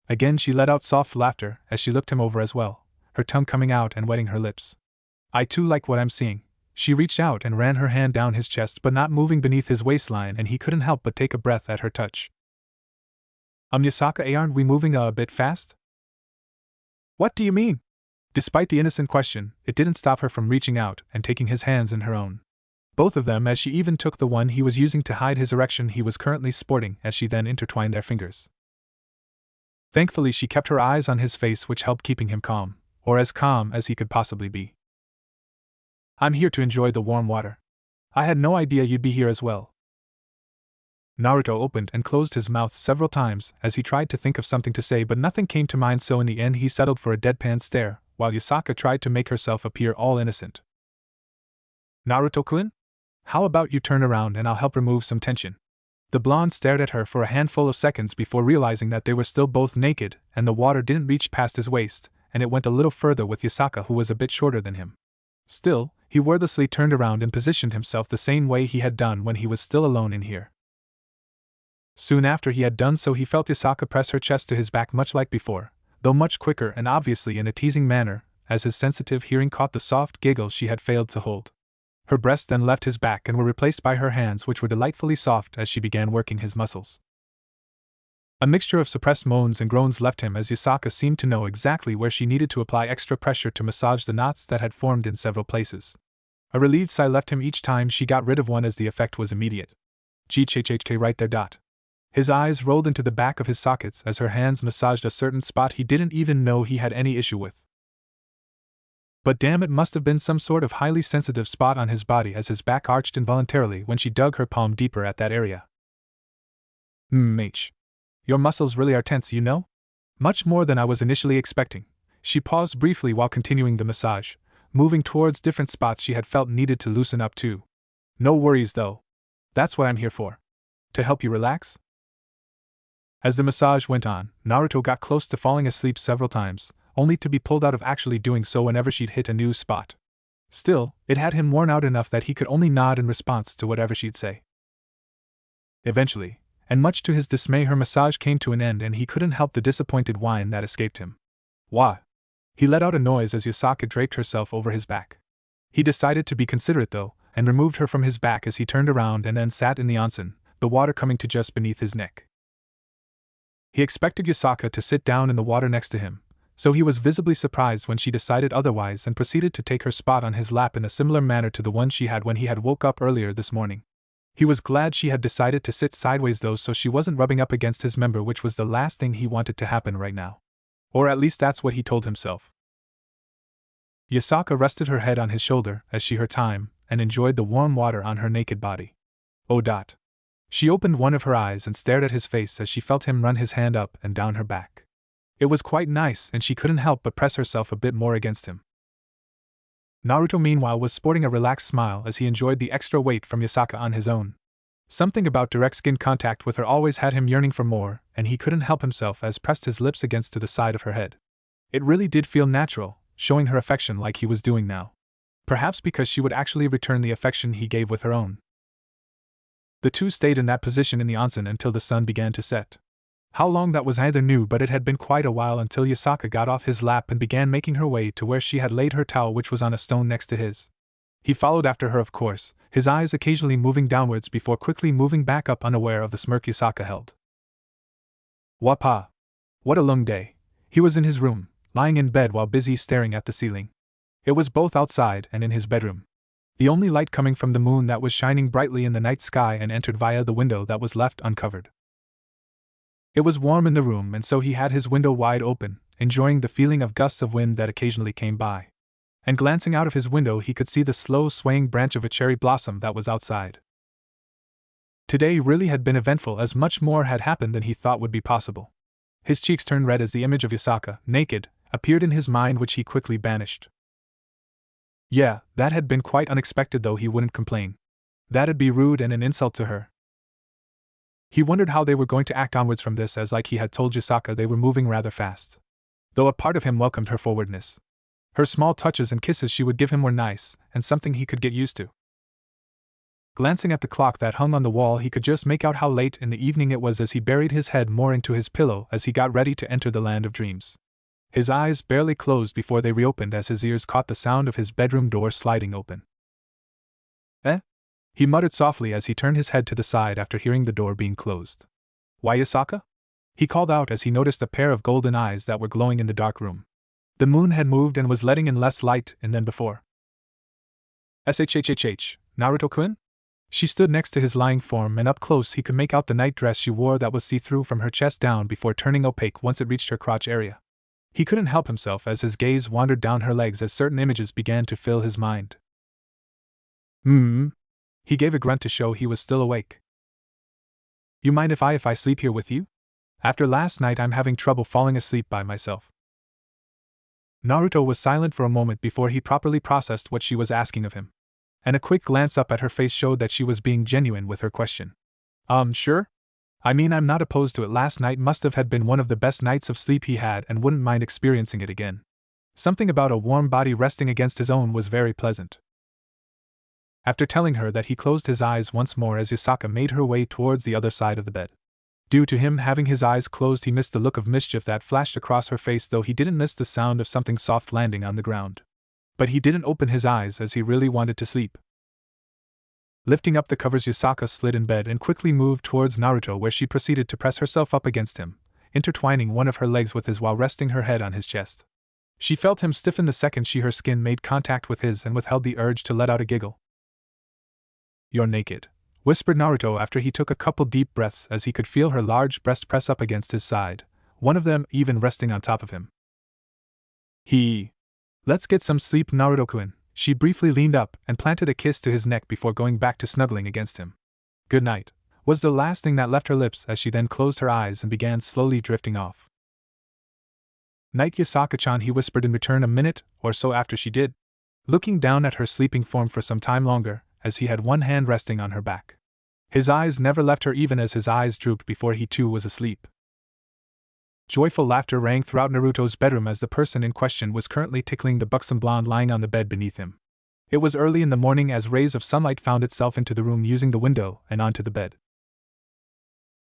Again she let out soft laughter as she looked him over as well, her tongue coming out and wetting her lips. I too like what I'm seeing. She reached out and ran her hand down his chest but not moving beneath his waistline, and he couldn't help but take a breath at her touch. Yasaka, aren't we moving a bit fast? What do you mean? Despite the innocent question, it didn't stop her from reaching out and taking his hands in her own. Both of them, as she even took the one he was using to hide his erection he was currently sporting, as she then intertwined their fingers. Thankfully she kept her eyes on his face, which helped keeping him calm, or as calm as he could possibly be. I'm here to enjoy the warm water. I had no idea you'd be here as well. Naruto opened and closed his mouth several times as he tried to think of something to say, but nothing came to mind, so in the end he settled for a deadpan stare, while Yasaka tried to make herself appear all innocent. Naruto-kun? How about you turn around and I'll help remove some tension? The blonde stared at her for a handful of seconds before realizing that they were still both naked and the water didn't reach past his waist, and it went a little further with Yasaka, who was a bit shorter than him. Still, he wordlessly turned around and positioned himself the same way he had done when he was still alone in here. Soon after he had done so, he felt Yasaka press her chest to his back much like before, though much quicker and obviously in a teasing manner, as his sensitive hearing caught the soft giggle she had failed to hold. Her breasts then left his back and were replaced by her hands, which were delightfully soft as she began working his muscles. A mixture of suppressed moans and groans left him as Yasaka seemed to know exactly where she needed to apply extra pressure to massage the knots that had formed in several places. A relieved sigh left him each time she got rid of one, as the effect was immediate. GHHK right there. His eyes rolled into the back of his sockets as her hands massaged a certain spot he didn't even know he had any issue with. But damn, it must have been some sort of highly sensitive spot on his body, as his back arched involuntarily when she dug her palm deeper at that area. Your muscles really are tense, you know? Much more than I was initially expecting. She paused briefly while continuing the massage, moving towards different spots she had felt needed to loosen up too. No worries though. That's what I'm here for. To help you relax? As the massage went on, Naruto got close to falling asleep several times, only to be pulled out of actually doing so whenever she'd hit a new spot. Still, it had him worn out enough that he could only nod in response to whatever she'd say. Eventually, and much to his dismay, her massage came to an end and he couldn't help the disappointed whine that escaped him. Wah! He let out a noise as Yasaka draped herself over his back. He decided to be considerate though, and removed her from his back as he turned around and then sat in the onsen, the water coming to just beneath his neck. He expected Yasaka to sit down in the water next to him, so he was visibly surprised when she decided otherwise and proceeded to take her spot on his lap in a similar manner to the one she had when he had woke up earlier this morning. He was glad she had decided to sit sideways though, so she wasn't rubbing up against his member, which was the last thing he wanted to happen right now. Or at least that's what he told himself. Yasaka rested her head on his shoulder as she her time, and enjoyed the warm water on her naked body. She opened one of her eyes and stared at his face as she felt him run his hand up and down her back. It was quite nice, and she couldn't help but press herself a bit more against him. Naruto meanwhile was sporting a relaxed smile as he enjoyed the extra weight from Yasaka on his own. Something about direct skin contact with her always had him yearning for more, and he couldn't help himself as pressed his lips against to the side of her head. It really did feel natural, showing her affection like he was doing now. Perhaps because she would actually return the affection he gave with her own. The two stayed in that position in the onsen until the sun began to set. How long that was neither knew, but it had been quite a while until Yasaka got off his lap and began making her way to where she had laid her towel, which was on a stone next to his. He followed after her, of course, his eyes occasionally moving downwards before quickly moving back up, unaware of the smirk Yasaka held. Wapa! What a long day. He was in his room, lying in bed while busy staring at the ceiling. It was both outside and in his bedroom. The only light coming from the moon that was shining brightly in the night sky and entered via the window that was left uncovered. It was warm in the room, and so he had his window wide open, enjoying the feeling of gusts of wind that occasionally came by. And glancing out of his window, he could see the slow swaying branch of a cherry blossom that was outside. Today really had been eventful, as much more had happened than he thought would be possible. His cheeks turned red as the image of Yasaka, naked, appeared in his mind, which he quickly banished. Yeah, that had been quite unexpected, though he wouldn't complain. That'd be rude and an insult to her. He wondered how they were going to act onwards from this, as like he had told Yasaka, they were moving rather fast. Though a part of him welcomed her forwardness. Her small touches and kisses she would give him were nice, and something he could get used to. Glancing at the clock that hung on the wall, he could just make out how late in the evening it was as he buried his head more into his pillow as he got ready to enter the land of dreams. His eyes barely closed before they reopened as his ears caught the sound of his bedroom door sliding open. Eh? He muttered softly as he turned his head to the side after hearing the door being closed. Why, Yasaka? He called out as he noticed a pair of golden eyes that were glowing in the dark room. The moon had moved and was letting in less light than before. Shhhh, Naruto-kun? She stood next to his lying form, and up close he could make out the night dress she wore that was see-through from her chest down before turning opaque once it reached her crotch area. He couldn't help himself as his gaze wandered down her legs as certain images began to fill his mind. He gave a grunt to show he was still awake. You mind if I sleep here with you? After last night I'm having trouble falling asleep by myself. Naruto was silent for a moment before he properly processed what she was asking of him. And a quick glance up at her face showed that she was being genuine with her question. Sure? I mean, I'm not opposed to it. Last night must have had been one of the best nights of sleep he had and wouldn't mind experiencing it again. Something about a warm body resting against his own was very pleasant. After telling her that, he closed his eyes once more as Yasaka made her way towards the other side of the bed. Due to him having his eyes closed, he missed the look of mischief that flashed across her face, though he didn't miss the sound of something soft landing on the ground. But he didn't open his eyes as he really wanted to sleep. Lifting up the covers, Yasaka slid in bed and quickly moved towards Naruto, where she proceeded to press herself up against him, intertwining one of her legs with his while resting her head on his chest. She felt him stiffen the second her skin made contact with his and withheld the urge to let out a giggle. You're naked, whispered Naruto after he took a couple deep breaths as he could feel her large breast press up against his side, one of them even resting on top of him. Let's get some sleep, Naruto-kun. She briefly leaned up and planted a kiss to his neck before going back to snuggling against him. Good night, was the last thing that left her lips as she then closed her eyes and began slowly drifting off. Night, Yasaka-chan, he whispered in return a minute or so after she did, looking down at her sleeping form for some time longer, as he had one hand resting on her back. His eyes never left her even as his eyes drooped before he too was asleep. Joyful laughter rang throughout Naruto's bedroom as the person in question was currently tickling the buxom blonde lying on the bed beneath him. It was early in the morning as rays of sunlight found itself into the room using the window and onto the bed.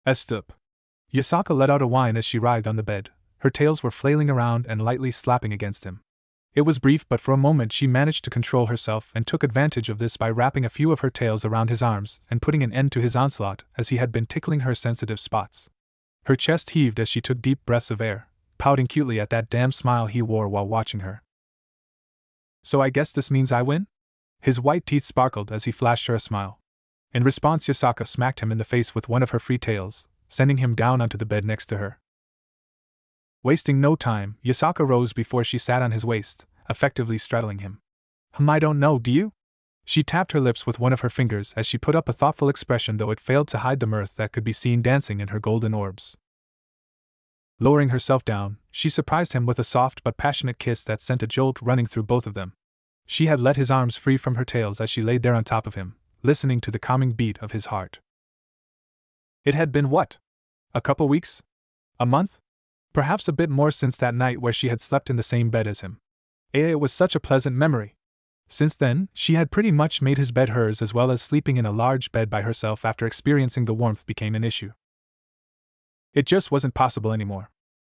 Estup. Yasaka let out a whine as she writhed on the bed. Her tails were flailing around and lightly slapping against him. It was brief, but for a moment she managed to control herself and took advantage of this by wrapping a few of her tails around his arms and putting an end to his onslaught as he had been tickling her sensitive spots. Her chest heaved as she took deep breaths of air, pouting cutely at that damn smile he wore while watching her. So I guess this means I win? His white teeth sparkled as he flashed her a smile. In response, Yasaka smacked him in the face with one of her free tails, sending him down onto the bed next to her. Wasting no time, Yasaka rose before she sat on his waist, effectively straddling him. I don't know, do you? She tapped her lips with one of her fingers as she put up a thoughtful expression, though it failed to hide the mirth that could be seen dancing in her golden orbs. Lowering herself down, she surprised him with a soft but passionate kiss that sent a jolt running through both of them. She had let his arms free from her tails as she laid there on top of him, listening to the calming beat of his heart. It had been what? A couple weeks? A month? Perhaps a bit more since that night where she had slept in the same bed as him. It was such a pleasant memory. Since then, she had pretty much made his bed hers, as well as sleeping in a large bed by herself after experiencing the warmth became an issue. It just wasn't possible anymore.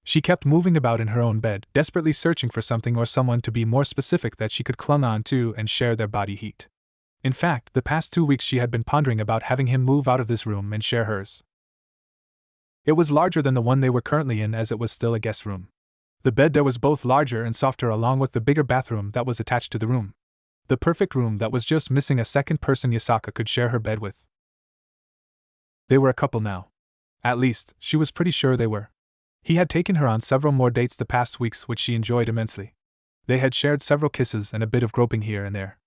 She kept moving about in her own bed, desperately searching for something or someone, to be more specific, that she could clung on to and share their body heat. In fact, the past 2 weeks she had been pondering about having him move out of this room and share hers. It was larger than the one they were currently in, as it was still a guest room. The bed there was both larger and softer, along with the bigger bathroom that was attached to the room. The perfect room that was just missing a second person Yasaka could share her bed with. They were a couple now. At least, she was pretty sure they were. He had taken her on several more dates the past weeks, which she enjoyed immensely. They had shared several kisses and a bit of groping here and there.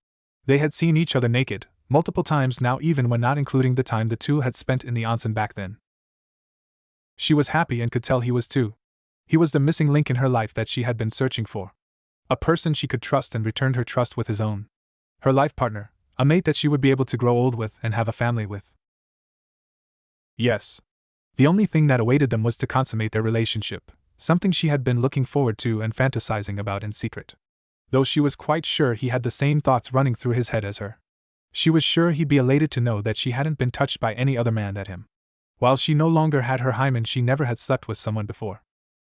They had seen each other naked, multiple times now, even when not including the time the two had spent in the onsen back then. She was happy and could tell he was too. He was the missing link in her life that she had been searching for. A person she could trust and returned her trust with his own. Her life partner, a mate that she would be able to grow old with and have a family with. Yes. The only thing that awaited them was to consummate their relationship, something she had been looking forward to and fantasizing about in secret. Though she was quite sure he had the same thoughts running through his head as her. She was sure he'd be elated to know that she hadn't been touched by any other man than him. While she no longer had her hymen, she never had slept with someone before.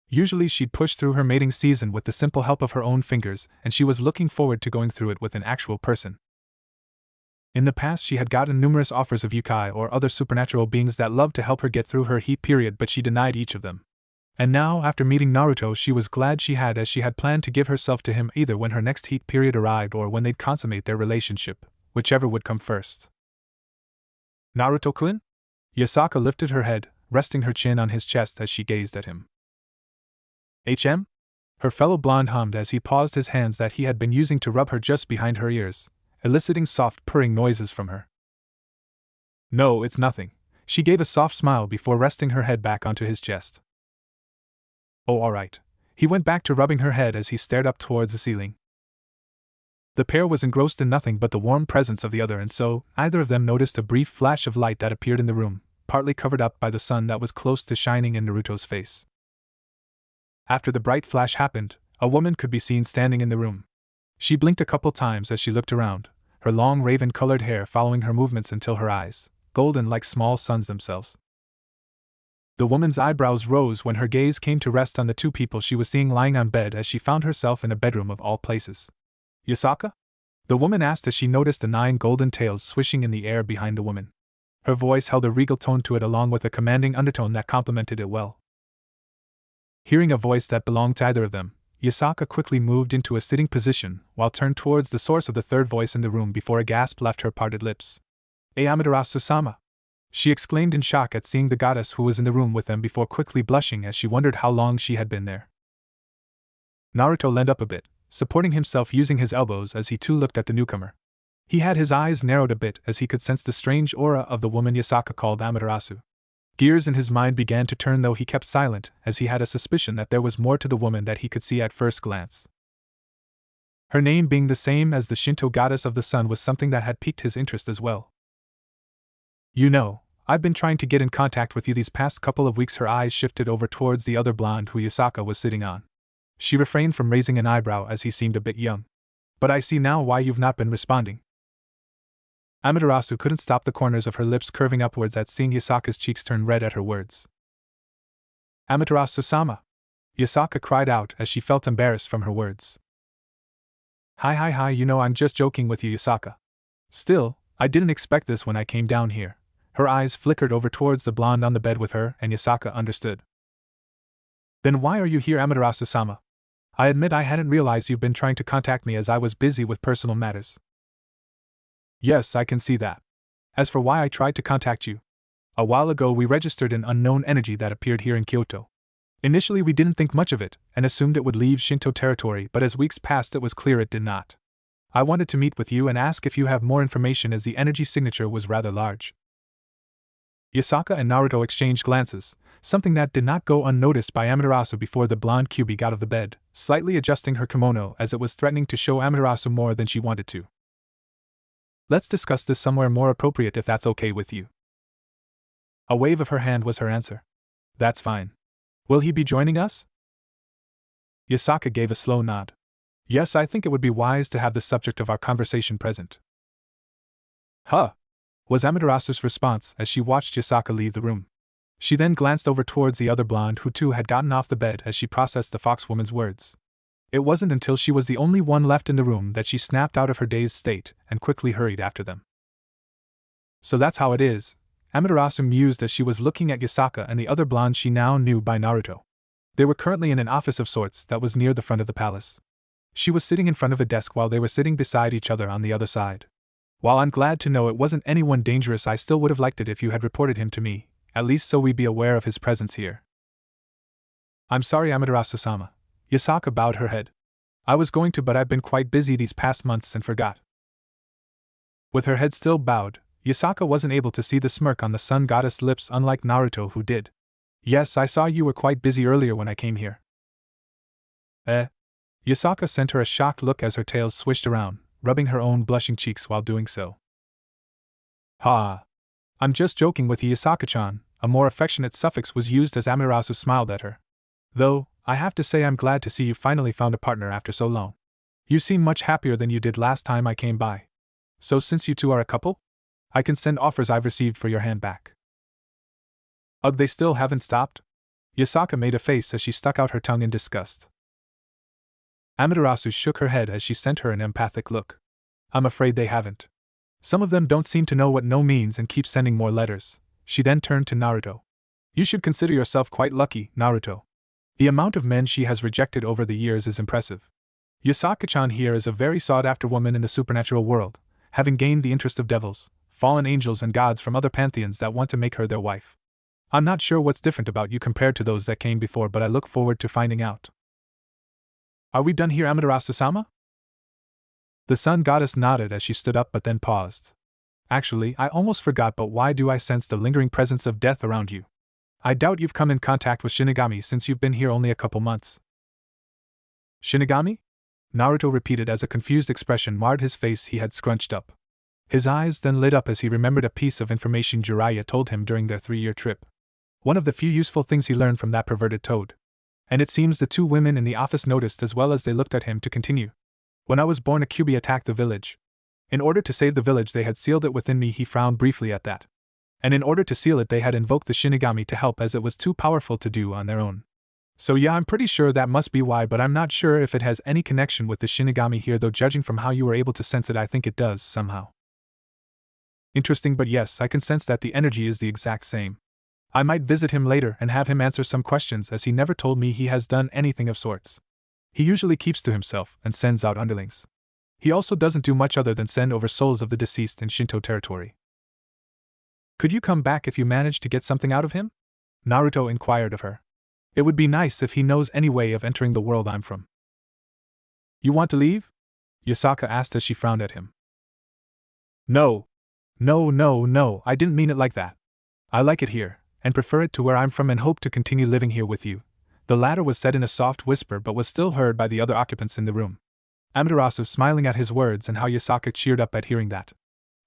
Usually she'd push through her mating season with the simple help of her own fingers, and she was looking forward to going through it with an actual person. In the past she had gotten numerous offers of yokai or other supernatural beings that loved to help her get through her heat period, but she denied each of them. And now, after meeting Naruto, she was glad she had, as she had planned to give herself to him either when her next heat period arrived or when they'd consummate their relationship, whichever would come first. Naruto-kun? Yasaka lifted her head, resting her chin on his chest as she gazed at him. HM? Her fellow blonde hummed as he paused his hands that he had been using to rub her just behind her ears, eliciting soft purring noises from her. No, it's nothing. She gave a soft smile before resting her head back onto his chest. Oh, all right. He went back to rubbing her head as he stared up towards the ceiling. The pair was engrossed in nothing but the warm presence of the other, and so either of them noticed a brief flash of light that appeared in the room, partly covered up by the sun that was close to shining in Naruto's face. After the bright flash happened, a woman could be seen standing in the room. She blinked a couple times as she looked around, her long raven-colored hair following her movements until her eyes, golden like small suns themselves. The woman's eyebrows rose when her gaze came to rest on the two people she was seeing lying on bed, as she found herself in a bedroom of all places. Yasaka? The woman asked as she noticed the 9 golden tails swishing in the air behind the woman. Her voice held a regal tone to it, along with a commanding undertone that complemented it well. Hearing a voice that belonged to either of them, Yasaka quickly moved into a sitting position while turned towards the source of the third voice in the room before a gasp left her parted lips. Amaterasu-sama! She exclaimed in shock at seeing the goddess who was in the room with them before quickly blushing as she wondered how long she had been there. Naruto leaned up a bit, supporting himself using his elbows as he too looked at the newcomer. He had his eyes narrowed a bit as he could sense the strange aura of the woman Yasaka called Amaterasu. Gears in his mind began to turn, though he kept silent, as he had a suspicion that there was more to the woman that he could see at first glance. Her name being the same as the Shinto goddess of the sun was something that had piqued his interest as well. You know, I've been trying to get in contact with you these past couple of weeks. Her eyes shifted over towards the other blonde who Yasaka was sitting on. She refrained from raising an eyebrow as he seemed a bit young. But I see now why you've not been responding. Amaterasu couldn't stop the corners of her lips curving upwards at seeing Yasaka's cheeks turn red at her words. Amaterasu-sama! Yasaka cried out as she felt embarrassed from her words. Hi, you know I'm just joking with you, Yasaka. Still, I didn't expect this when I came down here. Her eyes flickered over towards the blonde on the bed with her, and Yasaka understood. Then why are you here, Amaterasu-sama? I admit I hadn't realized you've been trying to contact me as I was busy with personal matters. Yes, I can see that. As for why I tried to contact you, a while ago we registered an unknown energy that appeared here in Kyoto. Initially we didn't think much of it, and assumed it would leave Shinto territory, but as weeks passed it was clear it did not. I wanted to meet with you and ask if you have more information, as the energy signature was rather large. Yasaka and Naruto exchanged glances, something that did not go unnoticed by Amaterasu before the blonde Kyuubi got out of the bed, slightly adjusting her kimono as it was threatening to show Amaterasu more than she wanted to. Let's discuss this somewhere more appropriate if that's okay with you. A wave of her hand was her answer. That's fine. Will he be joining us? Yasaka gave a slow nod. Yes, I think it would be wise to have the subject of our conversation present. Huh, was Amaterasu's response as she watched Yasaka leave the room. She then glanced over towards the other blonde who too had gotten off the bed as she processed the foxwoman's words. It wasn't until she was the only one left in the room that she snapped out of her dazed state and quickly hurried after them. So that's how it is, Amaterasu mused as she was looking at Yasaka and the other blonde she now knew by Naruto. They were currently in an office of sorts that was near the front of the palace. She was sitting in front of a desk while they were sitting beside each other on the other side. While I'm glad to know it wasn't anyone dangerous, I still would have liked it if you had reported him to me, at least so we'd be aware of his presence here. I'm sorry, Amaterasu-sama. Yasaka bowed her head. I was going to, but I've been quite busy these past months and forgot. With her head still bowed, Yasaka wasn't able to see the smirk on the sun goddess' lips, unlike Naruto, who did. Yes, I saw you were quite busy earlier when I came here. Yasaka sent her a shocked look as her tail swished around, rubbing her own blushing cheeks while doing so. Ha! I'm just joking with you, Yasaka-chan. A more affectionate suffix was used as Amaterasu smiled at her. Though, I have to say I'm glad to see you finally found a partner after so long. You seem much happier than you did last time I came by. So since you two are a couple, I can send offers I've received for your hand back. Ugh, they still haven't stopped? Yasaka made a face as she stuck out her tongue in disgust. Amaterasu shook her head as she sent her an empathic look. I'm afraid they haven't. Some of them don't seem to know what no means and keep sending more letters. She then turned to Naruto. You should consider yourself quite lucky, Naruto. The amount of men she has rejected over the years is impressive. Yasaka-chan here is a very sought-after woman in the supernatural world, having gained the interest of devils, fallen angels and gods from other pantheons that want to make her their wife. I'm not sure what's different about you compared to those that came before, but I look forward to finding out. Are we done here, Amaterasu-sama? The sun goddess nodded as she stood up but then paused. Actually, I almost forgot, but why do I sense the lingering presence of death around you? I doubt you've come in contact with Shinigami since you've been here only a couple months. Shinigami? Naruto repeated as a confused expression marred his face. He had scrunched up. His eyes then lit up as he remembered a piece of information Jiraiya told him during their 3-year trip. One of the few useful things he learned from that perverted toad. And it seems the two women in the office noticed as well as they looked at him to continue. When I was born, a Kyuubi attacked the village. In order to save the village, they had sealed it within me. He frowned briefly at that. And in order to seal it, they had invoked the Shinigami to help as it was too powerful to do on their own. So yeah, I'm pretty sure that must be why, but I'm not sure if it has any connection with the Shinigami here, though judging from how you were able to sense it, I think it does somehow. Interesting, but yes, I can sense that the energy is the exact same. I might visit him later and have him answer some questions, as he never told me he has done anything of sorts. He usually keeps to himself and sends out underlings. He also doesn't do much other than send over souls of the deceased in Shinto territory. Could you come back if you manage to get something out of him? Naruto inquired of her. It would be nice if he knows any way of entering the world I'm from. You want to leave? Yasaka asked as she frowned at him. No, I didn't mean it like that. I like it here, and prefer it to where I'm from, and hope to continue living here with you. The latter was said in a soft whisper but was still heard by the other occupants in the room. Amaterasu smiling at his words and how Yasaka cheered up at hearing that.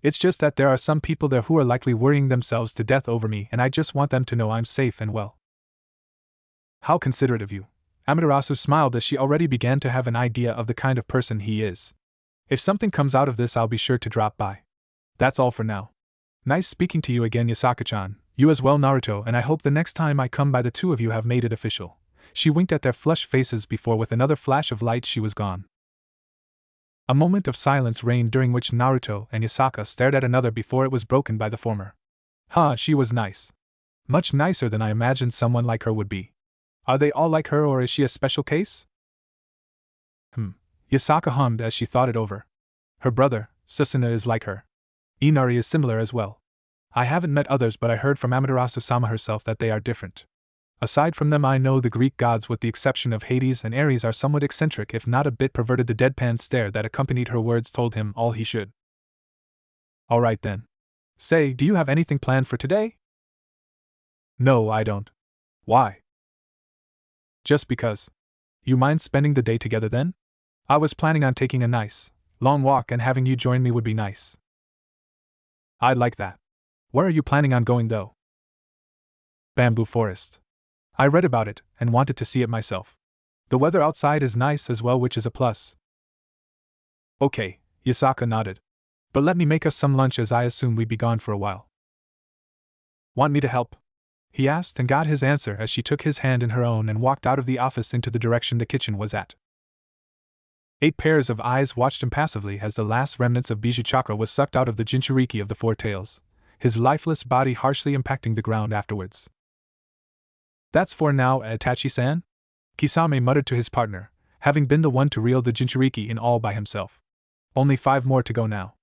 It's just that there are some people there who are likely worrying themselves to death over me, and I just want them to know I'm safe and well. How considerate of you. Amaterasu smiled as she already began to have an idea of the kind of person he is. If something comes out of this, I'll be sure to drop by. That's all for now. Nice speaking to you again, Yasaka-chan. You as well, Naruto, and I hope the next time I come by the two of you have made it official. She winked at their flushed faces before with another flash of light she was gone. A moment of silence reigned, during which Naruto and Yasaka stared at another before it was broken by the former. She was nice. Much nicer than I imagined someone like her would be. Are they all like her, or is she a special case? Yasaka hummed as she thought it over. Her brother, Susuna, is like her. Inari is similar as well. I haven't met others, but I heard from Amaterasu-sama herself that they are different. Aside from them, I know the Greek gods, with the exception of Hades and Ares, are somewhat eccentric, if not a bit perverted. The deadpan stare that accompanied her words told him all he should. All right then. Say, do you have anything planned for today? No, I don't. Why? Just because. You mind spending the day together then? I was planning on taking a nice, long walk and having you join me would be nice. I'd like that. Where are you planning on going though? Bamboo forest. I read about it and wanted to see it myself. The weather outside is nice as well, which is a plus. Okay, Yasaka nodded. But let me make us some lunch as I assume we'd be gone for a while. Want me to help? He asked and got his answer as she took his hand in her own and walked out of the office into the direction the kitchen was at. 8 pairs of eyes watched impassively as the last remnants of Bijou chakra was sucked out of the Jinchuriki of the Four Tails, his lifeless body harshly impacting the ground afterwards. That's for now, Itachi-san? Kisame muttered to his partner, having been the one to reel the Jinchuriki in all by himself. Only 5 more to go now.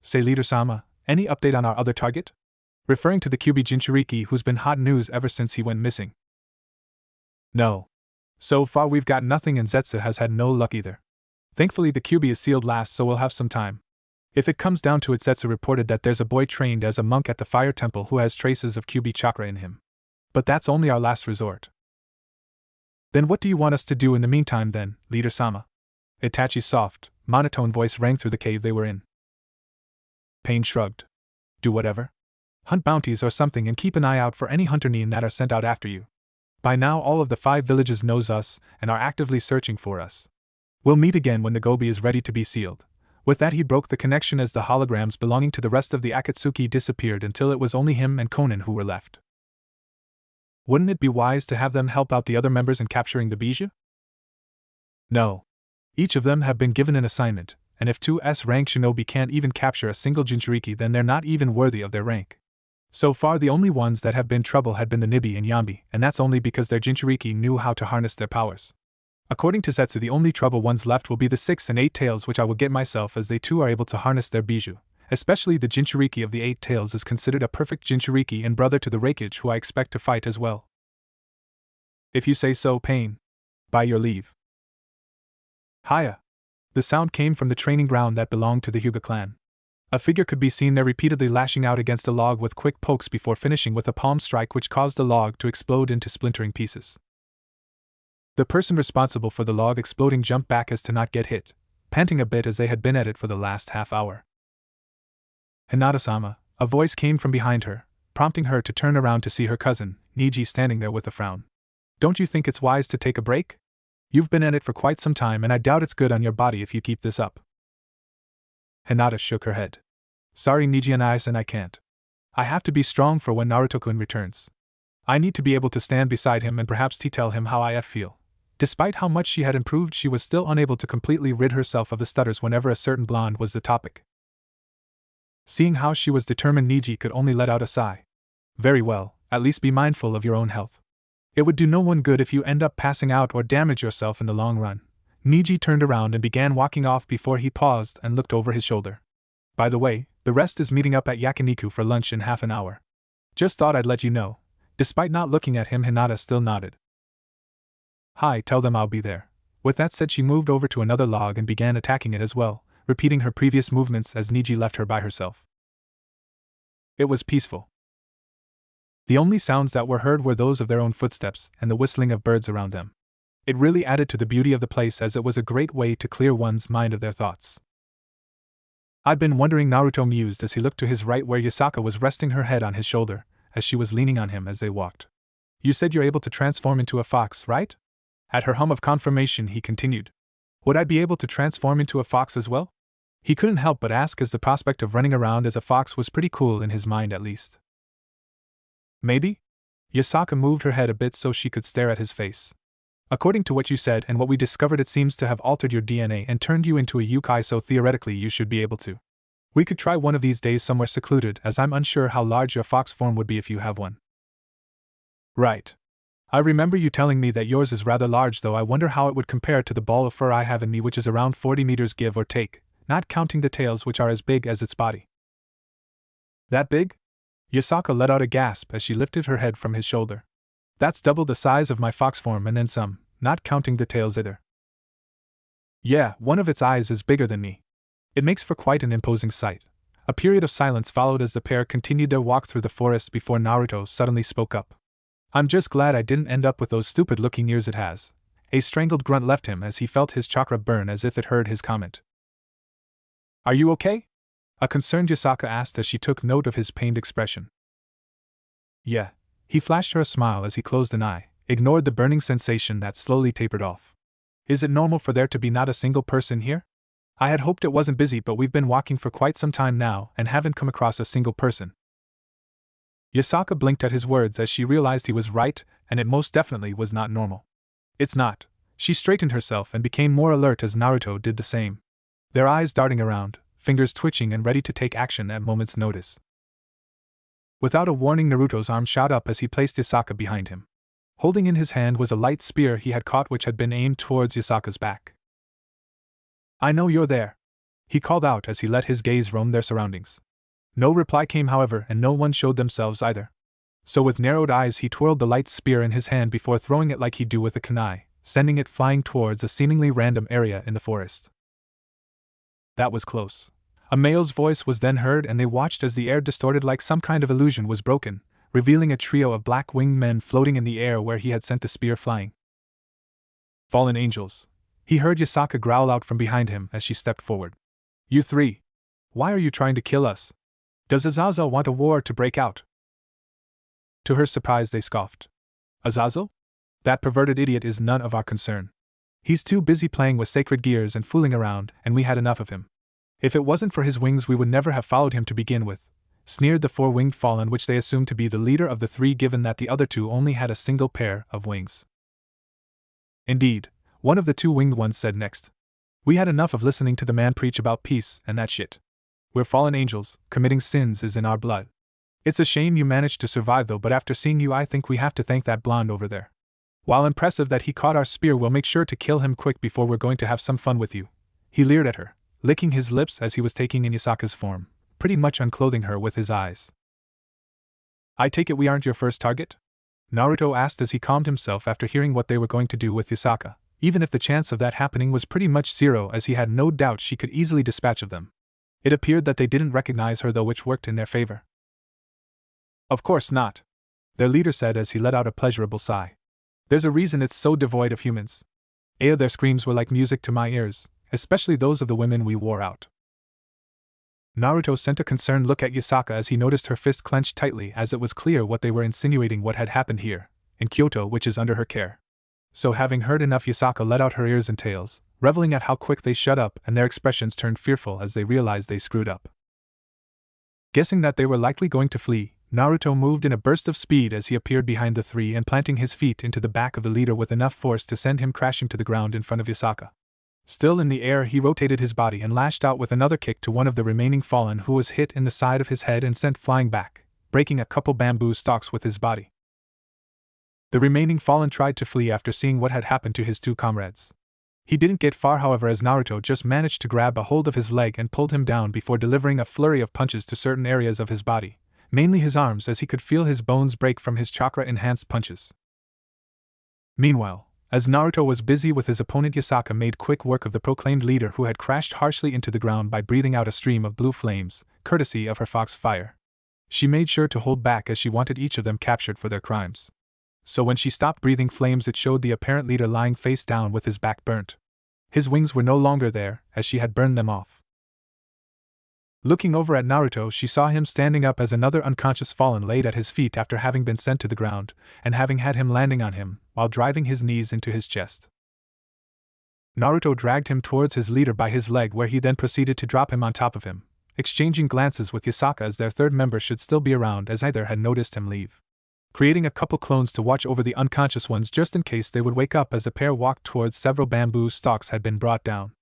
Say, Leader-sama, any update on our other target? Referring to the Kyuubi Jinchuriki who's been hot news ever since he went missing. No. So far we've got nothing and Zetsu has had no luck either. Thankfully the Kyuubi is sealed last, so we'll have some time. If it comes down to it, Zetsu reported that there's a boy trained as a monk at the fire temple who has traces of Kyuubi chakra in him. But that's only our last resort. Then what do you want us to do in the meantime then, Leader-sama? Itachi's soft, monotone voice rang through the cave they were in. Pain shrugged. Do whatever. Hunt bounties or something and keep an eye out for any hunter nin that are sent out after you. By now all of the 5 villages knows us and are actively searching for us. We'll meet again when the Gobi is ready to be sealed. With that he broke the connection as the holograms belonging to the rest of the Akatsuki disappeared until it was only him and Konan who were left. Wouldn't it be wise to have them help out the other members in capturing the Bijou? No. Each of them have been given an assignment, and if 2S rank shinobi can't even capture a single Jinchuriki, then they're not even worthy of their rank. So far the only ones that have been trouble had been the Nibi and Yambi, and that's only because their Jinchuriki knew how to harness their powers. According to Zetsu, the only trouble ones left will be the 6 and 8 tails, which I will get myself, as they too are able to harness their Bijou. Especially the Jinchuriki of the 8 tails is considered a perfect Jinchuriki and brother to the Reikage, who I expect to fight as well. If you say so, Pain. By your leave. Hiya! The sound came from the training ground that belonged to the Hyuga clan. A figure could be seen there repeatedly lashing out against a log with quick pokes before finishing with a palm strike which caused the log to explode into splintering pieces. The person responsible for the log exploding jumped back as to not get hit, panting a bit as they had been at it for the last half hour. Hinata-sama, a voice came from behind her, prompting her to turn around to see her cousin, Niji, standing there with a frown. Don't you think it's wise to take a break? You've been at it for quite some time and I doubt it's good on your body if you keep this up. Hinata shook her head. Sorry, Niji and I can't. I have to be strong for when Naruto-kun returns. I need to be able to stand beside him and perhaps tell him how I feel. Despite how much she had improved, she was still unable to completely rid herself of the stutters whenever a certain blonde was the topic. Seeing how she was determined, Niji could only let out a sigh. Very well, at least be mindful of your own health. It would do no one good if you end up passing out or damage yourself in the long run. Niji turned around and began walking off before he paused and looked over his shoulder. By the way, the rest is meeting up at Yakiniku for lunch in half an hour. Just thought I'd let you know. Despite not looking at him, Hinata still nodded. Hi, tell them I'll be there. With that said, she moved over to another log and began attacking it as well, repeating her previous movements as Niji left her by herself. It was peaceful. The only sounds that were heard were those of their own footsteps and the whistling of birds around them. It really added to the beauty of the place, as it was a great way to clear one's mind of their thoughts. I'd been wondering, Naruto mused as he looked to his right where Yasaka was resting her head on his shoulder, as she was leaning on him as they walked. You said you're able to transform into a fox, right? At her hum of confirmation, he continued. Would I be able to transform into a fox as well? He couldn't help but ask, as the prospect of running around as a fox was pretty cool in his mind at least. Maybe? Yasaka moved her head a bit so she could stare at his face. According to what you said and what we discovered, it seems to have altered your DNA and turned you into a yokai, so theoretically you should be able to. We could try one of these days somewhere secluded, as I'm unsure how large your fox form would be if you have one. Right. I remember you telling me that yours is rather large, though I wonder how it would compare to the ball of fur I have in me, which is around 40 meters give or take, not counting the tails, which are as big as its body. That big? Yasaka let out a gasp as she lifted her head from his shoulder. That's double the size of my fox form and then some, not counting the tails either. Yeah, one of its eyes is bigger than me. It makes for quite an imposing sight. A period of silence followed as the pair continued their walk through the forest before Naruto suddenly spoke up. I'm just glad I didn't end up with those stupid-looking ears it has. A strangled grunt left him as he felt his chakra burn as if it heard his comment. Are you okay? A concerned Yasaka asked as she took note of his pained expression. Yeah. He flashed her a smile as he closed an eye, ignored the burning sensation that slowly tapered off. Is it normal for there to be not a single person here? I had hoped it wasn't busy, but we've been walking for quite some time now and haven't come across a single person. Yasaka blinked at his words as she realized he was right, and it most definitely was not normal. It's not. She straightened herself and became more alert as Naruto did the same. Their eyes darting around, fingers twitching and ready to take action at moment's notice. Without a warning, Naruto's arm shot up as he placed Yasaka behind him. Holding in his hand was a light spear he had caught which had been aimed towards Yasaka's back. I know you're there, he called out as he let his gaze roam their surroundings. No reply came, however, and no one showed themselves either. So with narrowed eyes he twirled the light spear in his hand before throwing it like he'd do with a kunai, sending it flying towards a seemingly random area in the forest. That was close. A male's voice was then heard and they watched as the air distorted like some kind of illusion was broken, revealing a trio of black-winged men floating in the air where he had sent the spear flying. Fallen angels. He heard Yasaka growl out from behind him as she stepped forward. You three. Why are you trying to kill us? Does Azazel want a war to break out? To her surprise they scoffed. Azazel? That perverted idiot is none of our concern. He's too busy playing with sacred gears and fooling around, and we had enough of him. If it wasn't for his wings we would never have followed him to begin with, sneered the four-winged fallen, which they assumed to be the leader of the three given that the other two only had a single pair of wings. Indeed, one of the two winged ones said next. We had enough of listening to the man preach about peace and that shit. We're fallen angels, committing sins is in our blood. It's a shame you managed to survive though, but after seeing you I think we have to thank that blonde over there. While impressive that he caught our spear, we'll make sure to kill him quick before we're going to have some fun with you. He leered at her, licking his lips as he was taking in Yasaka's form, pretty much unclothing her with his eyes. I take it we aren't your first target? Naruto asked as he calmed himself after hearing what they were going to do with Yasaka, even if the chance of that happening was pretty much zero, as he had no doubt she could easily dispatch of them. It appeared that they didn't recognize her though, which worked in their favor. Of course not, their leader said as he let out a pleasurable sigh. There's a reason it's so devoid of humans. Their screams were like music to my ears, especially those of the women we wore out. Naruto sent a concerned look at Yasaka as he noticed her fist clenched tightly, as it was clear what they were insinuating what had happened here, in Kyoto, which is under her care. So having heard enough, Yasaka let out her ears and tails, reveling at how quick they shut up, and their expressions turned fearful as they realized they screwed up. Guessing that they were likely going to flee, Naruto moved in a burst of speed as he appeared behind the three and planting his feet into the back of the leader with enough force to send him crashing to the ground in front of Yasaka. Still in the air, he rotated his body and lashed out with another kick to one of the remaining fallen, who was hit in the side of his head and sent flying back, breaking a couple bamboo stalks with his body. The remaining fallen tried to flee after seeing what had happened to his two comrades. He didn't get far, however, as Naruto just managed to grab a hold of his leg and pulled him down before delivering a flurry of punches to certain areas of his body, mainly his arms, as he could feel his bones break from his chakra-enhanced punches. Meanwhile, as Naruto was busy with his opponent, Yasaka made quick work of the proclaimed leader, who had crashed harshly into the ground by breathing out a stream of blue flames, courtesy of her fox fire. She made sure to hold back as she wanted each of them captured for their crimes. So when she stopped breathing flames, it showed the apparent leader lying face down with his back burnt. His wings were no longer there, as she had burned them off. Looking over at Naruto, she saw him standing up as another unconscious fallen laid at his feet after having been sent to the ground, and having had him landing on him, while driving his knees into his chest. Naruto dragged him towards his leader by his leg, where he then proceeded to drop him on top of him, exchanging glances with Yasaka as their third member should still be around, as either had noticed him leave. Creating a couple clones to watch over the unconscious ones just in case they would wake up as the pair walked towards several bamboo stalks had been brought down.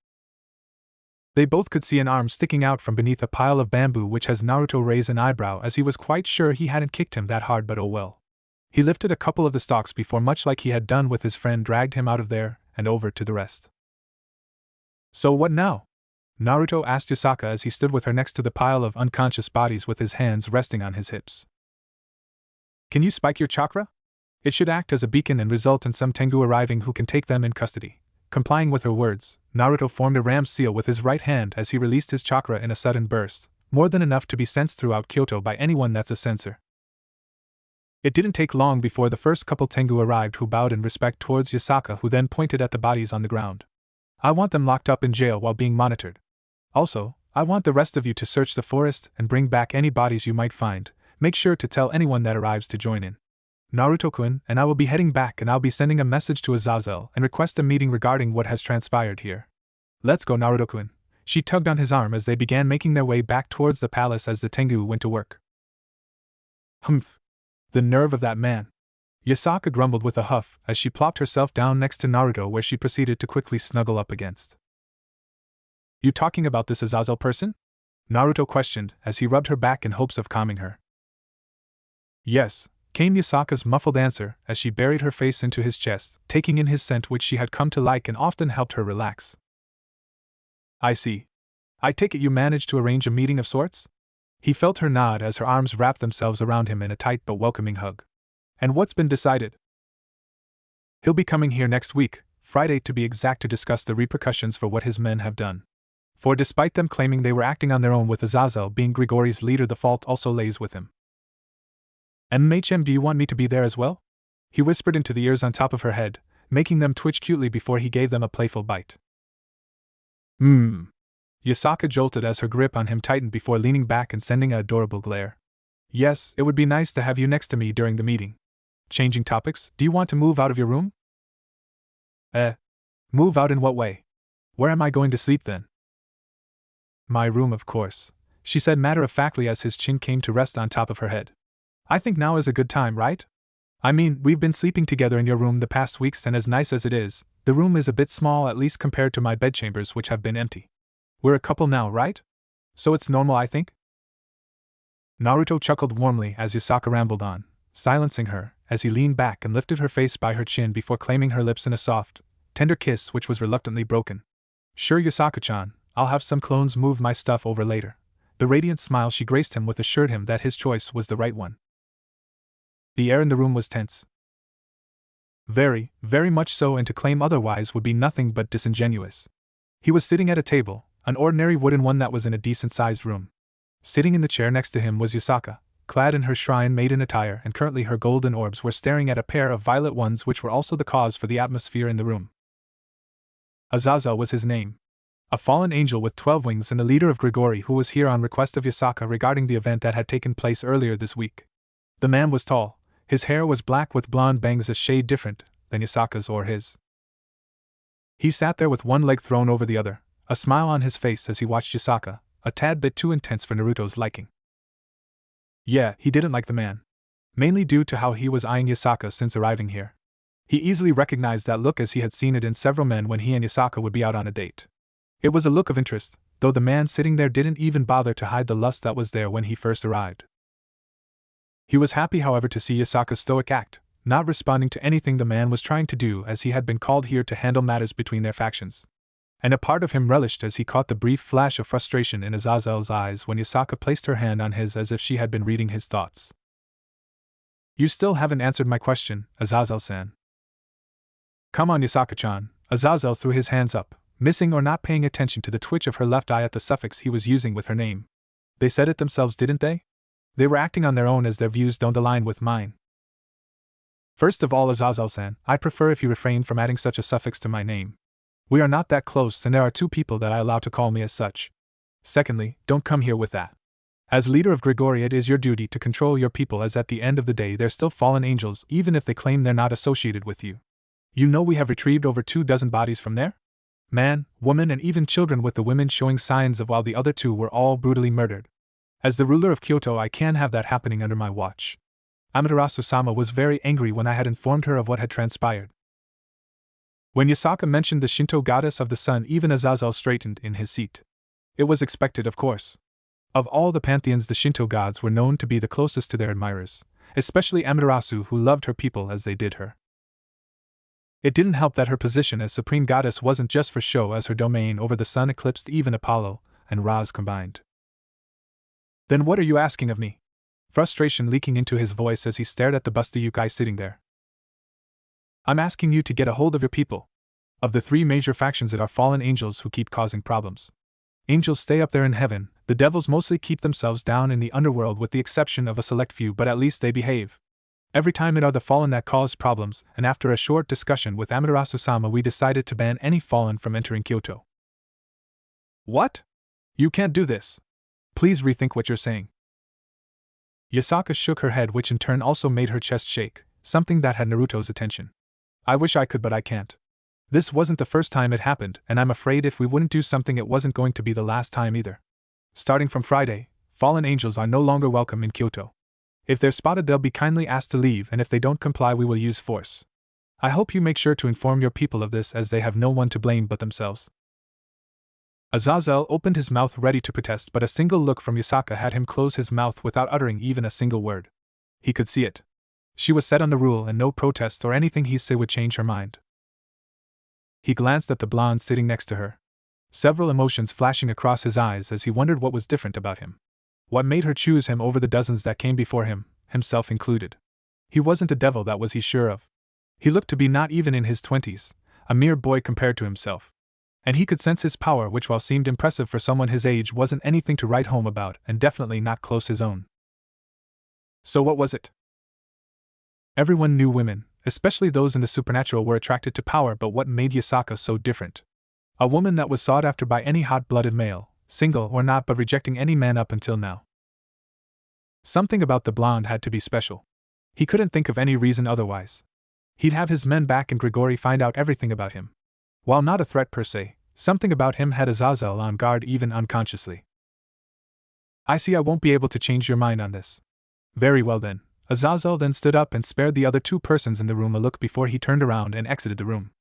They both could see an arm sticking out from beneath a pile of bamboo, which has Naruto raise an eyebrow as he was quite sure he hadn't kicked him that hard, but oh well. He lifted a couple of the stalks before, much like he had done with his friend, dragged him out of there and over to the rest. So what now? Naruto asked Yasaka as he stood with her next to the pile of unconscious bodies with his hands resting on his hips. Can you spike your chakra? It should act as a beacon and result in some Tengu arriving who can take them in custody. Complying with her words, Naruto formed a ram seal with his right hand as he released his chakra in a sudden burst, more than enough to be sensed throughout Kyoto by anyone that's a sensor. It didn't take long before the first couple Tengu arrived, who bowed in respect towards Yasaka, who then pointed at the bodies on the ground. I want them locked up in jail while being monitored. Also, I want the rest of you to search the forest and bring back any bodies you might find. Make sure to tell anyone that arrives to join in. Naruto-kun and I will be heading back, and I'll be sending a message to Azazel and request a meeting regarding what has transpired here. Let's go, Naruto-kun. She tugged on his arm as they began making their way back towards the palace as the Tengu went to work. Humph. The nerve of that man. Yasaka grumbled with a huff as she plopped herself down next to Naruto, where she proceeded to quickly snuggle up against. You talking about this Azazel person? Naruto questioned as he rubbed her back in hopes of calming her. Yes, came Yasaka's muffled answer as she buried her face into his chest, taking in his scent, which she had come to like and often helped her relax. I see. I take it you managed to arrange a meeting of sorts? He felt her nod as her arms wrapped themselves around him in a tight but welcoming hug. And what's been decided? He'll be coming here next week, Friday to be exact, to discuss the repercussions for what his men have done. For despite them claiming they were acting on their own, with Azazel being Grigori's leader, the fault also lays with him. Do you want me to be there as well? He whispered into the ears on top of her head, making them twitch cutely before he gave them a playful bite. Yasaka jolted as her grip on him tightened before leaning back and sending an adorable glare. Yes, it would be nice to have you next to me during the meeting. Changing topics, do you want to move out of your room? Move out in what way? Where am I going to sleep then? My room, of course, she said matter-of-factly as his chin came to rest on top of her head. I think now is a good time, right? I mean, we've been sleeping together in your room the past weeks, and as nice as it is, the room is a bit small, at least compared to my bedchambers, which have been empty. We're a couple now, right? So it's normal, I think? Naruto chuckled warmly as Yasaka rambled on, silencing her as he leaned back and lifted her face by her chin before claiming her lips in a soft, tender kiss which was reluctantly broken. Sure, Yasaka-chan, I'll have some clones move my stuff over later. The radiant smile she graced him with assured him that his choice was the right one. The air in the room was tense. Very, very much so, and to claim otherwise would be nothing but disingenuous. He was sitting at a table, an ordinary wooden one that was in a decent-sized room. Sitting in the chair next to him was Yasaka, clad in her shrine maiden attire, and currently her golden orbs were staring at a pair of violet ones which were also the cause for the atmosphere in the room. Azazel was his name. A fallen angel with 12 wings and the leader of Grigori, who was here on request of Yasaka regarding the event that had taken place earlier this week. The man was tall. His hair was black with blonde bangs a shade different than Yasaka's or his. He sat there with one leg thrown over the other, a smile on his face as he watched Yasaka, a tad bit too intense for Naruto's liking. Yeah, he didn't like the man. Mainly due to how he was eyeing Yasaka since arriving here. He easily recognized that look as he had seen it in several men when he and Yasaka would be out on a date. It was a look of interest, though the man sitting there didn't even bother to hide the lust that was there when he first arrived. He was happy, however, to see Yasaka's stoic act, not responding to anything the man was trying to do, as he had been called here to handle matters between their factions. And a part of him relished as he caught the brief flash of frustration in Azazel's eyes when Yasaka placed her hand on his as if she had been reading his thoughts. You still haven't answered my question, Azazel-san. Come on, Yasaka-chan. Azazel threw his hands up, missing or not paying attention to the twitch of her left eye at the suffix he was using with her name. They said it themselves, didn't they? They were acting on their own as their views don't align with mine. First of all, Azazel-san, I prefer if you refrain from adding such a suffix to my name. We are not that close, and there are 2 people that I allow to call me as such. Secondly, don't come here with that. As leader of Grigori, it is your duty to control your people, as at the end of the day they're still fallen angels even if they claim they're not associated with you. You know we have retrieved over 24 bodies from there? Man, woman, and even children, with the women showing signs of, while the other 2 were all brutally murdered. As the ruler of Kyoto, I can't have that happening under my watch. Amaterasu-sama was very angry when I had informed her of what had transpired. When Yasaka mentioned the Shinto goddess of the sun, even Azazel straightened in his seat. It was expected, of course. Of all the pantheons, the Shinto gods were known to be the closest to their admirers, especially Amaterasu, who loved her people as they did her. It didn't help that her position as supreme goddess wasn't just for show, as her domain over the sun eclipsed even Apollo and Ra's combined. Then what are you asking of me? Frustration leaking into his voice as he stared at the busty Yukai sitting there. I'm asking you to get a hold of your people. Of the 3 major factions, that are fallen angels who keep causing problems. Angels stay up there in heaven, the devils mostly keep themselves down in the underworld with the exception of a select few, but at least they behave. Every time it are the fallen that cause problems, and after a short discussion with Amaterasu-sama we decided to ban any fallen from entering Kyoto. What? You can't do this. Please rethink what you're saying. Yasaka shook her head, which in turn also made her chest shake, something that had Naruto's attention. I wish I could, but I can't. This wasn't the first time it happened, and I'm afraid if we wouldn't do something it wasn't going to be the last time either. Starting from Friday, fallen angels are no longer welcome in Kyoto. If they're spotted they'll be kindly asked to leave, and if they don't comply we will use force. I hope you make sure to inform your people of this, as they have no one to blame but themselves. Azazel opened his mouth ready to protest, but a single look from Yasaka had him close his mouth without uttering even a single word. He could see it. She was set on the rule, and no protest or anything he said would change her mind. He glanced at the blonde sitting next to her, several emotions flashing across his eyes as he wondered what was different about him. What made her choose him over the dozens that came before him, himself included? He wasn't a devil, that was he sure of. He looked to be not even in his 20s, a mere boy compared to himself. And he could sense his power, which while seemed impressive for someone his age wasn't anything to write home about, and definitely not close his own. So what was it? Everyone knew women, especially those in the supernatural, were attracted to power, but what made Yasaka so different? A woman that was sought after by any hot-blooded male, single or not, but rejecting any man up until now. Something about the blonde had to be special. He couldn't think of any reason otherwise. He'd have his men back and Grigori find out everything about him. While not a threat per se, something about him had Azazel on guard even unconsciously. I see I won't be able to change your mind on this. Very well then. Azazel then stood up and spared the other two persons in the room a look before he turned around and exited the room.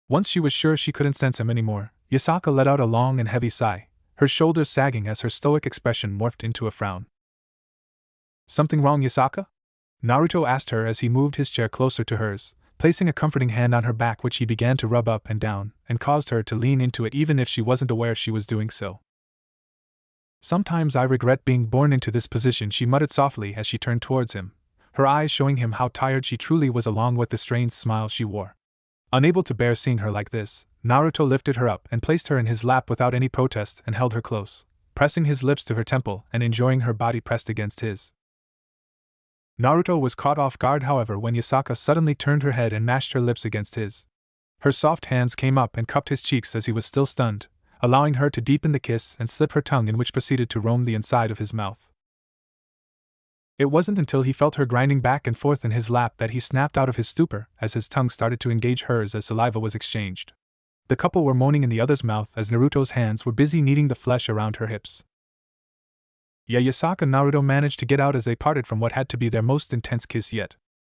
Once she was sure she couldn't sense him anymore, Yasaka let out a long and heavy sigh, her shoulders sagging as her stoic expression morphed into a frown. Something wrong, Yasaka? Naruto asked her as he moved his chair closer to hers, placing a comforting hand on her back which he began to rub up and down, and caused her to lean into it even if she wasn't aware she was doing so. Sometimes I regret being born into this position, she muttered softly as she turned towards him, her eyes showing him how tired she truly was along with the strange smile she wore. Unable to bear seeing her like this, Naruto lifted her up and placed her in his lap without any protest and held her close, pressing his lips to her temple and enjoying her body pressed against his. Naruto was caught off guard, however, when Yasaka suddenly turned her head and mashed her lips against his. Her soft hands came up and cupped his cheeks as he was still stunned, allowing her to deepen the kiss and slip her tongue in, which proceeded to roam the inside of his mouth. It wasn't until he felt her grinding back and forth in his lap that he snapped out of his stupor as his tongue started to engage hers as saliva was exchanged. The couple were moaning in the other's mouth as Naruto's hands were busy kneading the flesh around her hips. Yeah, Yasaka and Naruto managed to get out as they parted from what had to be their most intense kiss yet.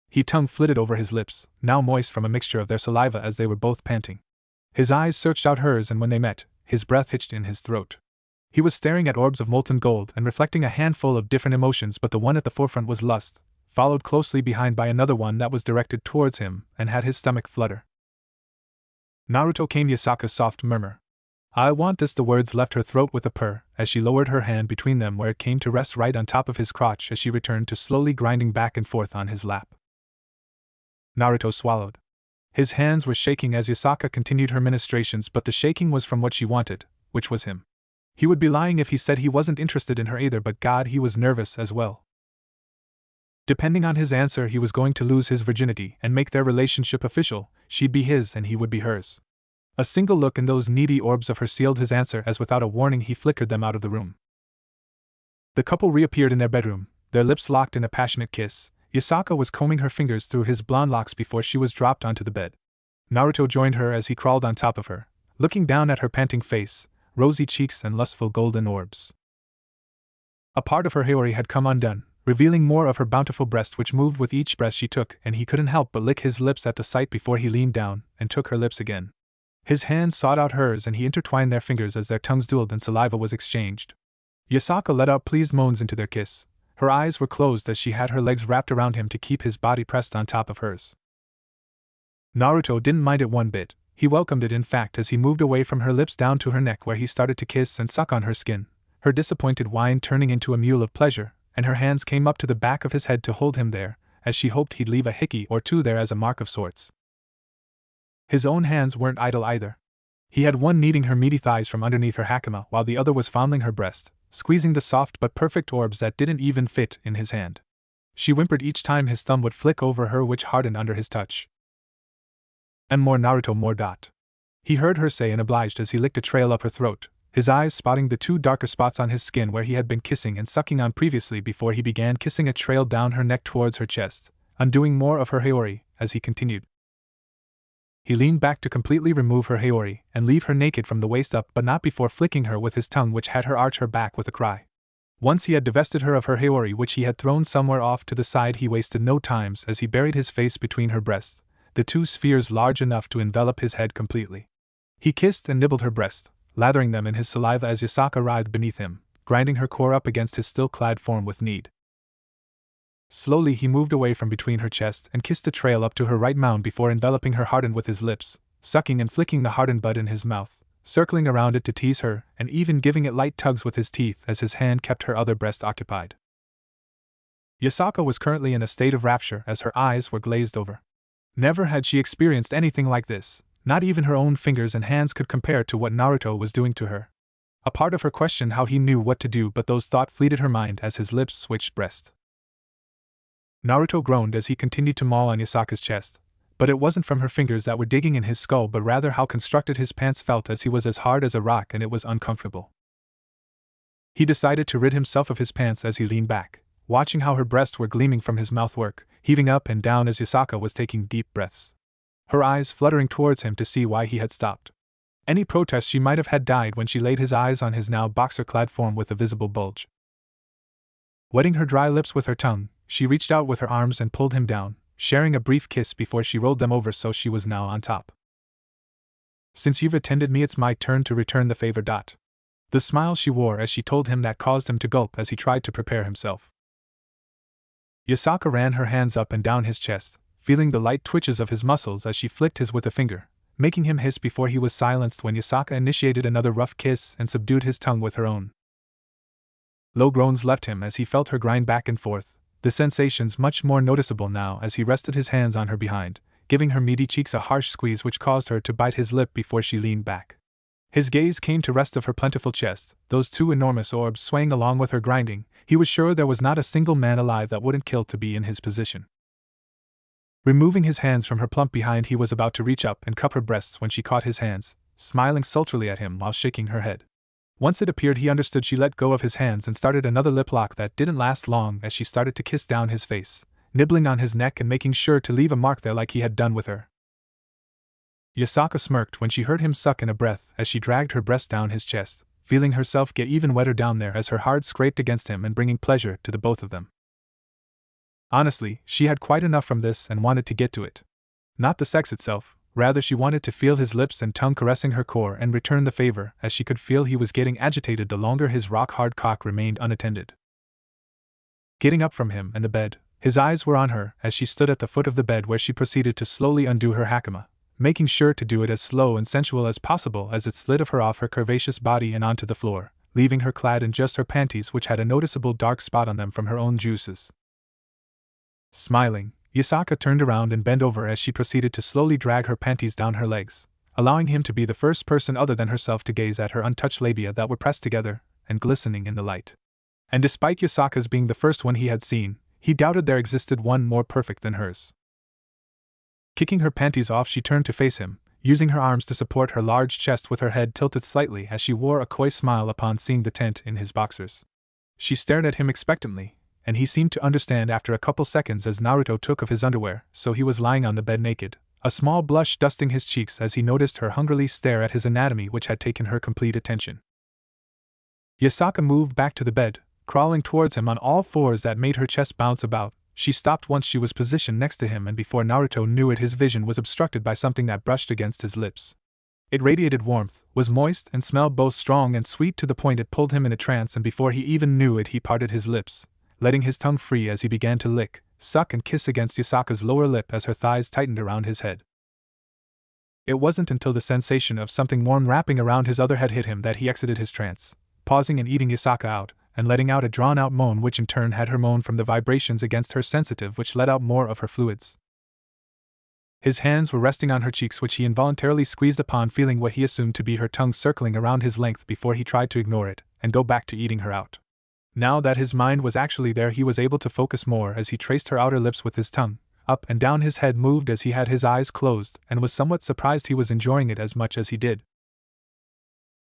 His tongue flitted over his lips, now moist from a mixture of their saliva as they were both panting. His eyes searched out hers, and when they met, his breath hitched in his throat. He was staring at orbs of molten gold and reflecting a handful of different emotions, but the one at the forefront was lust, followed closely behind by another one that was directed towards him and had his stomach flutter. Naruto, came Yasaka's soft murmur. I want this. The words left her throat with a purr as she lowered her hand between them, where it came to rest right on top of his crotch as she returned to slowly grinding back and forth on his lap. Naruto swallowed. His hands were shaking as Yasaka continued her ministrations, but the shaking was from what she wanted, which was him. He would be lying if he said he wasn't interested in her either, but God, he was nervous as well. Depending on his answer, he was going to lose his virginity and make their relationship official. She'd be his and he would be hers. A single look in those needy orbs of her sealed his answer as without a warning he flickered them out of the room. The couple reappeared in their bedroom, their lips locked in a passionate kiss. Yasaka was combing her fingers through his blonde locks before she was dropped onto the bed. Naruto joined her as he crawled on top of her, looking down at her panting face, rosy cheeks and lustful golden orbs. A part of her haori had come undone, revealing more of her bountiful breast which moved with each breath she took, and he couldn't help but lick his lips at the sight before he leaned down and took her lips again. His hands sought out hers and he intertwined their fingers as their tongues dueled and saliva was exchanged. Yasaka let out pleased moans into their kiss. Her eyes were closed as she had her legs wrapped around him to keep his body pressed on top of hers. Naruto didn't mind it one bit. He welcomed it, in fact, as he moved away from her lips down to her neck, where he started to kiss and suck on her skin, her disappointed whine turning into a mewl of pleasure, and her hands came up to the back of his head to hold him there, as she hoped he'd leave a hickey or two there as a mark of sorts. His own hands weren't idle either. He had one kneading her meaty thighs from underneath her hakama, while the other was fondling her breast, squeezing the soft but perfect orbs that didn't even fit in his hand. She whimpered each time his thumb would flick over her, which hardened under his touch. And more Naruto, more dot. He heard her say and obliged as he licked a trail up her throat, his eyes spotting the 2 darker spots on his skin where he had been kissing and sucking on previously before he began kissing a trail down her neck towards her chest, undoing more of her haori, as he continued. He leaned back to completely remove her haori and leave her naked from the waist up, but not before flicking her with his tongue, which had her arch her back with a cry. Once he had divested her of her haori, which he had thrown somewhere off to the side, he wasted no time as he buried his face between her breasts, the 2 spheres large enough to envelop his head completely. He kissed and nibbled her breasts, lathering them in his saliva as Yasaka writhed beneath him, grinding her core up against his still-clad form with need. Slowly he moved away from between her chest and kissed the trail up to her right mound before enveloping her hardened with his lips, sucking and flicking the hardened bud in his mouth, circling around it to tease her, and even giving it light tugs with his teeth as his hand kept her other breast occupied. Yasaka was currently in a state of rapture as her eyes were glazed over. Never had she experienced anything like this. Not even her own fingers and hands could compare to what Naruto was doing to her. A part of her questioned how he knew what to do, but those thoughts fleeted her mind as his lips switched breast. Naruto groaned as he continued to maul on Yasaka's chest, but it wasn't from her fingers that were digging in his skull, but rather how constructed his pants felt, as he was as hard as a rock and it was uncomfortable. He decided to rid himself of his pants as he leaned back, watching how her breasts were gleaming from his mouthwork, heaving up and down as Yasaka was taking deep breaths, her eyes fluttering towards him to see why he had stopped. Any protest she might have had died when she laid his eyes on his now boxer-clad form with a visible bulge. Wetting her dry lips with her tongue, she reached out with her arms and pulled him down, sharing a brief kiss before she rolled them over so she was now on top. "Since you've attended me, it's my turn to return the favor." The smile she wore as she told him that caused him to gulp as he tried to prepare himself. Yasaka ran her hands up and down his chest, feeling the light twitches of his muscles as she flicked his with a finger, making him hiss before he was silenced when Yasaka initiated another rough kiss and subdued his tongue with her own. Low groans left him as he felt her grind back and forth, the sensations much more noticeable now as he rested his hands on her behind, giving her meaty cheeks a harsh squeeze which caused her to bite his lip before she leaned back. His gaze came to rest of her plentiful chest, those 2 enormous orbs swaying along with her grinding. He was sure there was not a single man alive that wouldn't kill to be in his position. Removing his hands from her plump behind, he was about to reach up and cup her breasts when she caught his hands, smiling sultrily at him while shaking her head. Once it appeared he understood, she let go of his hands and started another lip lock that didn't last long as she started to kiss down his face, nibbling on his neck and making sure to leave a mark there like he had done with her. Yasaka smirked when she heard him suck in a breath as she dragged her breast down his chest, feeling herself get even wetter down there as her hard scraped against him and bringing pleasure to the both of them. Honestly, she had quite enough from this and wanted to get to it. Not the sex itself, rather she wanted to feel his lips and tongue caressing her core and return the favor, as she could feel he was getting agitated the longer his rock-hard cock remained unattended. Getting up from him and the bed, his eyes were on her as she stood at the foot of the bed, where she proceeded to slowly undo her hakama, making sure to do it as slow and sensual as possible as it slid off her curvaceous body and onto the floor, leaving her clad in just her panties, which had a noticeable dark spot on them from her own juices. Smiling, Yasaka turned around and bent over as she proceeded to slowly drag her panties down her legs, allowing him to be the first person other than herself to gaze at her untouched labia that were pressed together and glistening in the light. And despite Yasaka's being the first one he had seen, he doubted there existed one more perfect than hers. Kicking her panties off, she turned to face him, using her arms to support her large chest with her head tilted slightly as she wore a coy smile upon seeing the tent in his boxers. She stared at him expectantly, and he seemed to understand after a couple seconds as Naruto took off his underwear, so he was lying on the bed naked, a small blush dusting his cheeks as he noticed her hungrily stare at his anatomy, which had taken her complete attention. Yasaka moved back to the bed, crawling towards him on all fours that made her chest bounce about. She stopped once she was positioned next to him, and before Naruto knew it, his vision was obstructed by something that brushed against his lips. It radiated warmth, was moist, and smelled both strong and sweet to the point it pulled him in a trance, and before he even knew it he parted his lips, letting his tongue free as he began to lick, suck and kiss against Yasaka's lower lip as her thighs tightened around his head. It wasn't until the sensation of something warm wrapping around his other head hit him that he exited his trance, pausing and eating Yasaka out, and letting out a drawn-out moan, which in turn had her moan from the vibrations against her sensitive, which let out more of her fluids. His hands were resting on her cheeks, which he involuntarily squeezed upon, feeling what he assumed to be her tongue circling around his length before he tried to ignore it and go back to eating her out. Now that his mind was actually there, he was able to focus more as he traced her outer lips with his tongue. Up and down his head moved as he had his eyes closed, and was somewhat surprised he was enjoying it as much as he did.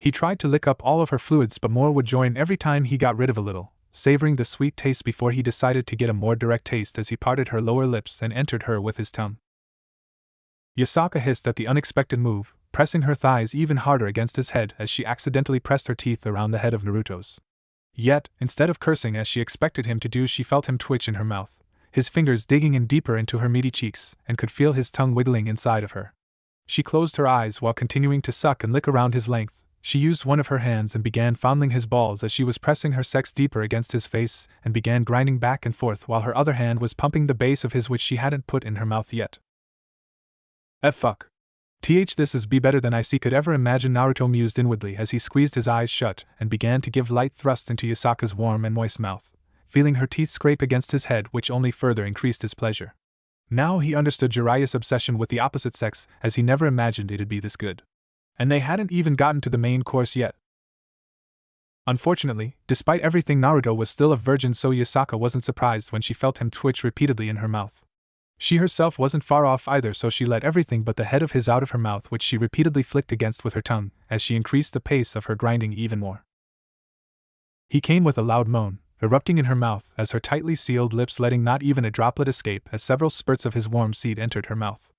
He tried to lick up all of her fluids, but more would join every time he got rid of a little, savoring the sweet taste before he decided to get a more direct taste as he parted her lower lips and entered her with his tongue. Yasaka hissed at the unexpected move, pressing her thighs even harder against his head as she accidentally pressed her teeth around the head of Naruto's. Yet, instead of cursing as she expected him to do, she felt him twitch in her mouth, his fingers digging in deeper into her meaty cheeks, and could feel his tongue wiggling inside of her. She closed her eyes while continuing to suck and lick around his length. She used one of her hands and began fondling his balls as she was pressing her sex deeper against his face, and began grinding back and forth while her other hand was pumping the base of his, which she hadn't put in her mouth yet. Fuck. This is better than I could ever imagine, Naruto mused inwardly as he squeezed his eyes shut and began to give light thrusts into Yasaka's warm and moist mouth, feeling her teeth scrape against his head, which only further increased his pleasure. Now he understood Jiraiya's obsession with the opposite sex, as he never imagined it'd be this good. And they hadn't even gotten to the main course yet. Unfortunately, despite everything, Naruto was still a virgin, so Yasaka wasn't surprised when she felt him twitch repeatedly in her mouth. She herself wasn't far off either, so she let everything but the head of his out of her mouth, which she repeatedly flicked against with her tongue, as she increased the pace of her grinding even more. He came with a loud moan, erupting in her mouth as her tightly sealed lips letting not even a droplet escape as several spurts of his warm seed entered her mouth.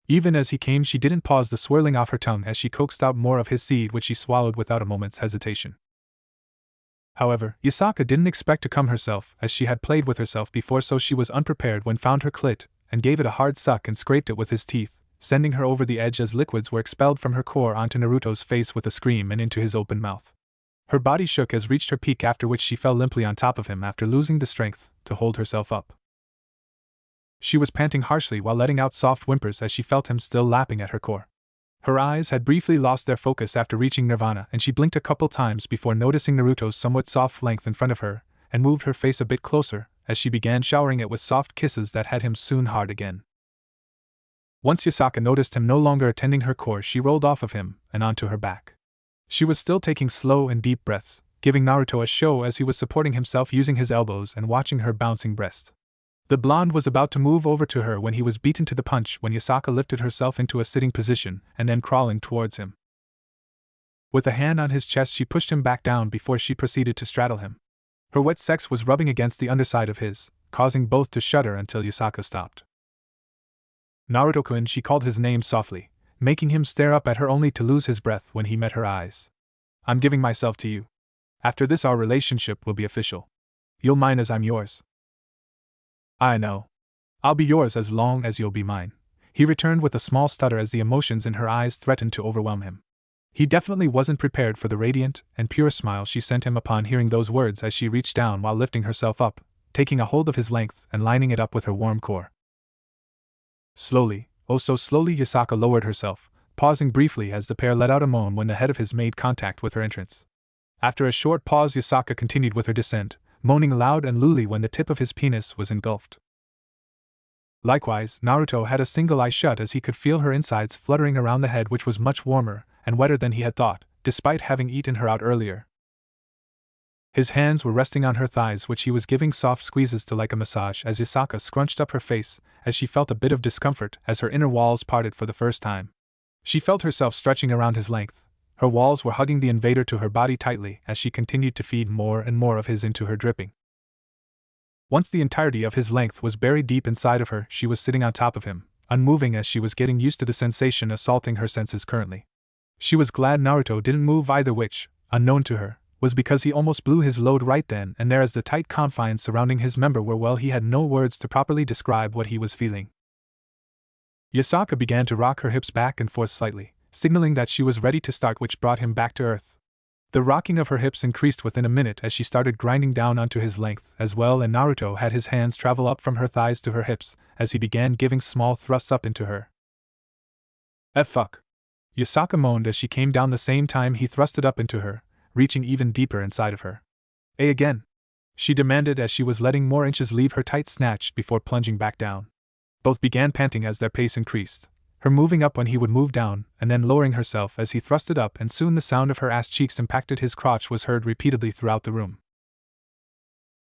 Even as he came, she didn't pause the swirling off her tongue as she coaxed out more of his seed, which she swallowed without a moment's hesitation. However, Yasaka didn't expect to come herself, as she had played with herself before, so she was unprepared when found her clit, and gave it a hard suck and scraped it with his teeth, sending her over the edge as liquids were expelled from her core onto Naruto's face with a scream and into his open mouth. Her body shook as reached her peak, after which she fell limply on top of him after losing the strength to hold herself up. She was panting harshly while letting out soft whimpers as she felt him still lapping at her core. Her eyes had briefly lost their focus after reaching nirvana, and she blinked a couple times before noticing Naruto's somewhat soft length in front of her, and moved her face a bit closer as she began showering it with soft kisses that had him soon hard again. Once Yasaka noticed him no longer attending her core, she rolled off of him and onto her back. She was still taking slow and deep breaths, giving Naruto a show as he was supporting himself using his elbows and watching her bouncing breast. The blonde was about to move over to her when he was beaten to the punch when Yasaka lifted herself into a sitting position and then crawling towards him. With a hand on his chest, she pushed him back down before she proceeded to straddle him. Her wet sex was rubbing against the underside of his, causing both to shudder until Yasaka stopped. Naruto-kun, she called his name softly, making him stare up at her only to lose his breath when he met her eyes. I'm giving myself to you. After this, our relationship will be official. You'll mine as I'm yours. I know. I'll be yours as long as you'll be mine, he returned with a small stutter as the emotions in her eyes threatened to overwhelm him. He definitely wasn't prepared for the radiant and pure smile she sent him upon hearing those words as she reached down while lifting herself up, taking a hold of his length and lining it up with her warm core. Slowly, oh so slowly, Yasaka lowered herself, pausing briefly as the pair let out a moan when the head of his made contact with her entrance. After a short pause, Yasaka continued with her descent, moaning loud and lully when the tip of his penis was engulfed. Likewise, Naruto had a single eye shut as he could feel her insides fluttering around the head, which was much warmer and wetter than he had thought, despite having eaten her out earlier. His hands were resting on her thighs, which he was giving soft squeezes to like a massage as Yasaka scrunched up her face as she felt a bit of discomfort as her inner walls parted for the first time. She felt herself stretching around his length. Her walls were hugging the invader to her body tightly as she continued to feed more and more of his into her dripping. Once the entirety of his length was buried deep inside of her, she was sitting on top of him, unmoving as she was getting used to the sensation assaulting her senses currently. She was glad Naruto didn't move either, which, unknown to her, was because he almost blew his load right then and there as the tight confines surrounding his member were, well, he had no words to properly describe what he was feeling. Yasaka began to rock her hips back and forth slightly, signaling that she was ready to start, which brought him back to earth. The rocking of her hips increased within a minute as she started grinding down onto his length as well, and Naruto had his hands travel up from her thighs to her hips as he began giving small thrusts up into her. Fuck. Yasaka moaned as she came down the same time he thrusted up into her, reaching even deeper inside of her. Again, she demanded as she was letting more inches leave her tight snatch before plunging back down. Both began panting as their pace increased, her moving up when he would move down, and then lowering herself as he thrusted up, and soon the sound of her ass cheeks impacted his crotch was heard repeatedly throughout the room.